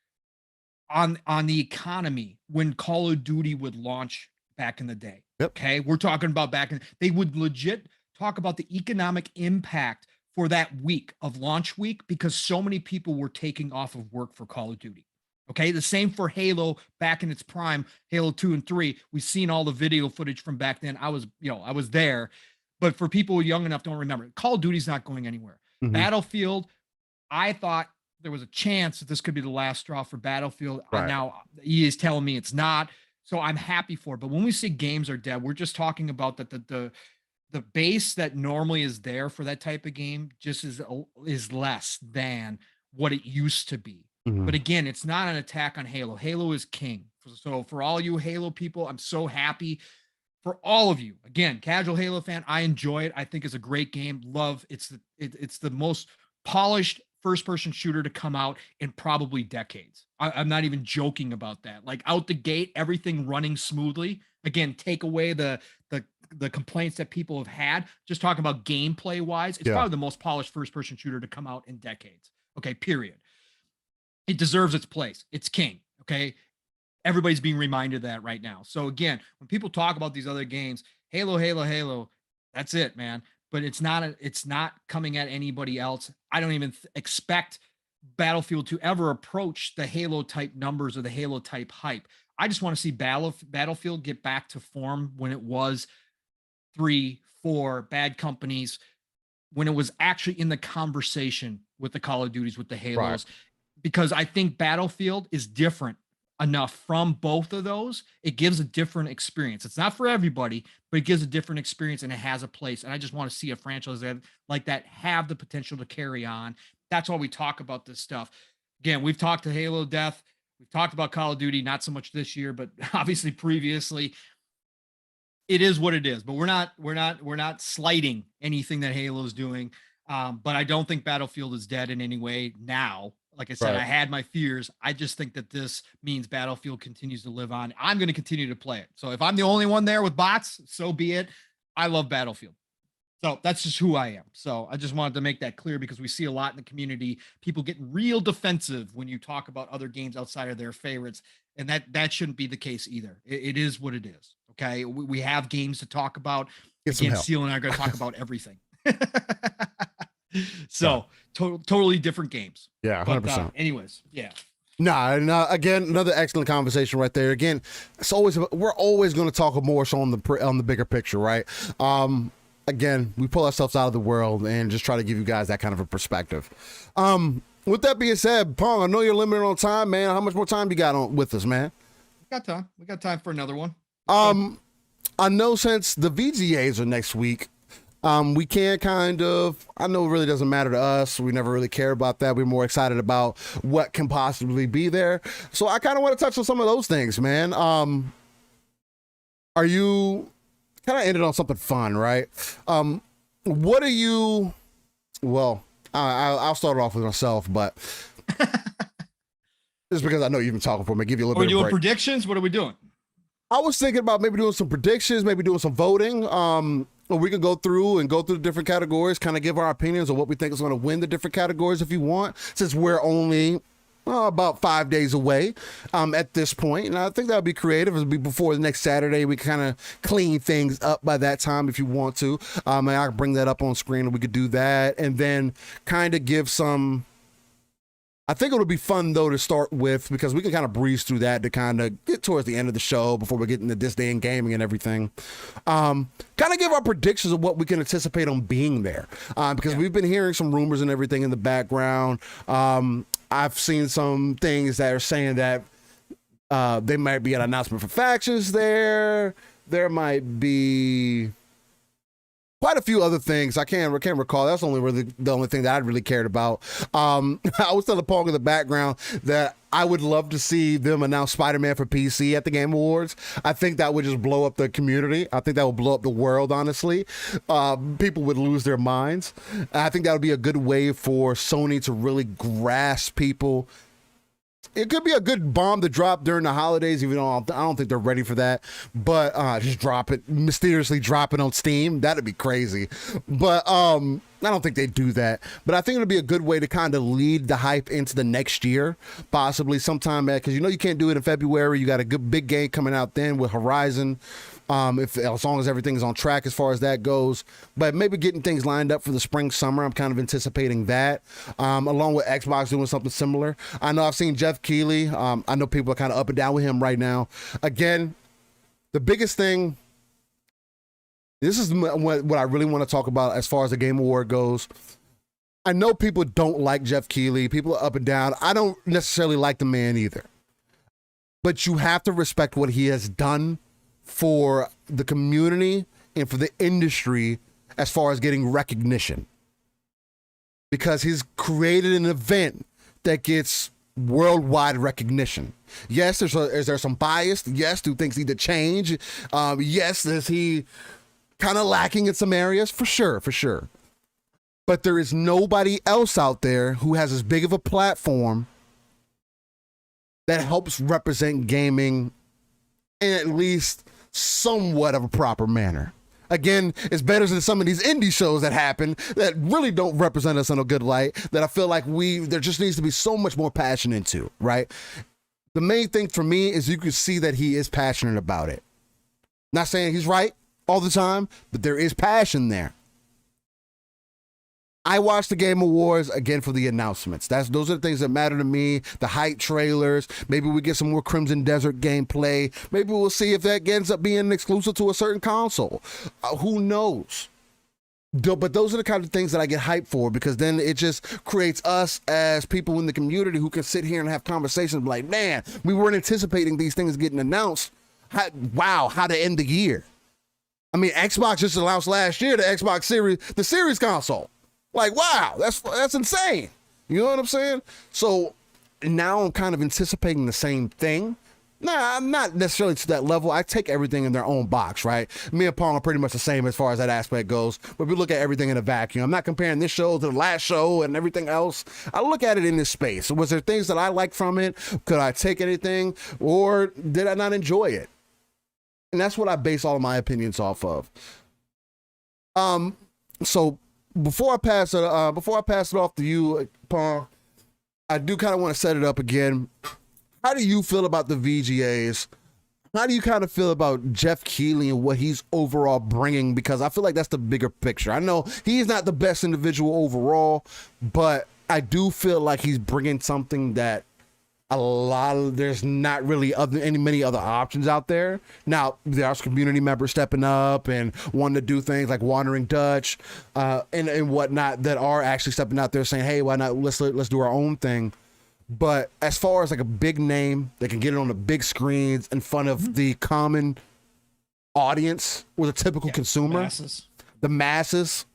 on the economy when Call of Duty would launch back in the day. Okay. We're talking about they would legit talk about the economic impact for that week of launch week because so many people were taking off of work for Call of Duty. Okay. The same for Halo back in its prime, Halo 2 and 3. We've seen all the video footage from back then. I was there, but for people young enough don't remember, Call of Duty's not going anywhere. Battlefield, I thought there was a chance that this could be the last straw for Battlefield. Now he is telling me it's not, so I'm happy for it. But when we say games are dead, we're just talking about that the base that normally is there for that type of game just is less than what it used to be. But again, it's not an attack on Halo. Halo is king. So for all you Halo people, I'm so happy. For all of you, again, casual Halo fan, I enjoy it. I think it's a great game. It's the most polished first-person shooter to come out in probably decades. I'm not even joking about that. Like out the gate, everything running smoothly. Again, take away the complaints that people have had. Just talking about gameplay wise, it's probably the most polished first-person shooter to come out in decades. Okay, period. It deserves its place. It's king. Okay. Everybody's being reminded of that right now. So again, when people talk about these other games, Halo, that's it, man. But it's not coming at anybody else. I don't even expect Battlefield to ever approach the Halo type numbers or the Halo type hype. I just want to see Battlefield get back to form when it was 3, 4 bad companies, when it was actually in the conversation with the Call of Duties, with the Halos, because I think Battlefield is different enough from both of those. It gives a different experience. It's not for everybody, but it gives a different experience and it has a place. And I just want to see a franchise like that have the potential to carry on. That's why we talk about this stuff. Again, we've talked to Halo death. We've talked about Call of Duty, not so much this year, but obviously previously. It is what it is, but we're not slighting anything that Halo is doing. But I don't think Battlefield is dead in any way now. Like I said, I had my fears. I just think that this means Battlefield continues to live on. I'm going to continue to play it. So if I'm the only one there with bots, so be it. I love Battlefield. So that's just who I am. So I just wanted to make that clear because we see a lot in the community, people getting real defensive when you talk about other games outside of their favorites. And that shouldn't be the case either. It is what it is. Okay. We have games to talk about. Again, Seal and I are going to talk about everything. So totally different games. Yeah, 100%. Anyways, yeah. Nah, again, another excellent conversation right there. Again, we're always going to talk more so on the bigger picture, right? Again, we pull ourselves out of the world and just try to give you guys that kind of a perspective. With that being said, Pong, I know you're limited on time, man. How much more time you got on with us, man? We got time for another one. I know since the VGAs are next week, we can I know it really doesn't matter to us. We never really care about that. We're more excited about what can possibly be there. So I kind of want to touch on some of those things, man. Are you kind of ended on something fun, right? What are you, well, I'll start off with myself, but just because I know you've been talking for me, give you a little bit of a break. Are we doing predictions? What are we doing? I was thinking about maybe doing some predictions, maybe doing some voting. We can go through the different categories, kind of give our opinions on what we think is going to win the different categories if you want, since we're only about 5 days away at this point. And I think that would be creative. It'll be before the next Saturday. We kind of clean things up by that time if you want to. And I can bring that up on screen and we could do that. And then kind of give some... I think it'll be fun, though, to start with, because we can kind of breeze through that to kind of get towards the end of the show before we get into this day in gaming and everything. Kind of give our predictions of what we can anticipate on being there, because we've been hearing some rumors and everything in the background. I've seen some things that are saying that there might be an announcement for factions there. There might be... quite a few other things. I can't recall. That's only really the only thing that I really cared about. I was telling Pong in the background that I would love to see them announce Spider-Man for PC at the Game Awards. I think that would just blow up the community. I think that would blow up the world, honestly. People would lose their minds. I think that would be a good way for Sony to really grasp people. It could be a good bomb to drop during the holidays, even though I don't think they're ready for that. But just mysteriously drop it on Steam. That'd be crazy. But I don't think they'd do that. But I think it'd be a good way to kind of lead the hype into the next year, possibly sometime because you can't do it in February. You got a good big game coming out then with Horizon. As long as everything's on track as far as that goes, but maybe getting things lined up for the spring, summer. I'm kind of anticipating that, along with Xbox doing something similar. I know I've seen Jeff Keighley. I know people are kind of up and down with him right now. Again, the biggest thing, this is what I really want to talk about as far as the Game Award goes. I know people don't like Jeff Keighley. People are up and down. I don't necessarily like the man either, but you have to respect what he has done for the community and for the industry as far as getting recognition, because he's created an event that gets worldwide recognition. Yes, is there some bias? Yes, do things need to change? Yes, is he kind of lacking in some areas? For sure. But there is nobody else out there who has as big of a platform that helps represent gaming in at least somewhat of a proper manner. Again, it's better than some of these indie shows that happen that really don't represent us in a good light, that I feel like there just needs to be so much more passion into, right? The main thing for me is you can see that he is passionate about it. Not saying he's right all the time, but there is passion there. I watch the Game Awards again for the announcements. Those are the things that matter to me. The hype trailers. Maybe we get some more Crimson Desert gameplay. Maybe we'll see if that ends up being exclusive to a certain console. Who knows? But those are the kind of things that I get hyped for, because then it just creates us as people in the community who can sit here and have conversations like, man, we weren't anticipating these things getting announced. How to end the year. I mean, Xbox just announced last year the Xbox Series, the Series console. Like, wow, that's insane. You know what I'm saying? So now I'm kind of anticipating the same thing. Nah, I'm not necessarily to that level. I take everything in their own box, right? Me and Pong are pretty much the same as far as that aspect goes. But we look at everything in a vacuum. I'm not comparing this show to the last show and everything else. I look at it in this space. Was there things that I liked from it? Could I take anything? Or did I not enjoy it? And that's what I base all of my opinions off of. So before I pass it off to you, Pong, I do kind of want to set it up again. How do you feel about the VGAs? How do you kind of feel about Jeff Keighley and what he's overall bringing? Because I feel like that's the bigger picture. I know he's not the best individual overall, but I do feel like he's bringing something that there's not really many other options out there. Now there's community members stepping up and wanting to do things like Wandering Dutch and whatnot that are actually stepping out there saying, hey, why not, let's do our own thing. But as far as like a big name that can get it on the big screens in front of the common audience or the typical consumer, the masses,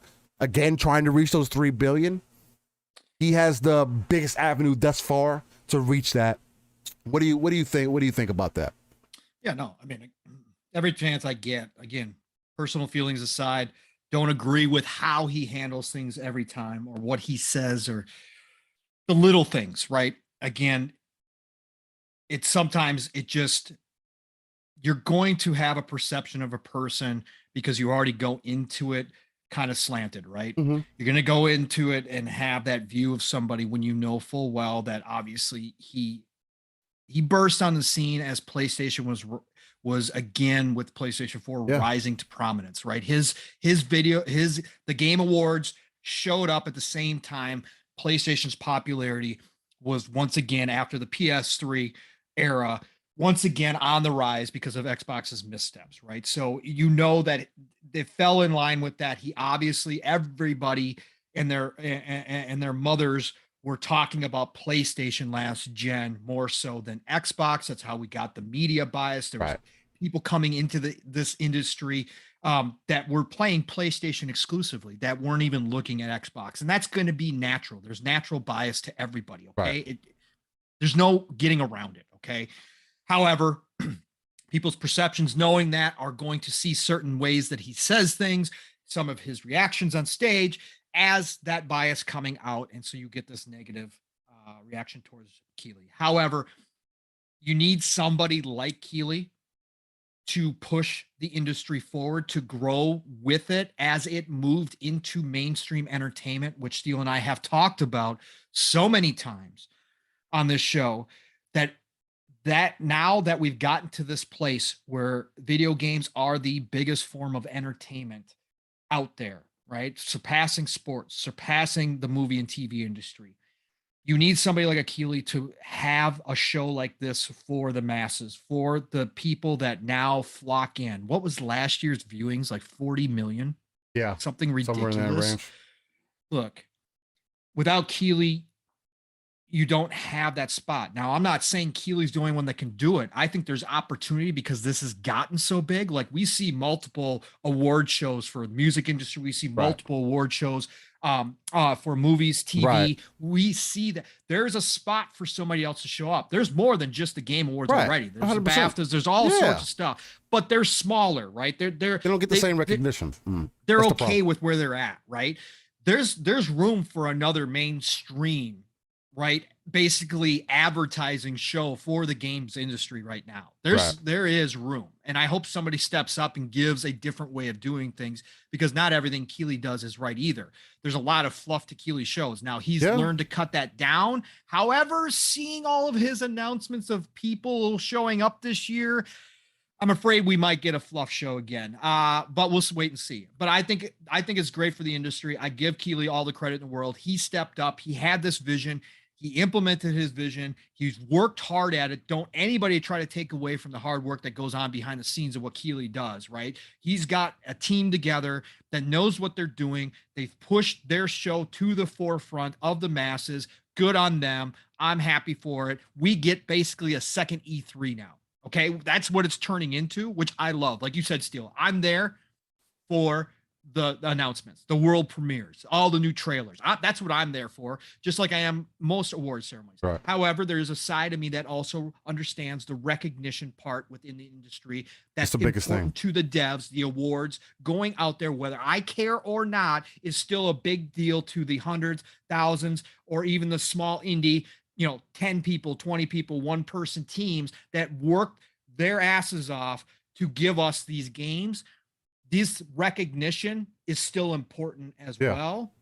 again, trying to reach those 3 billion, he has the biggest avenue thus far to reach that. What do you think about that? Yeah, no, I mean, every chance I get, again, personal feelings aside, don't agree with how he handles things every time or what he says or the little things, right? Again, it's sometimes it just, you're going to have a perception of a person because you already go into it kind of slanted, right? Mm-hmm. You're going to go into it and have that view of somebody when you know full well that obviously he burst on the scene as PlayStation was again with PlayStation 4 rising to prominence, right? His the Game Awards showed up at the same time PlayStation's popularity was once again, after the PS3 era, once again on the rise because of Xbox's missteps, right? So you know that they fell in line with that. He obviously, everybody and their mothers were talking about PlayStation last gen more so than Xbox. That's how we got the media bias. There was people coming into this industry that were playing PlayStation exclusively, that weren't even looking at Xbox. And that's going to be natural. There's natural bias to everybody, okay? There's no getting around it, okay? However, people's perceptions knowing that are going to see certain ways that he says things, some of his reactions on stage as that bias coming out. And so you get this negative reaction towards Keighley. However, you need somebody like Keighley to push the industry forward, to grow with it as it moved into mainstream entertainment, which Steele and I have talked about so many times on this show, that now that we've gotten to this place where video games are the biggest form of entertainment out there, right? Surpassing sports, surpassing the movie and TV industry. You need somebody like a Keighley to have a show like this for the masses, for the people that now flock in. What was last year's viewings? Like 40 million? Yeah. Something ridiculous. Somewhere in that range. Look, without Keighley, you don't have that spot. Now, I'm not saying Keighley's the only one that can do it. I think there's opportunity because this has gotten so big. Like, we see multiple award shows for the music industry. We see multiple award shows for movies, TV. We see that there's a spot for somebody else to show up. There's more than just the Game Awards already. There's the BAFTAs, there's all sorts of stuff, but they're smaller, right? They don't get the same recognition. They're okay with where they're at, right? There's room for another mainstream, right, basically advertising show for the games industry right now. There is room, and I hope somebody steps up and gives a different way of doing things, because not everything Keighley does is right either. There's a lot of fluff to Keighley shows. Now he's learned to cut that down. However, seeing all of his announcements of people showing up this year, I'm afraid we might get a fluff show again, but we'll wait and see. But I think it's great for the industry. I give Keighley all the credit in the world. He stepped up. He had this vision. He implemented his vision. He's worked hard at it. Don't anybody try to take away from the hard work that goes on behind the scenes of what Keighley does, right? He's got a team together that knows what they're doing. They've pushed their show to the forefront of the masses. Good on them. I'm happy for it. We get basically a second E3 now. Okay, that's what it's turning into, which I love. Like you said, Steele, I'm there for the announcements, the world premieres, all the new trailers. That's what I'm there for, just like I am most award ceremonies. However, there is a side of me that also understands the recognition part within the industry. That's the biggest thing to the devs. The awards going out there, whether I care or not, is still a big deal to the hundreds, thousands, or even the small indie, 10 people, 20 people, one person teams that work their asses off to give us these games. This recognition is still important as well.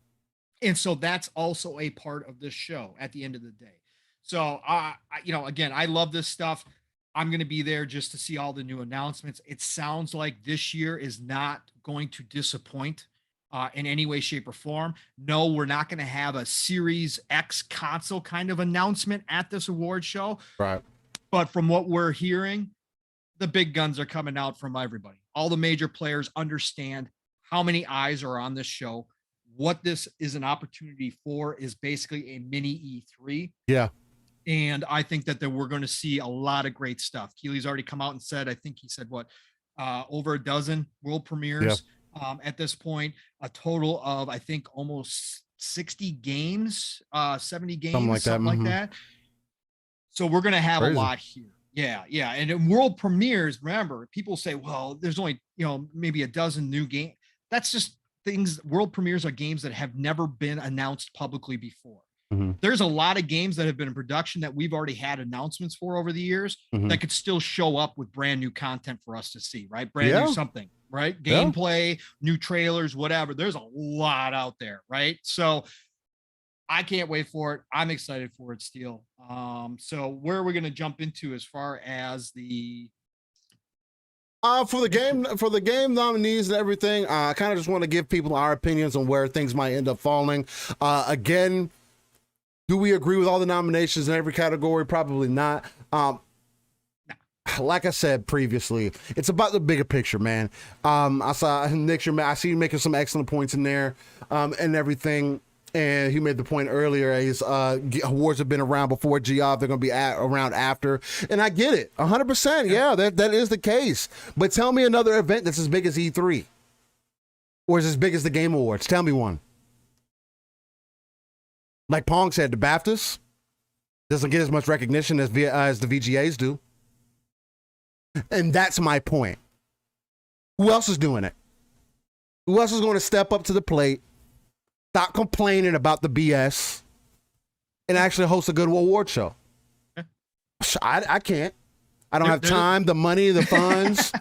And so that's also a part of this show at the end of the day. So, again, I love this stuff. I'm going to be there just to see all the new announcements. It sounds like this year is not going to disappoint in any way, shape, or form. No, we're not going to have a Series X console kind of announcement at this award show. Right. But from what we're hearing, the big guns are coming out from everybody. All the major players understand how many eyes are on this show. What this is an opportunity for is basically a mini E3. Yeah. And I think that we're going to see a lot of great stuff. Keely's already come out and said, I think he said over a dozen world premieres at this point, a total of, I think, almost 60 games, 70 games, something like that. So we're going to have a lot here. Yeah. Yeah. And in world premieres, remember, people say, well, there's only, maybe a dozen new games. That's just things. World premieres are games that have never been announced publicly before. There's a lot of games that have been in production that we've already had announcements for over the years that could still show up with brand new content for us to see, right? Brand new something, right? Gameplay, new trailers, whatever. There's a lot out there, right? So I can't wait for it. I'm excited for it, Steel. So where are we going to jump into as far as the for the game nominees and everything? I kind of just want to give people our opinions on where things might end up falling. Again, do we agree with all the nominations in every category? Probably not. Like I said previously, it's about the bigger picture, man. I saw Nick, I see you making some excellent points in there, and everything. And he made the point earlier, his awards have been around before Geoff, they're going to be around after. And I get it, 100%. Yeah, that is the case. But tell me another event that's as big as E3 or is as big as the Game Awards. Tell me one. Like Pong said, the BAFTAs doesn't get as much recognition as the VGAs do. And that's my point. Who else is doing it? Who else is going to step up to the plate, stop complaining about the BS, and actually host a good award show? I can't. I don't have time, the money, the funds.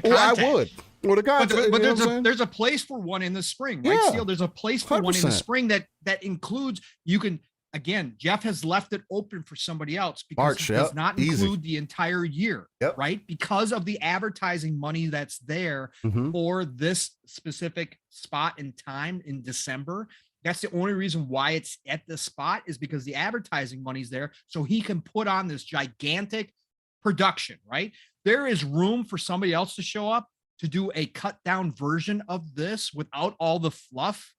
Well, I would. Well, the content, but there's a place for one in the spring, right? Steel, there's a place for 100%. One in the spring that includes, you can, again, Jeff has left it open for somebody else because March, it does not include the entire year, right? Because of the advertising money that's there for this specific spot and time in December. That's the only reason why it's at this spot, is because the advertising money's there, so he can put on this gigantic production, right? There is room for somebody else to show up to do a cut down version of this without all the fluff,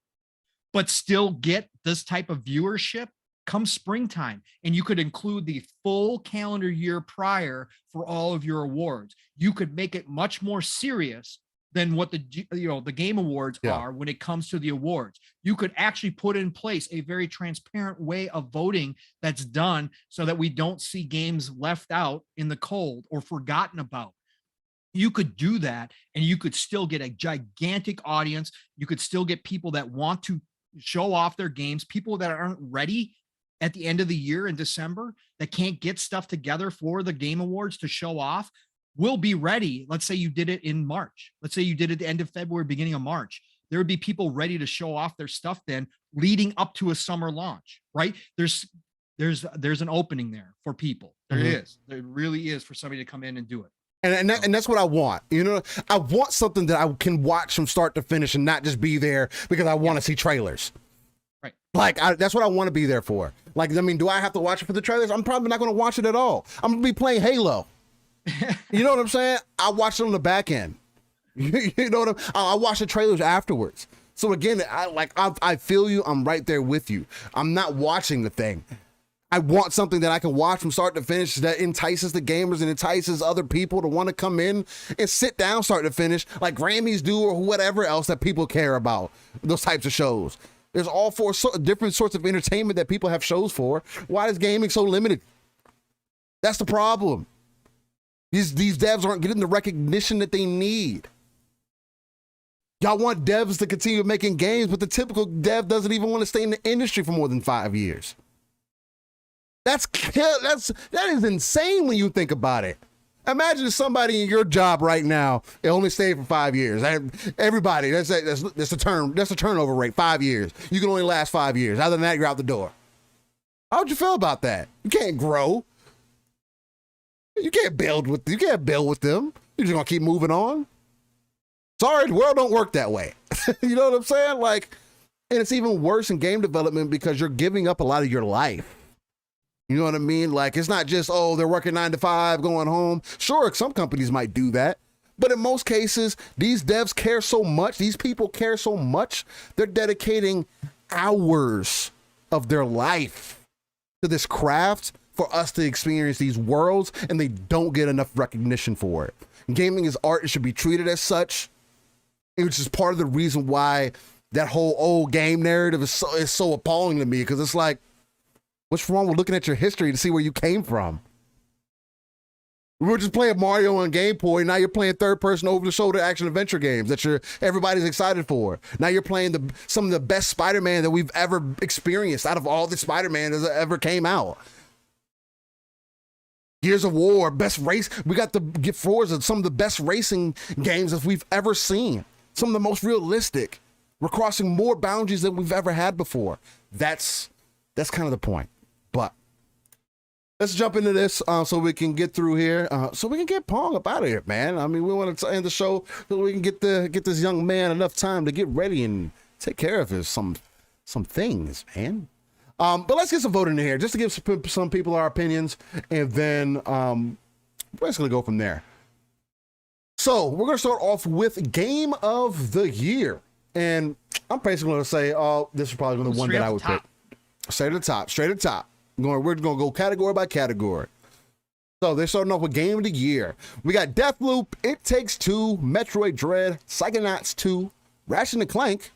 but still get this type of viewership come springtime. And you could include the full calendar year prior for all of your awards. You could make it much more serious than what the Game Awards are when it comes to the awards. You could actually put in place a very transparent way of voting that's done so that we don't see games left out in the cold or forgotten about. You could do that and you could still get a gigantic audience. You could still get people that want to show off their games, people that aren't ready at the end of the year in December, that can't get stuff together for the Game Awards to show off, will be ready. Let's say you did it in March. Let's say you did it at the end of February, beginning of March. There would be people ready to show off their stuff then leading up to a summer launch, right? There's an opening there for people. There is. There really is, for somebody to come in and do it. And that's what I want. I want something that I can watch from start to finish and not just be there because I want to see trailers. Right. Like, that's what I want to be there for. Like, I mean, do I have to watch it for the trailers? I'm probably not going to watch it at all. I'm going to be playing Halo. You know what I'm saying? I watch it on the back end. You know what I watch the trailers afterwards. So again, I feel you. I'm right there with you. I'm not watching the thing. I want something that I can watch from start to finish that entices the gamers and entices other people to want to come in and sit down start to finish like Grammys do or whatever else that people care about, those types of shows. There's all four different sorts of entertainment that people have shows for. Why is gaming so limited? That's the problem. These devs aren't getting the recognition that they need. Y'all want devs to continue making games, but the typical dev doesn't even want to stay in the industry for more than 5 years. That is insane when you think about it. Imagine somebody in your job right now, they only stayed for 5 years. Everybody, that's the turnover rate, 5 years. You can only last 5 years. Other than that, you're out the door. How would you feel about that? You can't grow. You can't build with them. You're just gonna keep moving on. Sorry, the world don't work that way. You know what I'm saying? Like, and it's even worse in game development because you're giving up a lot of your life. You know what I mean? Like, it's not just, oh, they're working 9 to 5, going home. Sure, some companies might do that. But in most cases, these devs care so much, these people care so much, they're dedicating hours of their life to this craft for us to experience these worlds, and they don't get enough recognition for it. Gaming is art. It should be treated as such, which is part of the reason why that whole old game narrative is so appalling to me, because it's like, what's wrong with looking at your history to see where you came from? We were just playing Mario on Game Boy. Now you're playing third-person over-the-shoulder action-adventure games that everybody's excited for. Now you're playing some of the best Spider-Man that we've ever experienced out of all the Spider-Man that ever came out. Gears of War, best race. We got the Forza, some of the best racing games that we've ever seen. Some of the most realistic. We're crossing more boundaries than we've ever had before. That's kind of the point. But let's jump into this so we can get through here. So we can get Pong up out of here, man. I mean, we want to end the show so we can get this young man enough time to get ready and take care of some things, man. But let's get some voting in here just to give some people our opinions, and then we're just gonna go from there. So we're gonna start off with Game of the Year, and I'm basically gonna say, this is probably the one that I would pick. Straight to the top. We're gonna go category by category. So they're starting off with Game of the Year. We got Deathloop, It Takes Two, Metroid Dread, Psychonauts 2, Ratchet and Clank,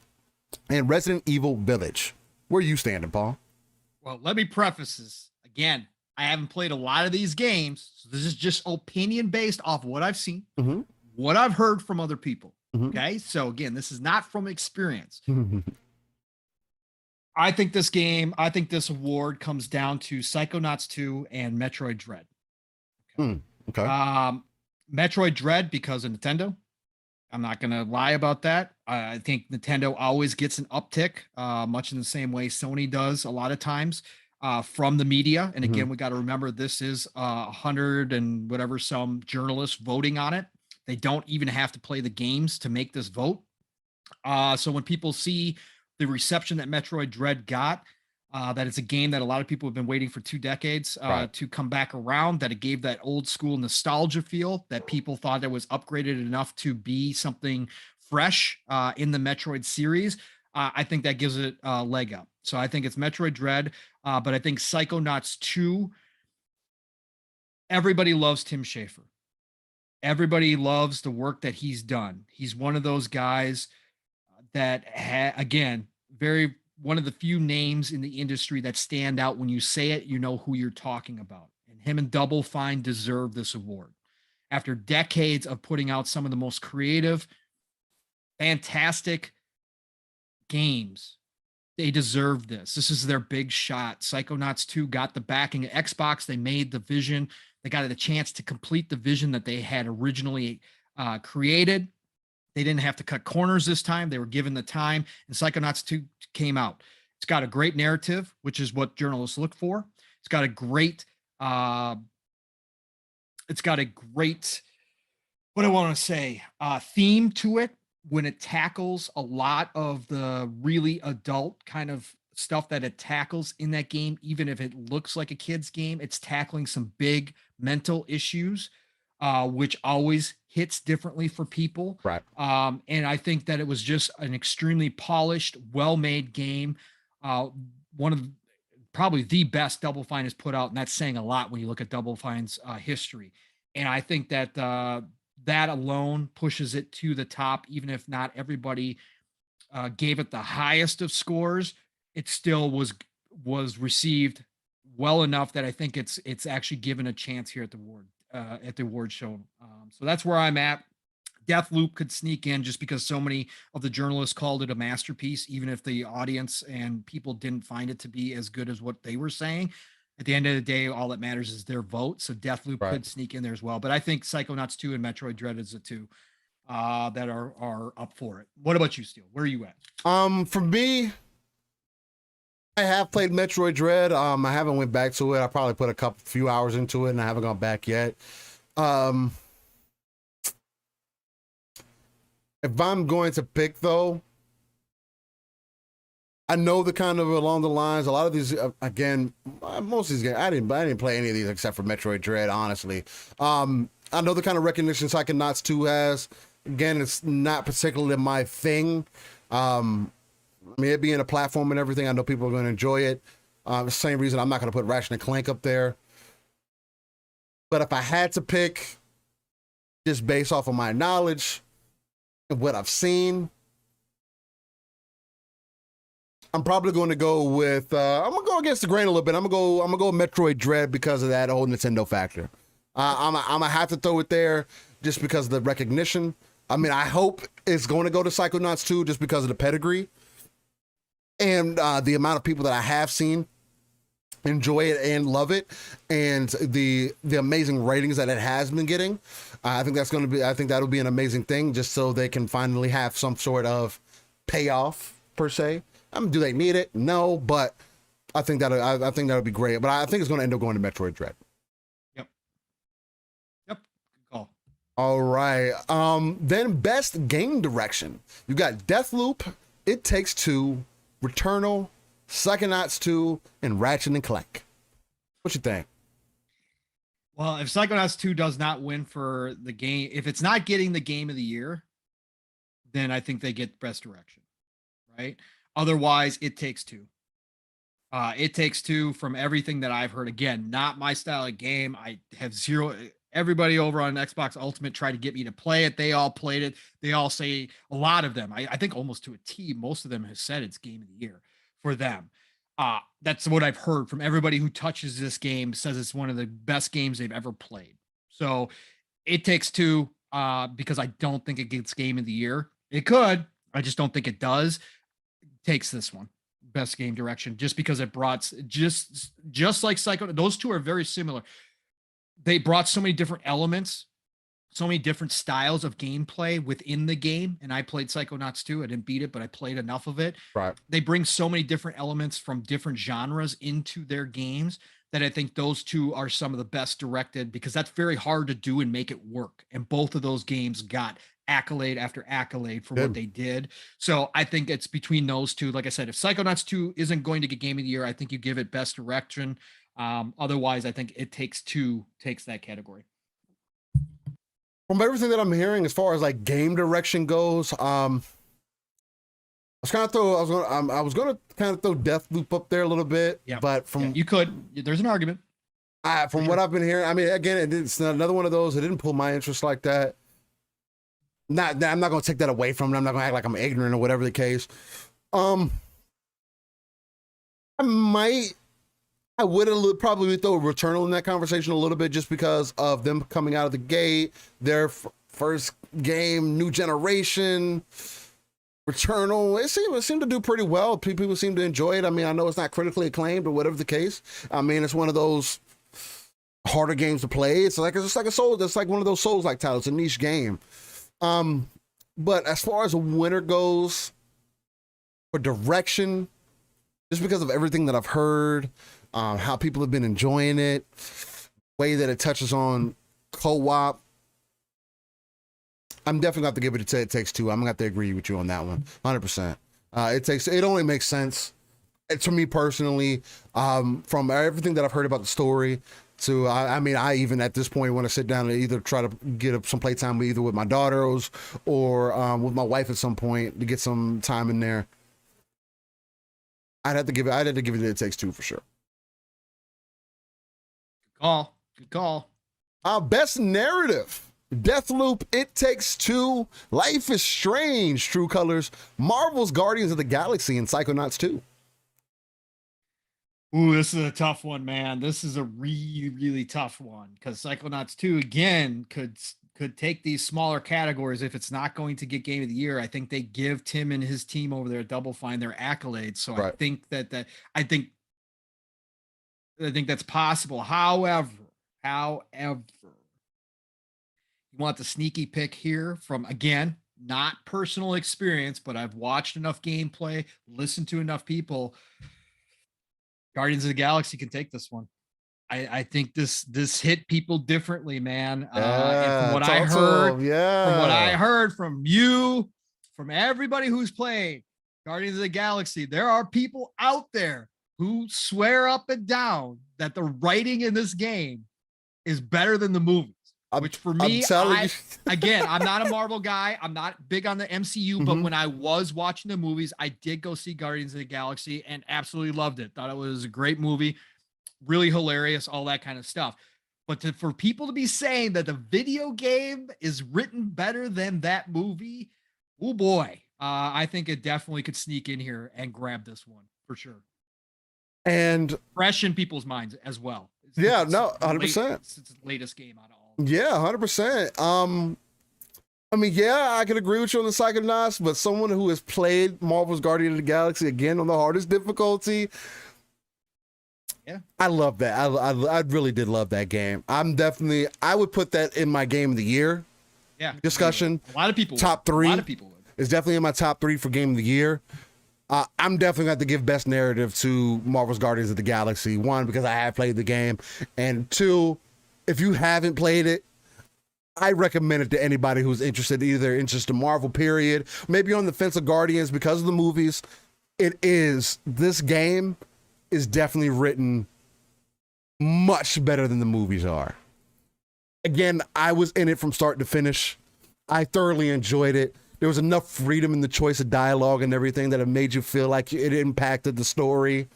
and Resident Evil Village. Where are you standing, Paul? Well, let me preface this. Again, I haven't played a lot of these games, so this is just opinion based off what I've seen, what I've heard from other people. Okay, so again, this is not from experience. I think this award comes down to Psychonauts 2 and Metroid Dread. Okay. Metroid Dread because of Nintendo. I'm not going to lie about that. I think Nintendo always gets an uptick, much in the same way Sony does a lot of times from the media. And again, we got to remember this is 100 and whatever some journalists voting on it. They don't even have to play the games to make this vote. So when people see the reception that Metroid Dread got, that it's a game that a lot of people have been waiting for 2 decades to come back around, that it gave that old school nostalgia feel, that people thought it was upgraded enough to be something fresh in the Metroid series. I think that gives it a leg up. So I think it's Metroid Dread, but I think Psychonauts 2, everybody loves Tim Schafer. Everybody loves the work that he's done. He's one of those guys that, again, one of the few names in the industry that stand out. When you say it, you know who you're talking about. And him and Double Fine deserve this award. After decades of putting out some of the most creative, fantastic games, they deserve this. This is their big shot. Psychonauts 2 got the backing of Xbox. They made the vision. They got the chance to complete the vision that they had originally created. They didn't have to cut corners this time. They were given the time, and Psychonauts 2 came out. It's got a great narrative, which is what journalists look for. It's got a great, what I want to say, theme to it when it tackles a lot of the really adult kind of stuff that it tackles in that game. Even if it looks like a kid's game, it's tackling some big mental issues, which always hits differently for people. Right. And I think that it was just an extremely polished, well-made game. One of probably the best Double Fine has put out, and that's saying a lot when you look at Double Fine's history. And I think that that alone pushes it to the top, even if not everybody gave it the highest of scores. It still was received well enough that I think it's actually given a chance here at the award show. So that's where I'm at. Deathloop could sneak in just because so many of the journalists called it a masterpiece, even if the audience and people didn't find it to be as good as what they were saying. At the end of the day, all that matters is their vote. So Deathloop could sneak in there as well. But I think Psychonauts 2 and Metroid Dread is the two that are up for it. What about you, Steel? Where are you at? For me, I have played Metroid Dread. I haven't went back to it. I probably put a few hours into it, and I haven't gone back yet. If I'm going to pick though, I know the kind of along the lines. A lot of these, again, most of these games. I didn't play any of these except for Metroid Dread. Honestly, I know the kind of recognition Psychonauts 2 has. Again, it's not particularly my thing. I mean, it being a platform and everything, I know people are going to enjoy it. The same reason I'm not going to put Ratchet and Clank up there. But if I had to pick, just based off of my knowledge and what I've seen, I'm probably going to go with. I'm gonna go against the grain a little bit. I'm gonna go Metroid Dread because of that whole Nintendo factor. I'm gonna have to throw it there just because of the recognition. I mean, I hope it's going to go to Psychonauts 2 just because of the pedigree and the amount of people that I have seen enjoy it and love it, and the amazing ratings that it has been getting. I think that's going to be. I think that'll be an amazing thing, just so they can finally have some sort of payoff per se. Do they need it? No, but I think that'll be great. But I think it's going to end up going to Metroid Dread. Yep. Good call. All right. Then best game direction. You got Deathloop, It Takes Two, Returnal, Psychonauts 2, and Ratchet and Clank. What you think? Well, if Psychonauts 2 does not win for the game, if it's not getting the game of the year, then I think they get best direction, right? Otherwise, It Takes Two. It Takes Two, from everything that I've heard. Again, not my style of game. I have zero. Everybody over on Xbox Ultimate tried to get me to play it. They all played it. They all say, a lot of them, I think almost to a T, most of them have said it's game of the year for them. That's what I've heard from everybody who touches this game, says it's one of the best games they've ever played. So It Takes Two, because I don't think it gets game of the year. It could. I just don't think it does. Takes this one, best game direction, just because it brought just like Psycho. Those two are very similar. They brought so many different elements, so many different styles of gameplay within the game. And I played Psychonauts 2. I didn't beat it, but I played enough of it. Right. They bring so many different elements from different genres into their games that I think those two are some of the best directed, because that's very hard to do and make it work. And both of those games got accolade after accolade for what they did. So I think it's between those two. Like I said, if Psychonauts 2 isn't going to get game of the year, I think you give it best direction. Otherwise, I think It Takes Two takes that category. From everything that I'm hearing, as far as like game direction goes, I was going to kind of throw Deathloop up there a little bit. Yeah, but from you could. There's an argument. From what I've been hearing, I mean, again, it's another one of those. It didn't pull my interest like that. I'm not going to take that away from it. I'm not going to act like I'm ignorant or whatever the case. I would have probably throw Returnal in that conversation a little bit, just because of them coming out of the gate, their first game, new generation. Returnal, it seemed to do pretty well. People seem to enjoy it. I mean, I know it's not critically acclaimed or whatever the case. I mean, it's one of those harder games to play. It's like a soul. It's like one of those Souls-like titles, a niche game. But as far as a winner goes for direction, just because of everything that I've heard, how people have been enjoying it, way that it touches on co-op, I'm definitely going to have to give It Takes Two. I'm going to have to agree with you on that one, 100%. It only makes sense to me personally, from everything that I've heard about the story. So I mean, I even at this point want to sit down and either try to get some playtime either with my daughters or with my wife at some point to get some time in there. I'd have to give it It Takes Two for sure. Good call. Best narrative. Deathloop, It Takes Two, Life is Strange, True Colors, Marvel's Guardians of the Galaxy, and Psychonauts 2. Ooh, this is a tough one, man. This is a really, really tough one, because Psychonauts 2 again could take these smaller categories. If it's not going to get game of the year, I think they give Tim and his team over there at Double Fine their accolades. So right. I think that's possible. However, you want the sneaky pick here from, again, not personal experience, but I've watched enough gameplay, listened to enough people. Guardians of the Galaxy can take this one. I think this hit people differently, man. And Yeah, talk to 'em, from what I yeah. heard from you, from everybody who's played Guardians of the Galaxy, there are people out there who swear up and down that the writing in this game is better than the movies. Which for I'm me, telling you. again, I'm not a Marvel guy. I'm not big on the MCU, but Mhm. when I was watching the movies, I did go see Guardians of the Galaxy and absolutely loved it. Thought it was a great movie, really hilarious, all that kind of stuff. But for people to be saying that the video game is written better than that movie, oh boy, I think it definitely could sneak in here and grab this one for sure. And Fresh in people's minds as well. yeah, no, 100%. It's the latest game out of all. Yeah, 100%. I mean, yeah, I can agree with you on the Psychonauts, but someone who has played Marvel's Guardian of the Galaxy again on the hardest difficulty, yeah, I love that. I really did love that game. I would put that in my game of the year. Yeah, Discussion. A lot of people. Top 3. A lot of people would. It's definitely in my top 3 for game of the year. I'm definitely going to give best narrative to Marvel's Guardians of the Galaxy. 1, because I have played the game, and 2, if you haven't played it, I recommend it to anybody who's interested, either interested in Marvel, period, maybe on the fence of Guardians because of the movies. This game is definitely written much better than the movies are. Again, I was in it from start to finish. I thoroughly enjoyed it. There was enough freedom in the choice of dialogue and everything that it made you feel like it impacted the story.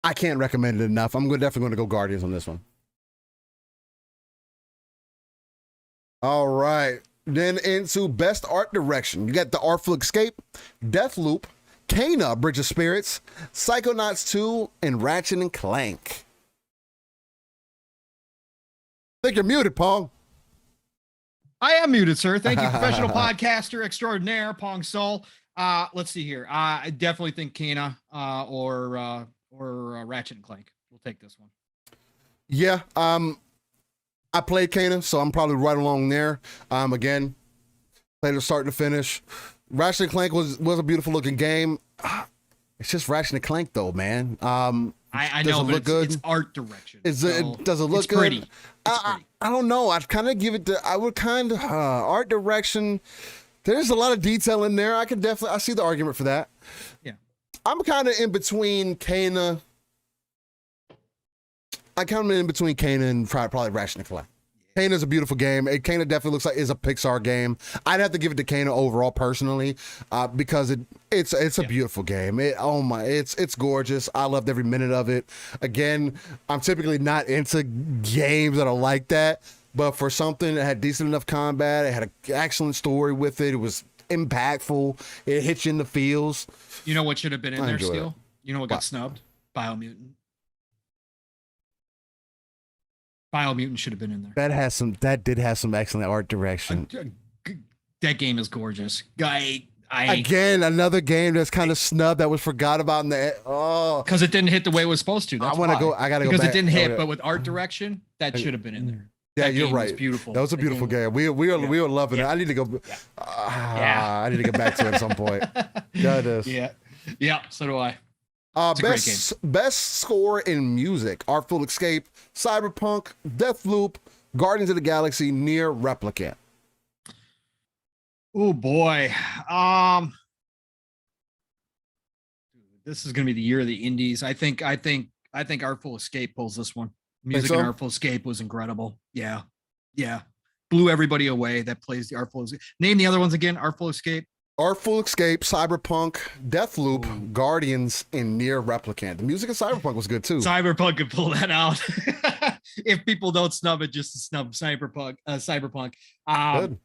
I can't recommend it enough. I'm definitely going to go Guardians on this one. All right. Then into best art direction. You got The Artful Escape, Deathloop, Kana, Bridge of Spirits, Psychonauts 2, and Ratchet and Clank. I think you're muted, Pong. I am muted, sir. Thank you, professional podcaster extraordinaire, Pong Steel. Let's see here. I definitely think Kana or Ratchet and Clank. We'll take this one. Yeah. I played Kana, so I'm probably right along there. Again, played it start to finish. Ratchet and Clank was a beautiful looking game. It's just Ratchet and Clank though, man. I know, but it's art direction. Does it look good? Pretty. I don't know. I'd kind of give it art direction. There's a lot of detail in there. I see the argument for that. Yeah. I'm kind of in between Kana. And probably Ratchet and Clank. Kana's a beautiful game. Kana definitely looks like is a Pixar game. I'd have to give it to Kana overall personally, because it's a beautiful game. It's gorgeous. I loved every minute of it. Again, I'm typically not into games that are like that, but for something that had decent enough combat, it had an excellent story with it. It was impactful. It hit you in the feels. You know what should have been in there still? It. You know what got snubbed? Biomutant. Biomutant should have been in there. That did have some excellent art direction. That game is gorgeous. Again, another game that's kind of snubbed that was forgot about in the because it didn't hit the way it was supposed to. That's I gotta go back. Because it didn't hit, but with art direction, that should have been in there. Yeah, that you're right. Beautiful. That was a beautiful game. We were loving it. I need to go. I need to get back to it at some point. Goodness. Yeah. So do I. Best score in music: Artful Escape, Cyberpunk, Deathloop, Guardians of the Galaxy, Near Replicant. Oh boy. This is gonna be the year of the indies. I think Artful Escape pulls this one. Music in Artful Escape was incredible. Yeah. Blew everybody away that plays the Artful Escape. Name the other ones again. Artful Escape, Cyberpunk, Deathloop, Guardians, and Near Replicant. The music of Cyberpunk was good too. Cyberpunk could pull that out. If people don't snub it, just to snub Cyberpunk. Good.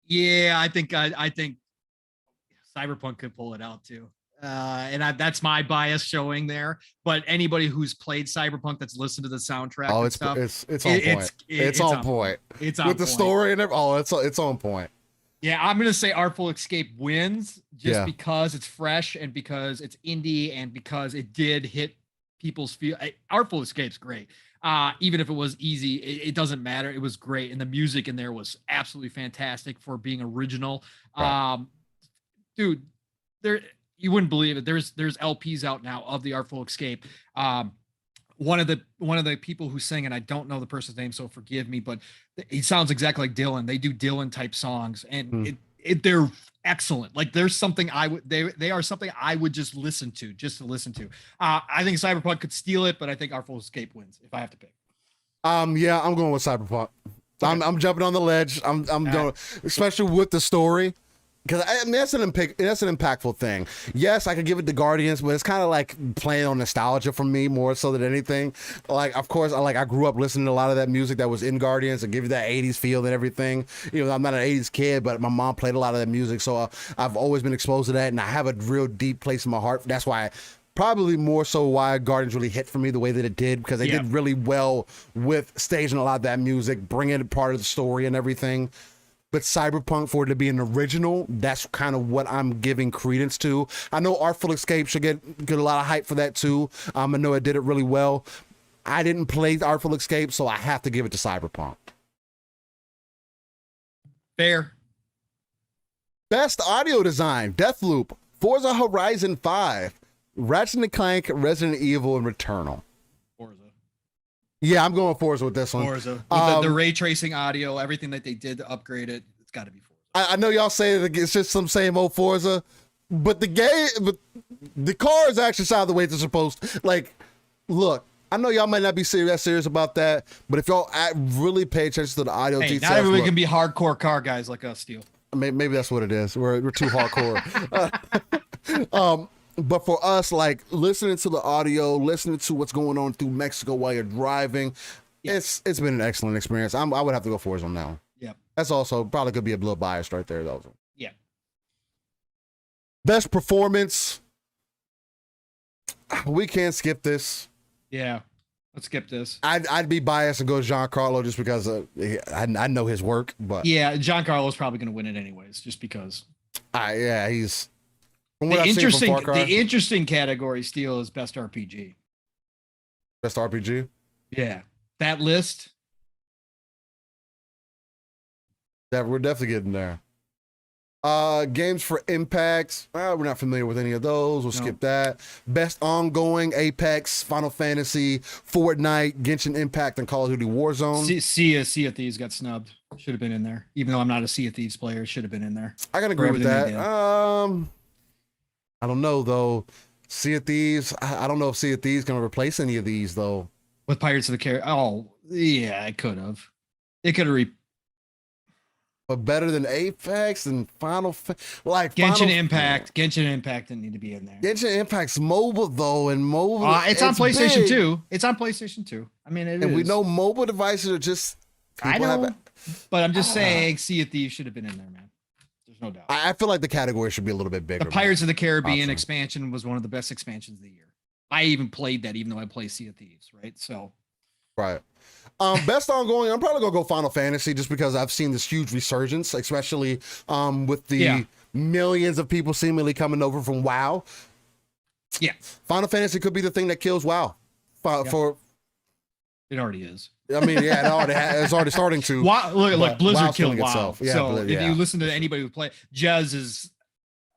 Yeah, I think Cyberpunk could pull it out too. That's my bias showing there. But anybody who's played Cyberpunk that's listened to the soundtrack, it's on point. It's on point. It's on with the point. story and everything. It's on point. Yeah, I'm gonna say Artful Escape wins just because it's fresh and because it's indie and because it did hit people's feel. Artful Escape's great. Even if it was easy, it doesn't matter. It was great, and the music in there was absolutely fantastic for being original. Right. Dude, you wouldn't believe it. There's LPs out now of the Artful Escape. one of the people who sing, and I don't know the person's name, so forgive me, but he sounds exactly like Dylan. They do Dylan type songs, and they're excellent. Like there's something they are something I would just to listen to. I think Cyberpunk could steal it, but I think Artful Escape wins if I have to pick. Yeah, I'm going with Cyberpunk. Okay. I'm jumping on the ledge. I'm going, especially with the story. Because I mean, that's an impactful thing. Yes, I could give it to Guardians, but it's kind of like playing on nostalgia for me more so than anything. Like, of course, I grew up listening to a lot of that music that was in Guardians and give you that 80s feel and everything. You know, I'm not an 80s kid, but my mom played a lot of that music, so I've always been exposed to that, and I have a real deep place in my heart. That's why, probably more so why Guardians really hit for me the way that it did, because they did really well with staging a lot of that music, bringing it part of the story and everything. But Cyberpunk, for it to be an original, that's kind of what I'm giving credence to. I know Artful Escape should get a lot of hype for that too. I know it did it really well. I didn't play Artful Escape, so I have to give it to Cyberpunk. Fair. Best audio design: Deathloop, Forza Horizon 5, Ratchet & Clank, Resident Evil, and Returnal. Yeah, I'm going Forza with this one. Forza. With the ray tracing audio, everything that they did to upgrade it, it's got to be Forza. I know y'all say that it's just some same old Forza, but the cars actually sound the way they're supposed to. Like, look, I know y'all might not be that serious about that, but if y'all really pay attention to the audio details. Not everybody can be hardcore car guys like us, Steel. Maybe that's what it is. We're too hardcore. But for us, like listening to the audio, listening to what's going on through Mexico while you're driving, it's been an excellent experience. I would have to go Forza on that one. Yeah. That's also probably could be a little biased right there, though. Yeah. Best performance. We can't skip this. Yeah. Let's skip this. I'd be biased and go Giancarlo just because I know his work, but yeah, Giancarlo's probably going to win it anyways, just because. He's. The interesting category, Steel, is best RPG. Best RPG? Yeah. That list. Yeah, we're definitely getting there. Games for Impact. We're not familiar with any of those. We'll skip that. Best ongoing: Apex, Final Fantasy, Fortnite, Genshin Impact, and Call of Duty Warzone. Sea of Thieves got snubbed. Should have been in there. Even though I'm not a Sea of Thieves player, should have been in there. I can agree with that. I don't know though. Sea of Thieves. I don't know if Sea of Thieves can replace any of these though. With Pirates of the Caribbean. Oh yeah, it could have. It could have. But better than Apex and Genshin Impact. Genshin Impact didn't need to be in there. Genshin Impact's mobile though, and mobile. It's on PlayStation 2. It's on PlayStation 2. I mean, it is. We know mobile devices are just. I know, but I'm just saying, Sea of Thieves should have been in there, man. There's no doubt. I feel like the category should be a little bit bigger. The Pirates of the Caribbean expansion was one of the best expansions of the year. I even played that, even though I play Sea of Thieves, right? So, right. Best ongoing, I'm probably gonna go Final Fantasy just because I've seen this huge resurgence, especially with the millions of people seemingly coming over from WoW. Yeah, Final Fantasy could be the thing that kills WoW. For it already is. I mean, yeah, it's already starting to. Look, Blizzard killed WoW. Itself. Yeah, so if you listen to anybody who play, Jez is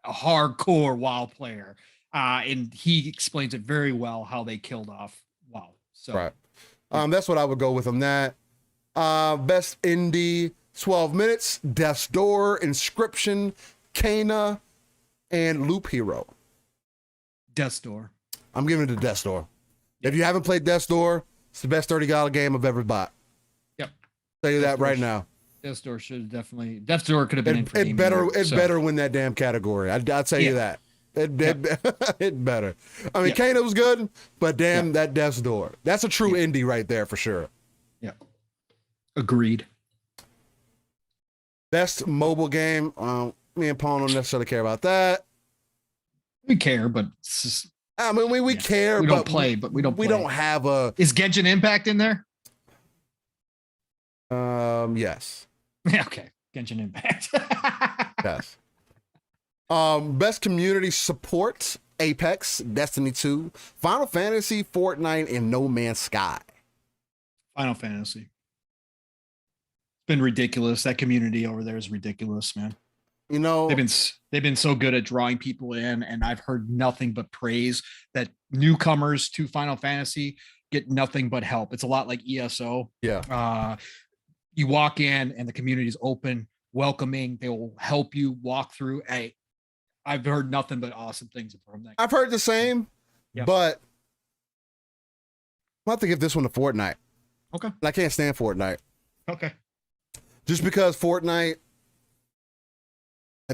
a hardcore WoW player, and he explains it very well how they killed off WoW. So right, that's what I would go with on that. Best indie, 12 Minutes, Death's Door, Inscription, Kana, and Loop Hero. Death's Door. I'm giving it to Death's Door. If you haven't played Death's Door, it's the best $30 game I've ever bought. Yep. Tell you that right now. Death's Door should definitely. Death's Door could have been in for it better. It better win that damn category. I'll tell you that. It better. I mean, Kana was good, but damn that Death's Door. That's a true indie right there for sure. Yeah. Agreed. Best mobile game. Me and Paul don't necessarily care about that. We care, but it's just, I mean, we care. We don't play, but we don't. We don't have a. Is Genshin Impact in there? Yes. Okay. Genshin Impact. Yes. Best community support: Apex, Destiny 2, Final Fantasy, Fortnite, and No Man's Sky. Final Fantasy. It's been ridiculous. That community over there is ridiculous, man. You know, they've been so good at drawing people in, and I've heard nothing but praise that newcomers to Final Fantasy get nothing but help. It's a lot like ESO. Yeah. You walk in and the community is open, welcoming. They will help you walk through. Hey, I've heard nothing but awesome things from that. I've heard the same, but I'll have to give this one to Fortnite. Okay. I can't stand Fortnite. Okay. Just because Fortnite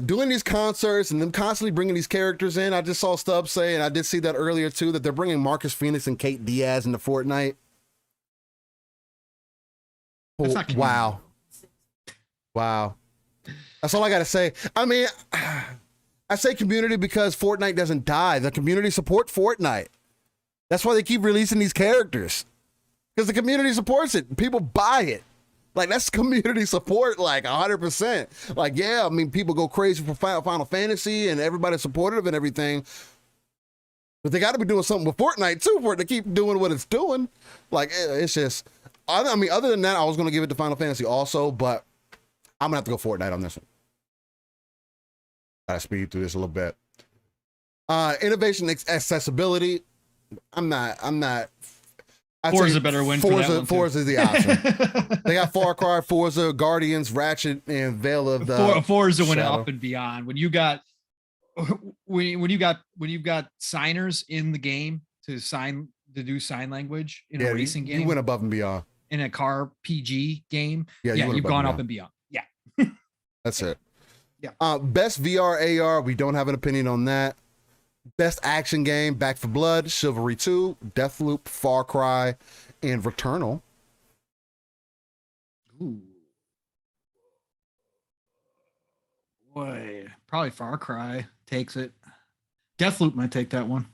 doing these concerts and them constantly bringing these characters in. I just saw Stubbs say, and I did see that earlier too, that they're bringing Marcus Phoenix and Kate Diaz into Fortnite. That's not wow. That's all I got to say. I mean, I say community because Fortnite doesn't die. The community supports Fortnite. That's why they keep releasing these characters, because the community supports it. People buy it. Like, that's community support, like 100%. Like, yeah, I mean, people go crazy for Final Fantasy and everybody's supportive and everything. But they got to be doing something with Fortnite too for it to keep doing what it's doing. Like, it's just, I mean, other than that, I was going to give it to Final Fantasy also, but I'm going to have to go Fortnite on this one. Gotta speed through this a little bit. Innovation, accessibility. I'm not. Forza's a better win. Forza is the option. They got Far Cry, Forza, Guardians, Ratchet, and Veil of the Forza went up and beyond. When you got signers in the game to do sign language in a racing game, you went above and beyond. In a car PG game, you've gone up and beyond. Yeah, that's it. Yeah. Best VR AR, we don't have an opinion on that. Best action game, Back 4 Blood, Chivalry 2, Deathloop, Far Cry, and Returnal. Ooh. Boy, probably Far Cry takes it. Deathloop might take that one.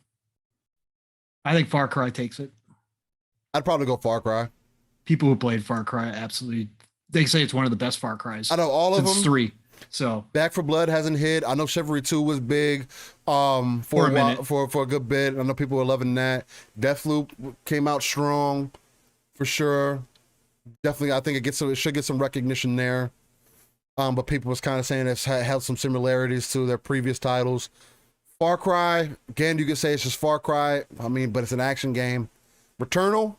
I think Far Cry takes it. I'd probably go Far Cry. People who played Far Cry absolutely, they say it's one of the best Far Cries. I know all of them. 3. So Back 4 Blood hasn't hit. I know Chivalry 2 was big for a good bit. I know people were loving that. Deathloop came out strong for sure. Definitely, I think it should get some recognition there. But people was kind of saying it's had some similarities to their previous titles. Far Cry, again, you could say it's just Far Cry. I mean, but it's an action game. Returnal,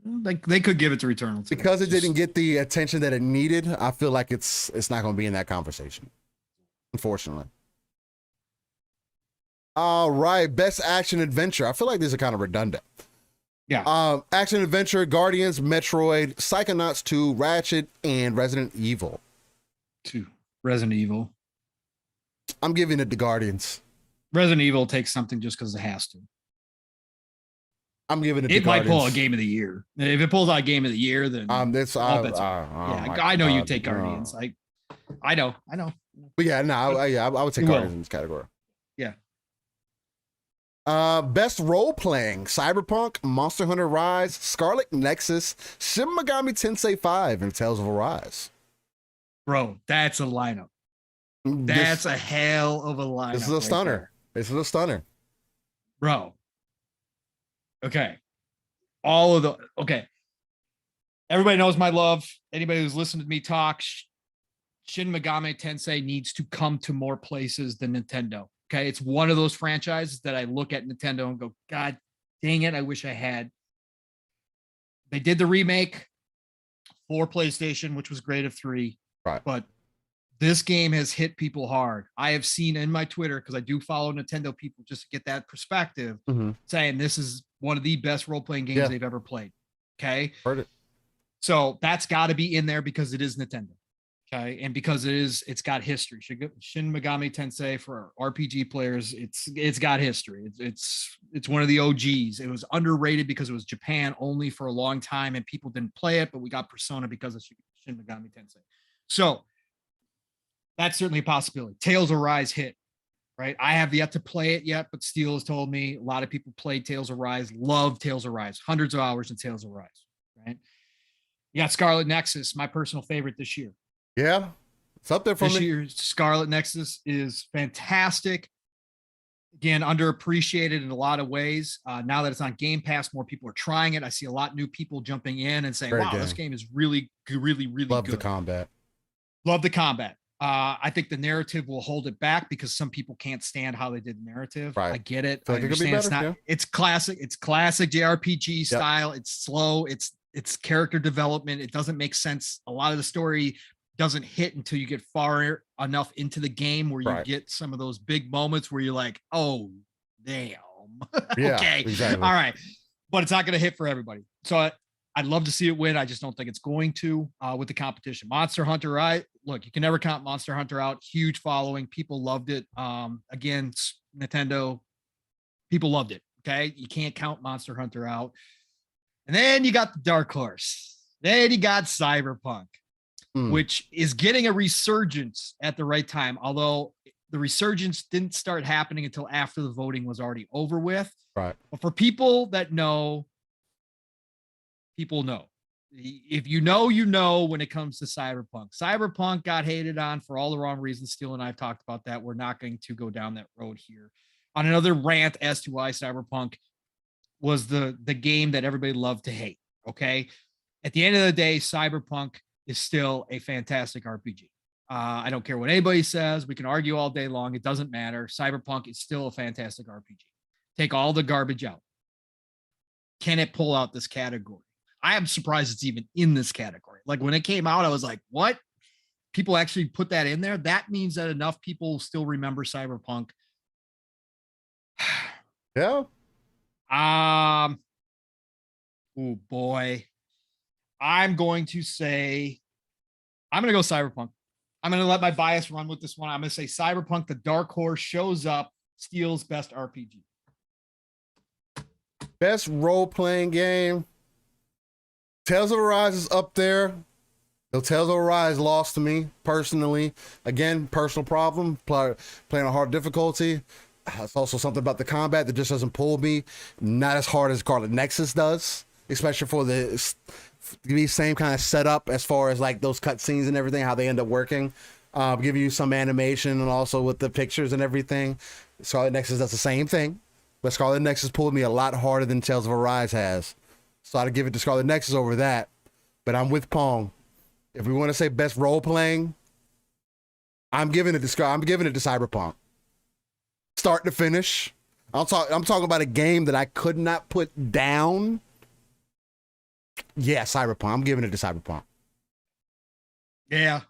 they could give it to Returnal too. Because it didn't get the attention that it needed. I feel like it's not going to be in that conversation, unfortunately. All right, best action adventure. I feel like these are kind of redundant. Yeah. Action adventure: Guardians, Metroid, Psychonauts 2, Ratchet, and Resident Evil. 2. Resident Evil. I'm giving it to Guardians. Resident Evil takes something just because it has to. I'm giving it to Guardians. It might pull a game of the year. If it pulls out a game of the year, then I know you take Guardians. I know. But yeah, no, I would take Guardians in this category. Yeah. Best role playing: Cyberpunk, Monster Hunter Rise, Scarlet Nexus, Shin Megami Tensei 5, and Tales of Arise. Bro, that's a lineup. That's a hell of a lineup. This is a stunner. This is a stunner. Bro. Okay. Everybody knows my love. Anybody who's listened to me talk, Shin Megami Tensei needs to come to more places than Nintendo. Okay. It's one of those franchises that I look at Nintendo and go, God dang it, I wish I had. They did the remake for PlayStation, which was great, of 3. Right. But this game has hit people hard. I have seen in my Twitter, because I do follow Nintendo people just to get that perspective, saying this is one of the best role-playing games they've ever played. Okay. Heard it. So that's got to be in there because it is Nintendo. Okay. And because it's got history. Shin Megami Tensei, for RPG players, it's got history. It's one of the OGs. It was underrated because it was Japan only for a long time and people didn't play it, but we got Persona because of Shin Megami Tensei. So that's certainly a possibility. Tales of Rise hit, right? I have yet to play it yet, but Steel has told me a lot of people played Tales of Rise, love Tales of Rise, hundreds of hours in Tales of Rise, right? You got Scarlet Nexus, my personal favorite this year. Yeah, it's up there for me. This year, Scarlet Nexus is fantastic. Again, underappreciated in a lot of ways. Now that it's on Game Pass, more people are trying it. I see a lot of new people jumping in and saying, wow, this game is really, really, really Love good. the combat. Love the combat. I think the narrative will hold it back because some people can't stand how they did the narrative. Right. I get it. I I understand it's not. It's classic. It's classic JRPG style. It's slow. It's character development. It doesn't make sense. A lot of the story doesn't hit until you get far enough into the game where you get some of those big moments where you're like, oh, damn. Okay. Exactly. All right. But it's not going to hit for everybody. So I'd love to see it win. I just don't think it's going to with the competition. Monster Hunter, right? Look, you can never count Monster Hunter out. Huge following. People loved it. Again, Nintendo, people loved it. Okay. You can't count Monster Hunter out. And then you got the dark horse. Then you got Cyberpunk, which is getting a resurgence at the right time. Although the resurgence didn't start happening until after the voting was already over with. Right. But for people that know, people know. If you know, you know when it comes to Cyberpunk. Cyberpunk got hated on for all the wrong reasons. Steele and I have talked about that. We're not going to go down that road here. On another rant as to why Cyberpunk was the game that everybody loved to hate. Okay. At the end of the day, Cyberpunk is still a fantastic RPG. I don't care what anybody says. We can argue all day long. It doesn't matter. Cyberpunk is still a fantastic RPG. Take all the garbage out. Can it pull out this category? I am surprised it's even in this category. Like when it came out, I was like, what? People actually put that in there? That means that enough people still remember Cyberpunk. Yeah. Oh boy. I'm going to go Cyberpunk. I'm going to let my bias run with this one. I'm going to say Cyberpunk, the dark horse, shows up, steals best RPG. Best role-playing game. Tales of Arise is up there. Though Tales of Arise lost to me personally. Again, personal problem. Playing a hard difficulty. It's also something about the combat that just doesn't pull me. Not as hard as Scarlet Nexus does, especially for the same kind of setup as far as like those cutscenes and everything, how they end up working. Give you some animation and also with the pictures and everything. Scarlet Nexus does the same thing, but Scarlet Nexus pulled me a lot harder than Tales of Arise has. So I'd give it to Scarlet Nexus over that. But I'm with Pong. If we want to say best role playing, I'm giving it to Cyberpunk. Start to finish. I'm talking about a game that I could not put down. Yeah, Cyberpunk. I'm giving it to Cyberpunk. Yeah.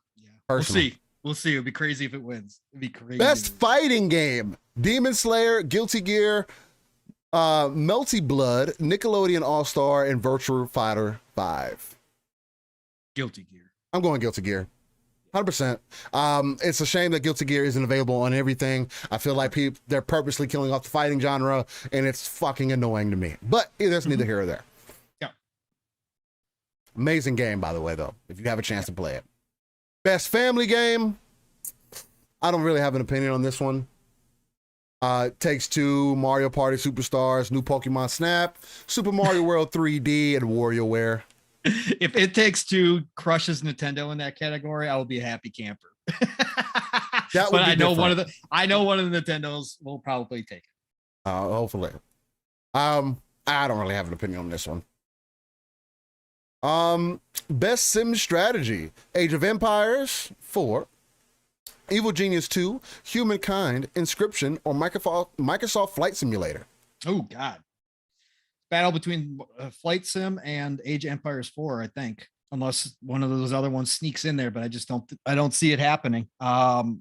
Personally. We'll see. It'd be crazy if it wins. It'd be crazy. Best fighting game: Demon Slayer, Guilty Gear, Melty Blood, Nickelodeon All-Star, and Virtua Fighter 5. Guilty Gear. I'm going Guilty Gear. 100%. It's a shame that Guilty Gear isn't available on everything. I feel like they're purposely killing off the fighting genre, and it's fucking annoying to me. But that's neither here or there. Yeah. Amazing game, by the way, though, if you have a chance to play it. Best family game. I don't really have an opinion on this one. Takes Two, Mario Party Superstars, New Pokemon Snap, Super Mario World 3D, and WarioWare. If It Takes Two crushes Nintendo in that category, I will be a happy camper. But I know one of the Nintendos will probably take it. Hopefully. I don't really have an opinion on this one. Best sim strategy: Age of Empires 4, Evil Genius 2, Humankind, Inscription, or Microsoft Flight Simulator. Oh God. Battle between Flight Sim and Age of Empires 4, I think, unless one of those other ones sneaks in there, but I don't see it happening. I'd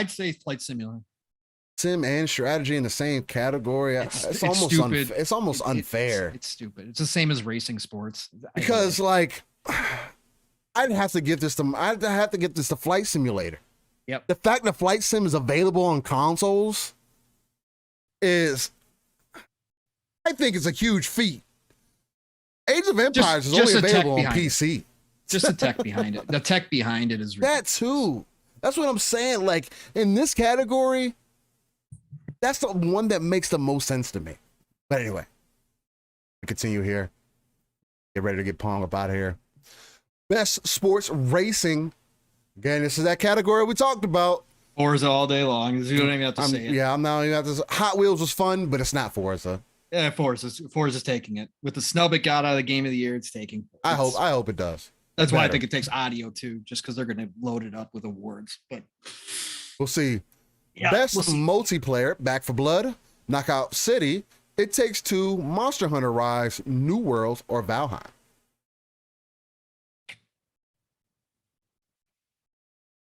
say Flight Simulator. Sim and strategy in the same category. It's almost stupid. It's almost unfair. It's stupid. It's the same as racing sports. Because I'd have to give this to Flight Simulator. Yep. The fact that Flight Sim is available on consoles I think it's a huge feat. Age of Empires is only available on PC. Just the tech behind it. The tech behind it is ridiculous. That too. That's what I'm saying. Like in this category, that's the one that makes the most sense to me. But anyway, we continue here. Get ready to get Pong up out of here. Best sports racing. Again, this is that category we talked about. Forza all day long. You don't even have to say it. Yeah, I'm not even have to. Hot Wheels was fun, but it's not Forza. Yeah, Forza's taking it. With the snub it got out of the Game of the Year, it's taking. I hope it does. That's why I better. think it takes audio too, just because they're going to load it up with awards. But We'll see. yeah, Best we'll see. multiplayer, Back for Blood, Knockout City, It Takes Two, Monster Hunter Rise, New Worlds, or Valheim.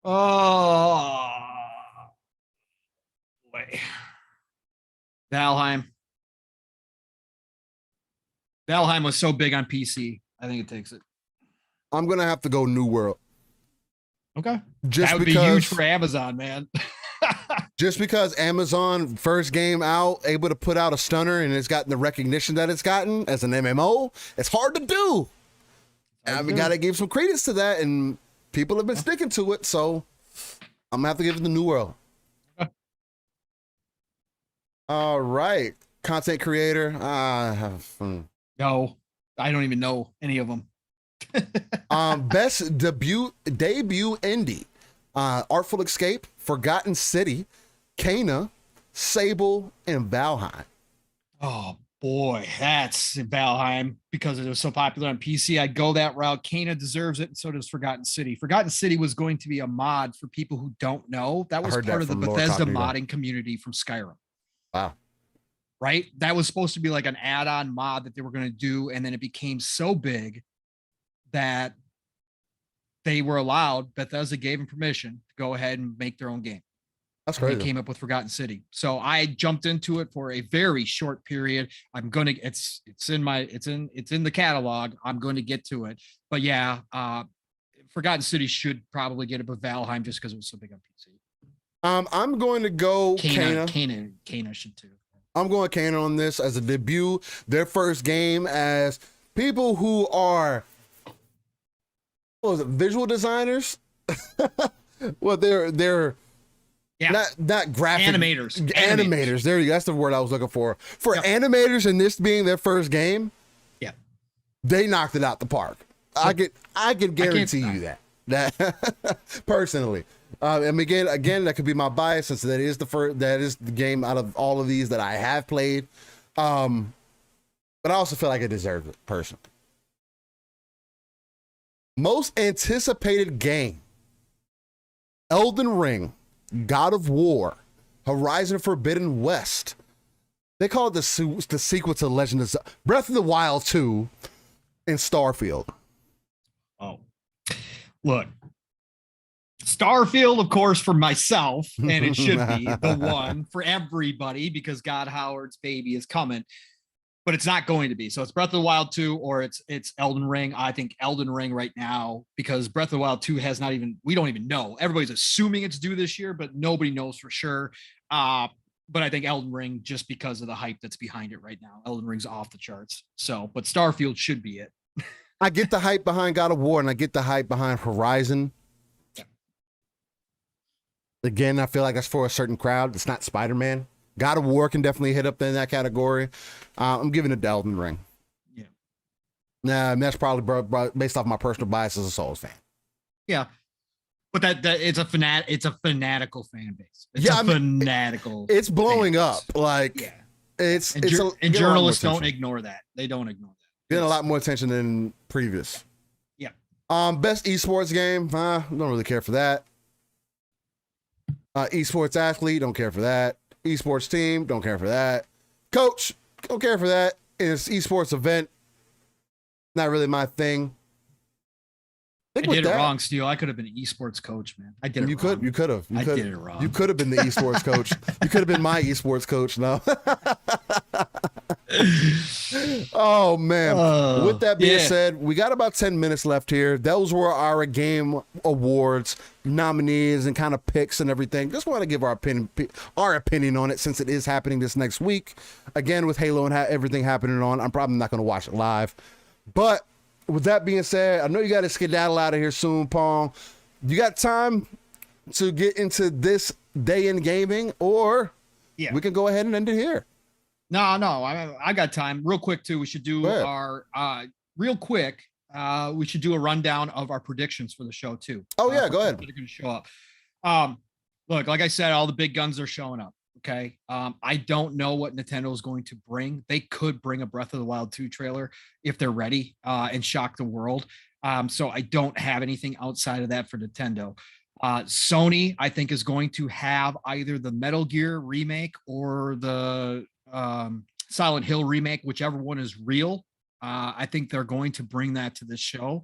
Oh, boy. Valheim. Valheim was so big on PC. I think it takes it. I'm going to have to go New World. Okay. Just that would because, be huge for Amazon, man. just because Amazon, first game out, able to put out a stunner and it's gotten the recognition that it's gotten as an MMO, it's hard to do. We got to give some credence to that, and people have been sticking to it, so I'm going to have to give it the New World. All right. Content creator. No, I don't even know any of them. Best debut indie. Artful Escape, Forgotten City, Kana, Sable, and Valheim. Oh boy, that's Valheim because it was so popular on PC. I'd go that route. Kana deserves it, and so does Forgotten City. Forgotten City was going to be a mod for people who don't know. That was part of the Bethesda modding community from Skyrim. Wow. Right? That was supposed to be like an add-on mod that they were going to do, and then it became so big that they were allowed, Bethesda gave them permission to go ahead and make their own game. That's crazy. They came up with Forgotten City. So I jumped into it for a very short period. It's in the catalog. I'm going to get to it. But yeah, Forgotten City should probably get it, but Valheim just because it was so big on PC. I'm going to go Kana. Kana should too. I'm going Kana on this as a debut, their first game as people who are visual designers. Well, they're not graphic animators. There you go. That's the word I was looking for. Animators, and this being their first game, they knocked it out the park. I can guarantee you that personally. And again, that could be my bias since that is the game out of all of these that I have played. But I also feel like it deserves it personally. Most anticipated game: Elden Ring, God of War, Horizon Forbidden West. They call it the sequel to Legend of Zelda, Breath of the Wild 2, and Starfield. Oh, look. Starfield, of course, for myself, and it should be the one for everybody because God Howard's baby is coming, but it's not going to be. So it's Breath of the Wild 2 or it's Elden Ring. I think Elden Ring right now because Breath of the Wild 2 we don't even know. Everybody's assuming it's due this year, but nobody knows for sure. But I think Elden Ring just because of the hype that's behind it right now. Elden Ring's off the charts. So, but Starfield should be it. I get the hype behind God of War and I get the hype behind Horizon. Again, I feel like that's for a certain crowd. It's not Spider-Man. God of War can definitely hit up in that category. I'm giving it to Elden Ring. Yeah. Nah, and that's probably based off my personal bias as a Souls fan. Yeah. But that it's a fanatical fan base. Fanatical. It's blowing up. Like journalists don't ignore that. They don't ignore that. Getting a lot more attention than previous. Yeah. Best esports game. Don't really care for that. Esports athlete, don't care for that. Esports team, don't care for that. Coach, don't care for that. It's esports event, not really my thing. I did it wrong, Steel. I could have been an esports coach, man. I did it wrong. You could have. I did it wrong. You could have been the esports coach. You could have been my esports coach. No. Oh man. With that being said, we got about 10 minutes left here. Those were our game awards nominees and kind of picks and everything. Just want to give our opinion on it since it is happening this next week. Again, with Halo and everything happening on, I'm probably not going to watch it live. But with that being said, I know you got to skedaddle out of here soon, Pong. You got time to get into this day in gaming, or we can go ahead and end it here. No, I got time. Real quick, too. We should do our we should do a rundown of our predictions for the show, too. Oh, yeah, go ahead. They're going to show up. Look, like I said, all the big guns are showing up. Okay. I don't know what Nintendo is going to bring. They could bring a Breath of the Wild 2 trailer if they're ready and shock the world. So I don't have anything outside of that for Nintendo. Sony, I think, is going to have either the Metal Gear remake or the Silent Hill remake, whichever one is real. I think they're going to bring that to the show.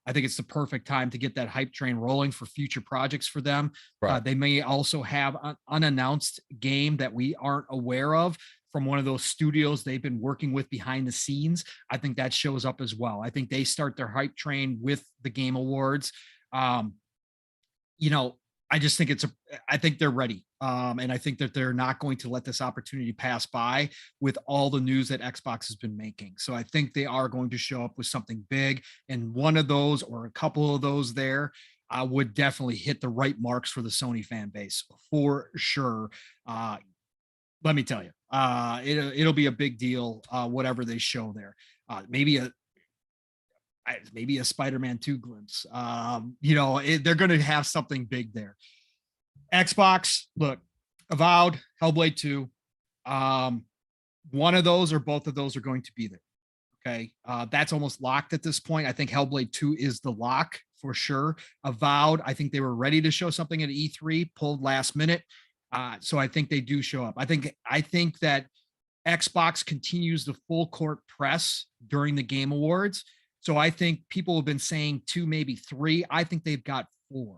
I think it's the perfect time to get that hype train rolling for future projects for them. Right. They may also have an unannounced game that we aren't aware of from one of those studios they've been working with behind the scenes. I think that shows up as well. I think they start their hype train with the Game Awards. You know, I just think I think they're ready. And I think that they're not going to let this opportunity pass by with all the news that Xbox has been making. So I think they are going to show up with something big, and one of those or a couple of those there would definitely hit the right marks for the Sony fan base for sure. Let me tell you, it'll be a big deal, whatever they show there. Maybe a Spider-Man 2 glimpse. They're going to have something big there. Xbox, look, Avowed, Hellblade 2. One of those or both of those are going to be there. Okay. That's almost locked at this point. I think Hellblade 2 is the lock for sure. Avowed, I think they were ready to show something at E3, pulled last minute. So I think they do show up. I think that Xbox continues the full court press during the Game Awards. So I think people have been saying 2, maybe 3. I think they've got 4.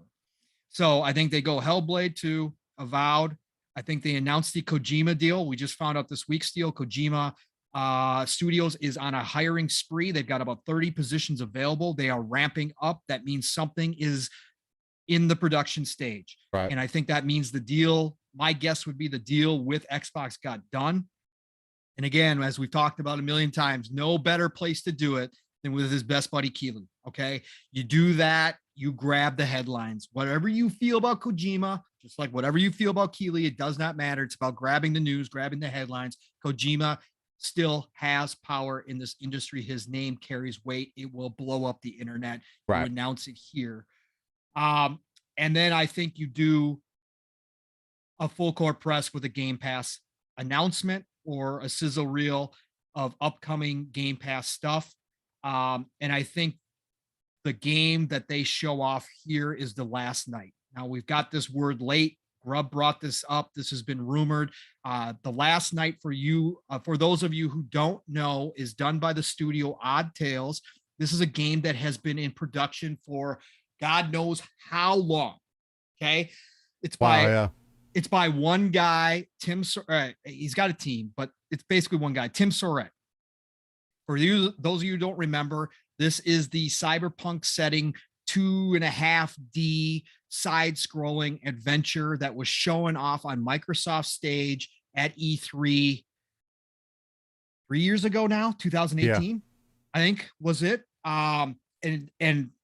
So I think they go Hellblade 2, Avowed. I think they announced the Kojima deal. We just found out this week, Steel. Kojima Studios is on a hiring spree. They've got about 30 positions available. They are ramping up. That means something is in the production stage. Right. And I think that means the deal, my guess would be the deal with Xbox got done. And again, as we've talked about a million times, no better place to do it than with his best buddy Keelan. Okay. You do that, you grab the headlines. Whatever you feel about Kojima, just like whatever you feel about Keeley, it does not matter. It's about grabbing the news, grabbing the headlines. Kojima still has power in this industry. His name carries weight. It will blow up the internet. Right. You announce it here. And then I think you do a full court press with a Game Pass announcement or a sizzle reel of upcoming Game Pass stuff. And I think the game that they show off here is The Last Night. Now we've got this word late. Grubb brought this up. This has been rumored. The Last Night, for you, for those of you who don't know, is done by the studio Odd Tales. This is a game that has been in production for God knows how long. Okay. It's by one guy, Tim. He's got a team, but it's basically one guy, Tim Surratt. For you, those of you who don't remember, this is the cyberpunk setting 2.5D side-scrolling adventure that was showing off on Microsoft stage at E3 3 years ago now, 2018, yeah. I think was it. And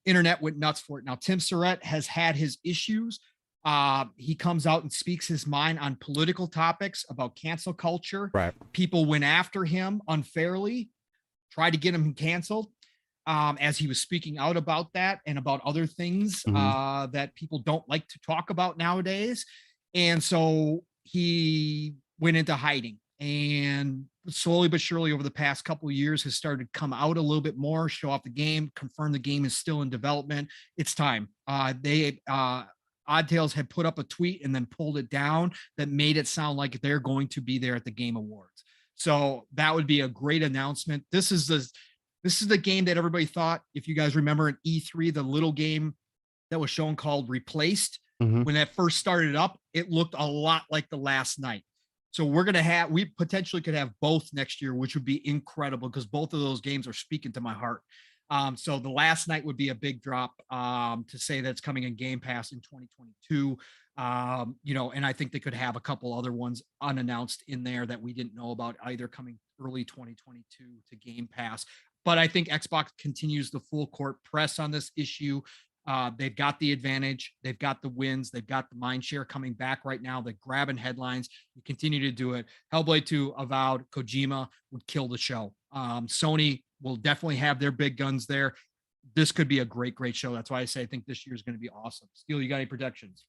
internet went nuts for it. Now, Tim Surratt has had his issues. He comes out and speaks his mind on political topics about cancel culture. Right. People went after him unfairly, tried to get him canceled. As he was speaking out about that and about other things that people don't like to talk about nowadays. And so he went into hiding, and slowly but surely over the past couple of years has started to come out a little bit more, show off the game, confirm the game is still in development. It's time. Odd Tales had put up a tweet and then pulled it down that made it sound like they're going to be there at the Game Awards. So that would be a great announcement. This is the game that everybody thought, if you guys remember in E3, the little game that was shown called Replaced, when that first started up, it looked a lot like The Last Night. So we potentially could have both next year, which would be incredible because both of those games are speaking to my heart. So The Last Night would be a big drop to say that's coming in Game Pass in 2022. And I think they could have a couple other ones unannounced in there that we didn't know about either coming early 2022 to Game Pass. But I think Xbox continues the full court press on this issue. They've got the advantage. They've got the wins. They've got the mind share coming back right now. They're grabbing headlines. You continue to do it. Hellblade 2, Avowed, Kojima would kill the show. Sony will definitely have their big guns there. This could be a great, great show. That's why I say I think this year is going to be awesome. Steel, you got any predictions?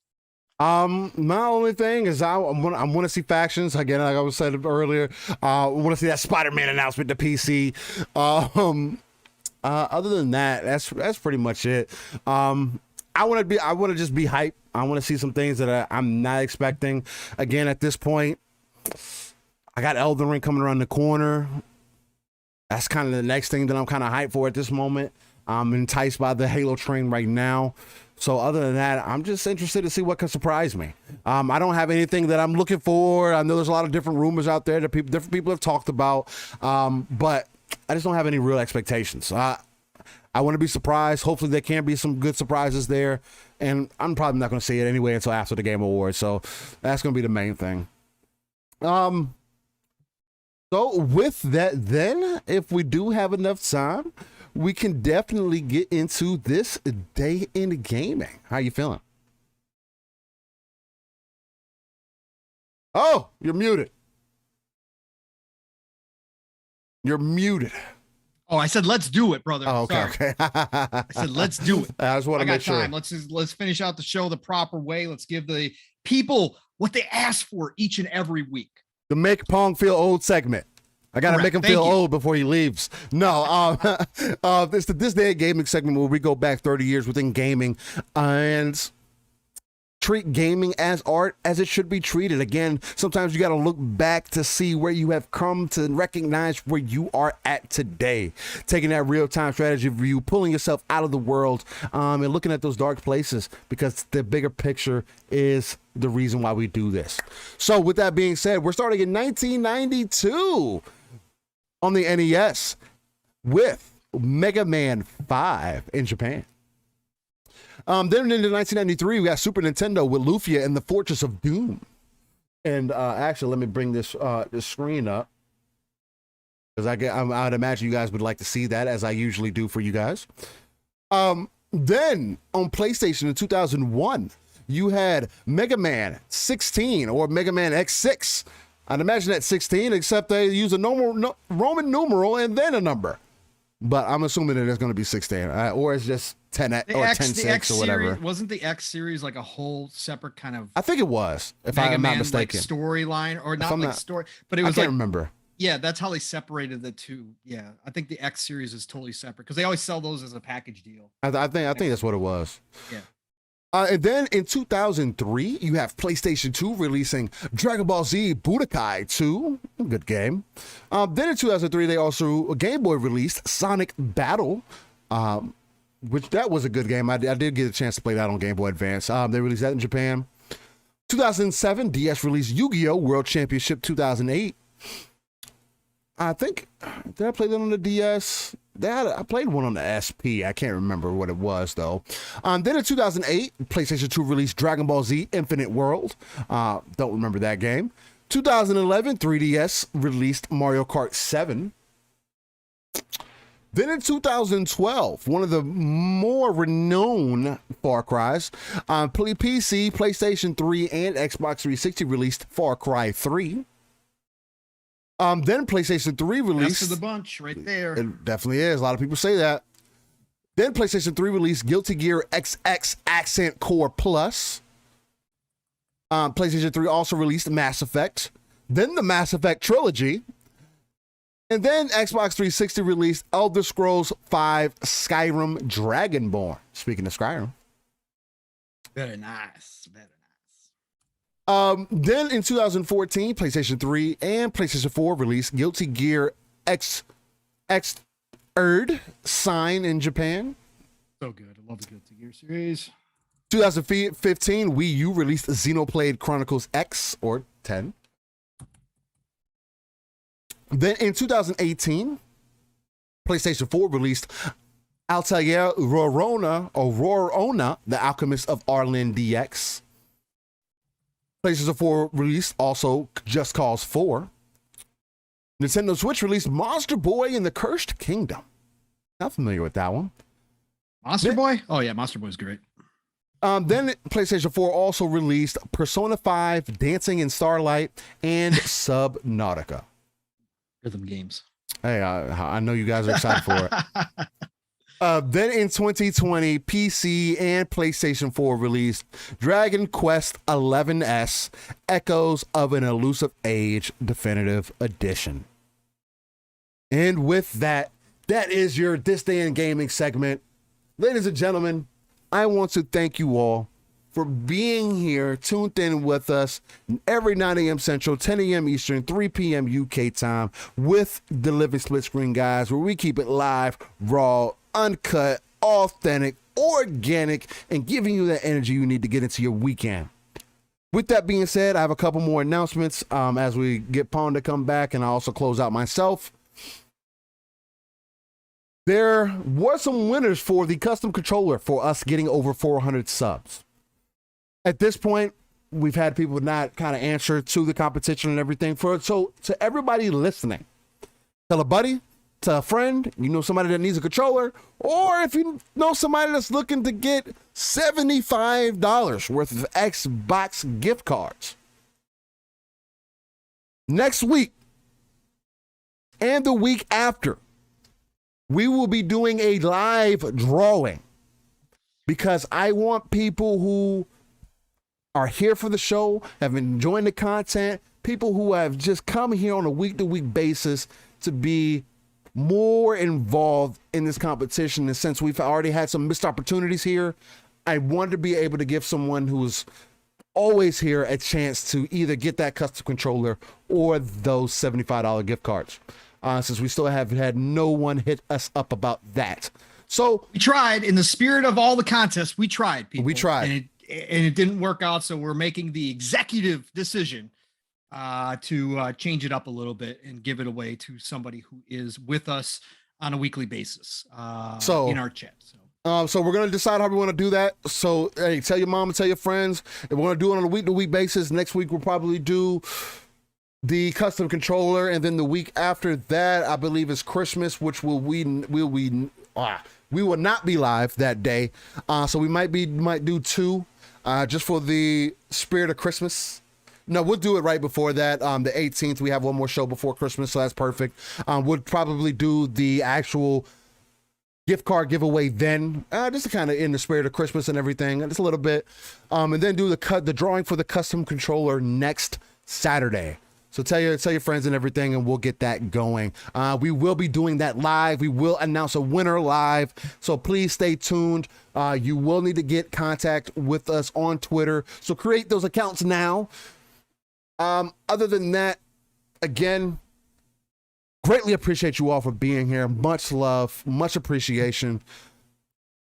My only thing is I want to see factions again. Like I was said earlier, I want to see that Spider-Man announcement to PC. Other than that, that's pretty much it. I want to just be hype. I want to see some things that I'm not expecting. Again, at this point, I got Elden Ring coming around the corner. That's kind of the next thing that I'm kind of hyped for at this moment. I'm enticed by the Halo train right now. So other than that, I'm just interested to see what can surprise me. I don't have anything that I'm looking for. I know there's a lot of different rumors out there that different people have talked about, but I just don't have any real expectations. I want to be surprised. Hopefully there can be some good surprises there, and I'm probably not going to see it anyway until after the Game Awards. So that's going to be the main thing. So with that, then, if we do have enough time, we can definitely get into this day in gaming. How you feeling? Oh, you're muted. You're muted. Oh, I said let's do it, brother. Oh, okay, Sorry. okay. I said let's do it. I just want to make sure. Time. Let's finish out the show the proper way. Let's give the people what they ask for each and every week. The Make Pong Feel Old segment. I gotta make him feel old before he leaves. No, this day in gaming segment where we go back 30 years within gaming and treat gaming as art as it should be treated. Again, sometimes you got to look back to see where you have come to recognize where you are at today. Taking that real-time strategy view, pulling yourself out of the world, and looking at those dark places, because the bigger picture is the reason why we do this. So with that being said, we're starting in 1992 on the NES with Mega Man 5 in Japan. Then into 1993, we got Super Nintendo with Lufia and the Fortress of Doom. And actually, let me bring this screen up, because I'd imagine you guys would like to see that, as I usually do for you guys. Then on PlayStation in 2001, you had Mega Man 16 or Mega Man X6. I'd imagine that's 16, except they use a normal Roman numeral and then a number. But I'm assuming that it's going to be 16, or it's just 10 or 10-6 or whatever. Series, wasn't the X series like a whole separate kind of? I think it was, if I'm not mistaken. Like storyline, or not like story, but it was. I can't remember. Yeah, that's how they separated the two. Yeah, I think the X series is totally separate because they always sell those as a package deal. I think that's what it was. Yeah. And then in 2003, you have PlayStation 2 releasing Dragon Ball Z Budokai 2. Good game. Then in 2003, they also, Game Boy released Sonic Battle, which that was a good game. I did get a chance to play that on Game Boy Advance. They released that in Japan. 2007, DS released Yu-Gi-Oh! World Championship 2008. I think, did I play that on the DS? I played one on the SP. I can't remember what it was, though. Then in 2008, PlayStation 2 released Dragon Ball Z Infinite World. Don't remember that game. 2011, 3DS released Mario Kart 7. Then in 2012, one of the more renowned Far Cries, PC, PlayStation 3, and Xbox 360 released Far Cry 3. Then PlayStation 3 released... Best of the bunch right there. It definitely is. A lot of people say that. Then PlayStation 3 released Guilty Gear XX Accent Core Plus. PlayStation 3 also released Mass Effect. Then the Mass Effect Trilogy. And then Xbox 360 released Elder Scrolls V Skyrim Dragonborn. Speaking of Skyrim. Very nice. Then in 2014, PlayStation 3 and PlayStation 4 released Guilty Gear X Sign in Japan. So good. I love the Guilty Gear series. 2015, Wii U released Xenoblade Chronicles X or 10. Then in 2018, PlayStation 4 released Altair Rorona, The Alchemist of Arlen DX. PlayStation 4 released also Just Cause 4. Nintendo Switch released Monster Boy and the Cursed Kingdom. Not familiar with that one. Monster Boy? Oh yeah, Monster Boy's great. Then PlayStation 4 also released Persona 5, Dancing in Starlight, and Subnautica. Rhythm games. Hey, I know you guys are excited for it. Then in 2020, PC and PlayStation 4 released Dragon Quest XI's Echoes of an Elusive Age Definitive Edition. And with that, that is your This Day in Gaming segment. Ladies and gentlemen, I want to thank you all for being here, tuned in with us every 9 a.m. Central, 10 a.m. Eastern, 3 p.m. UK time with the Living Splitscreen guys, where we keep it live, raw, uncut, authentic, organic, and giving you that energy you need to get into your weekend. With that being said, I have a couple more announcements as we get Pong to come back, and I also close out myself. There were some winners for the custom controller for us getting over 400 subs. At this point, we've had people not kind of answer to the competition and everything. So to everybody listening, tell a buddy, tell a friend, you know somebody that needs a controller, or if you know somebody that's looking to get $75 worth of Xbox gift cards. Next week and the week after, we will be doing a live drawing because I want people who are here for the show, have been enjoying the content, people who have just come here on a week-to-week basis to be more involved in this competition. And since we've already had some missed opportunities here, I wanted to be able to give someone who's always here a chance to either get that custom controller or those $75 gift cards. Since we still have had no one hit us up about that. So we tried. In the spirit of all the contests, we tried, people. We tried. And it didn't work out, so we're making the executive decision to change it up a little bit and give it away to somebody who is with us on a weekly basis in our chat. So we're going to decide how we want to do that. So, hey, tell your mom and tell your friends. If we're going to do it on a week-to-week basis, next week we'll probably do the custom controller, and then the week after that, I believe, is Christmas, which we will not be live that day. So we might do two. Just for the spirit of Christmas. No, we'll do it right before that. The 18th, we have one more show before Christmas, so that's perfect. We'll probably do the actual gift card giveaway then, just to kind of in the spirit of Christmas and everything, just a little bit. And then do the drawing for the custom controller next Saturday. So tell your friends and everything, and we'll get that going. We will be doing that live. We will announce a winner live. So please stay tuned. You will need to get contact with us on Twitter. So create those accounts now. Other than that, again, greatly appreciate you all for being here. Much love, much appreciation.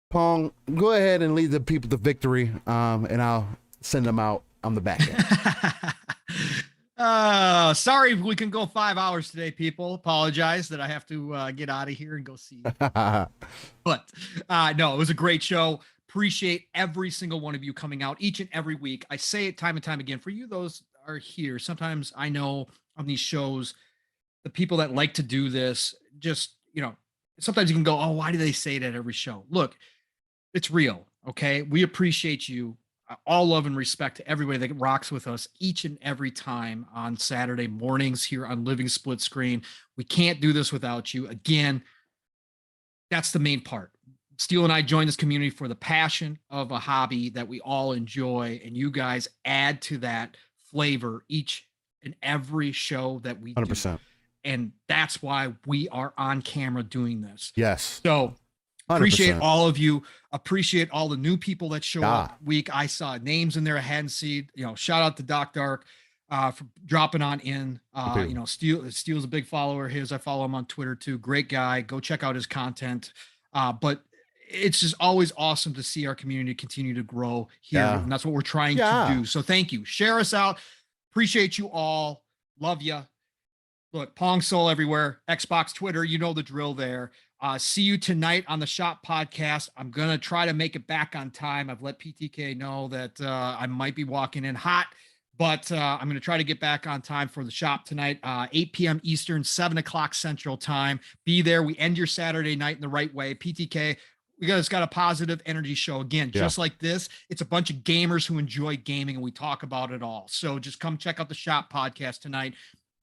Pong, go ahead and lead the people to victory, and I'll send them out on the back end. Sorry if we can go 5 hours today, people. Apologize that I have to get out of here and go see. But no, it was a great show. Appreciate every single one of you coming out each and every week. I say it time and time again for you, those are here. Sometimes I know on these shows, the people that like to do this, just, sometimes you can go, oh, why do they say that every show? Look, it's real. Okay. We appreciate you. All love and respect to everybody that rocks with us each and every time on Saturday mornings here on Living Splitscreen. We can't do this without you. Again, that's the main part. Steel and I joined this community for the passion of a hobby that we all enjoy, and you guys add to that flavor each and every show that we 100%. do. And that's why we are on camera doing this. Yes. So 100%. Appreciate all of you. Appreciate all the new people that show up week. I saw names in there I hadn't seen. Shout out to Doc Dark for dropping on in. Steel's a big follower of his. I follow him on Twitter too. Great guy. Go check out his content. But it's just always awesome to see our community continue to grow here. Yeah. And that's what we're trying to do. So thank you. Share us out. Appreciate you all. Love you. Look, Pong Soul everywhere. Xbox, Twitter, you know the drill there. See you tonight on the Shop podcast. I'm going to try to make it back on time. I've let PTK know that I might be walking in hot, but I'm going to try to get back on time for the Shop tonight, 8 p.m. Eastern, 7 o'clock Central time. Be there. We end your Saturday night in the right way. PTK, we got a positive energy show again, just like this. It's a bunch of gamers who enjoy gaming, and we talk about it all. So just come check out the Shop podcast tonight.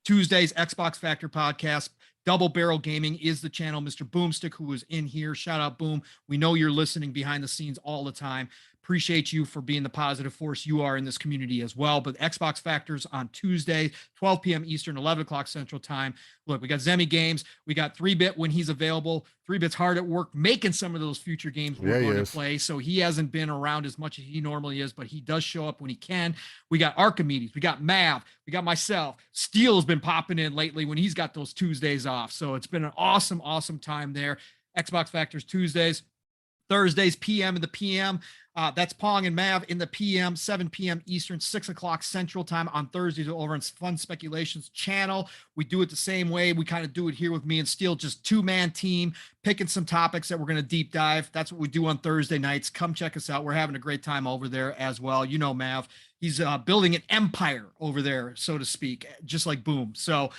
Tuesdays, Xbox Factor podcast. Double Barrel Gaming is the channel. Mr. Boomstick, who was in here. Shout out, Boom. We know you're listening behind the scenes all the time. Appreciate you for being the positive force you are in this community as well. But Xbox Factors on Tuesday, 12 p.m. Eastern, 11 o'clock Central Time. Look, we got Zemi Games. We got 3-Bit when he's available. 3-Bit's hard at work making some of those future games we're going to play. So he hasn't been around as much as he normally is, but he does show up when he can. We got Archimedes. We got Mav. We got myself. Steel has been popping in lately when he's got those Tuesdays off. So it's been an awesome, awesome time there. Xbox Factors Tuesdays. Thursdays, PM in the PM. That's Pong and Mav in the PM, 7 p.m. Eastern, 6 o'clock Central Time on Thursdays over on Fun Speculations channel. We do it the same way. We kind of do it here with me and Steel, just two-man team, picking some topics that we're going to deep dive. That's what we do on Thursday nights. Come check us out. We're having a great time over there as well. You know, Mav, he's building an empire over there, so to speak, just like Boom. So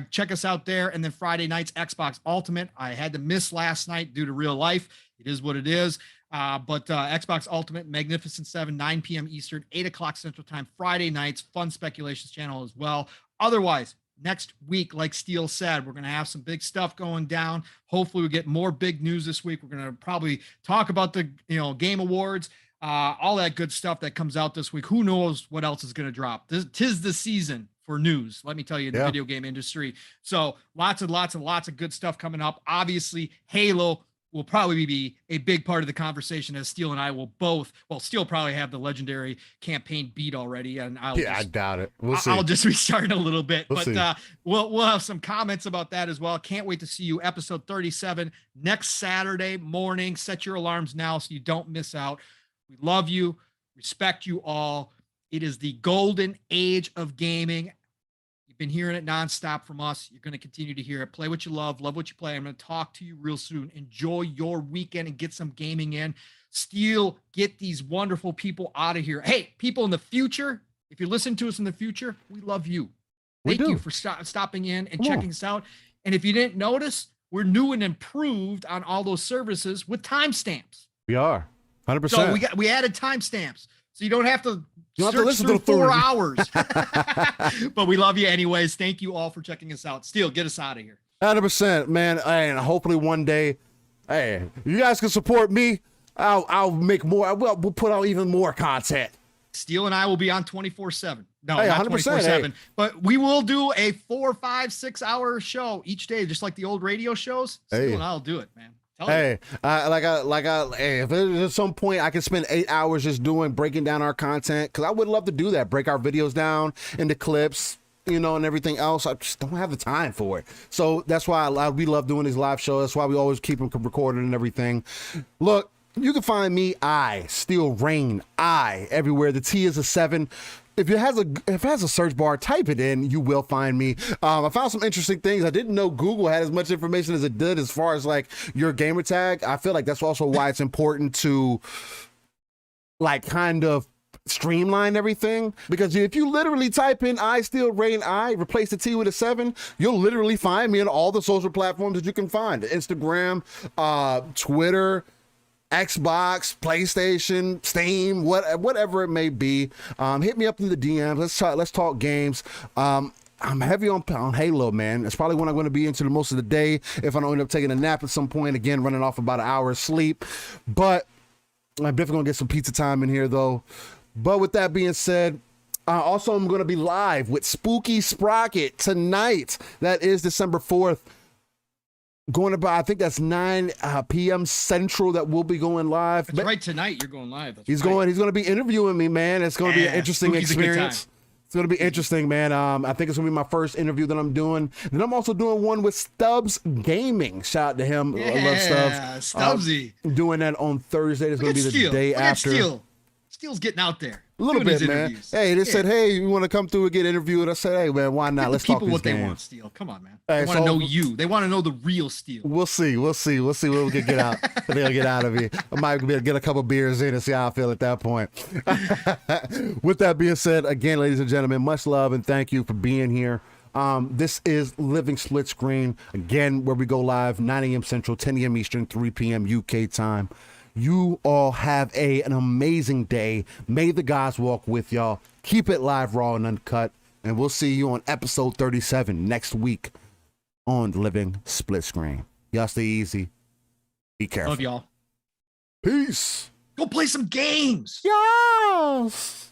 check us out there. And then Friday nights, Xbox Ultimate. I had to miss last night due to real life. It is what it is. But Xbox Ultimate, Magnificent 7, 9 p.m. Eastern, 8 o'clock Central Time, Friday nights, Fun Speculations channel as well. Otherwise, next week, like Steele said, we're going to have some big stuff going down. Hopefully we get more big news this week. We're going to probably talk about the Game Awards, all that good stuff that comes out this week. Who knows what else is going to drop? Tis the season for news, let me tell you, in the video game industry. So lots of good stuff coming up. Obviously, Halo will probably be a big part of the conversation, as Steel and I will both, well, Steel probably have the legendary campaign beat already, and I doubt it. We'll see. I'll just restart a little bit, we'll have some comments about that as well. Can't wait to see you. Episode 37 next Saturday morning. Set your alarms now so you don't miss out. We love you, respect you all. It is the golden age of gaming. Been hearing it nonstop from us. You're going to continue to hear it. Play what you love what you play. I'm going to talk to you real soon. Enjoy your weekend and get some gaming in. Steel, get these wonderful people out of here. Hey, people in the future, if you listen to us in the future, we love you. Thank you for stopping in and checking us out. And if you didn't notice, we're new and improved on all those services with timestamps. We are 100%. So we added timestamps, so you don't have to listen through 4 hours. But we love you anyways. Thank you all for checking us out. Steel, get us out of here. 100%, man. And hopefully one day, hey, you guys can support me. I'll make more. We'll put out even more content. Steel and I will be on 24/7. No, hey, not 100%, 24/7. hey. But we will do a 4, 5, 6 hour show each day, just like the old radio shows. Steel and I'll do it, man. Hey, hey, if there's at some point I can spend 8 hours just breaking down our content, because I would love to do that, break our videos down into clips, and everything else. I just don't have the time for it. So that's why we love doing these live shows. That's why we always keep them recorded and everything. Look, you can find me, Steel Rain, everywhere. The T is a 7. If it has a search bar, type it in. You will find me. I found some interesting things. I didn't know Google had as much information as it did as far as like your gamer tag. I feel like that's also why it's important to like kind of streamline everything, because if you literally type in I Steel Rain, replace the T with a 7, you'll literally find me on all the social platforms that you can find: Instagram, Twitter, Xbox, PlayStation, Steam, whatever it may be. Hit me up in the DMs. Let's talk games. I'm heavy on Halo, man. It's probably when I'm going to be into the most of the day if I don't end up taking a nap at some point. Again, running off about an hour of sleep. But I'm definitely going to get some pizza time in here, though. But with that being said, also I'm going to be live with Spooky Sprocket tonight. That is December 4th. Going about, I think that's 9 p.m. Central that we'll be going live. That's right, tonight you're going live. He's going to be interviewing me, man. It's going to be an interesting experience. It's going to be interesting, man. I think it's going to be my first interview that I'm doing. And I'm also doing one with Stubbs Gaming. Shout out to him. Yeah, I love Stubbs. Stubbsy. Doing that on Thursday. It's going to be the day after. Steel's getting out there. A little bit, man. Hey, they said, hey, you want to come through and get interviewed? I said, hey, man, why not? Let's talk these people what games. they want, Steel. Come on, man. They want to know you. They want to know the real Steel. We'll see what we can get out. They'll get out of me. I might be able to get a couple beers in and see how I feel at that point. With that being said, again, ladies and gentlemen, much love and thank you for being here. This is Living Splitscreen, again, where we go live 9 a.m. Central, 10 a.m. Eastern, 3 p.m. UK time. You all have an amazing day. May the gods walk with y'all. Keep it live, raw, and uncut. And we'll see you on episode 37 next week on Living Splitscreen. Y'all stay easy. Be careful. Love y'all. Peace. Go play some games. Yes.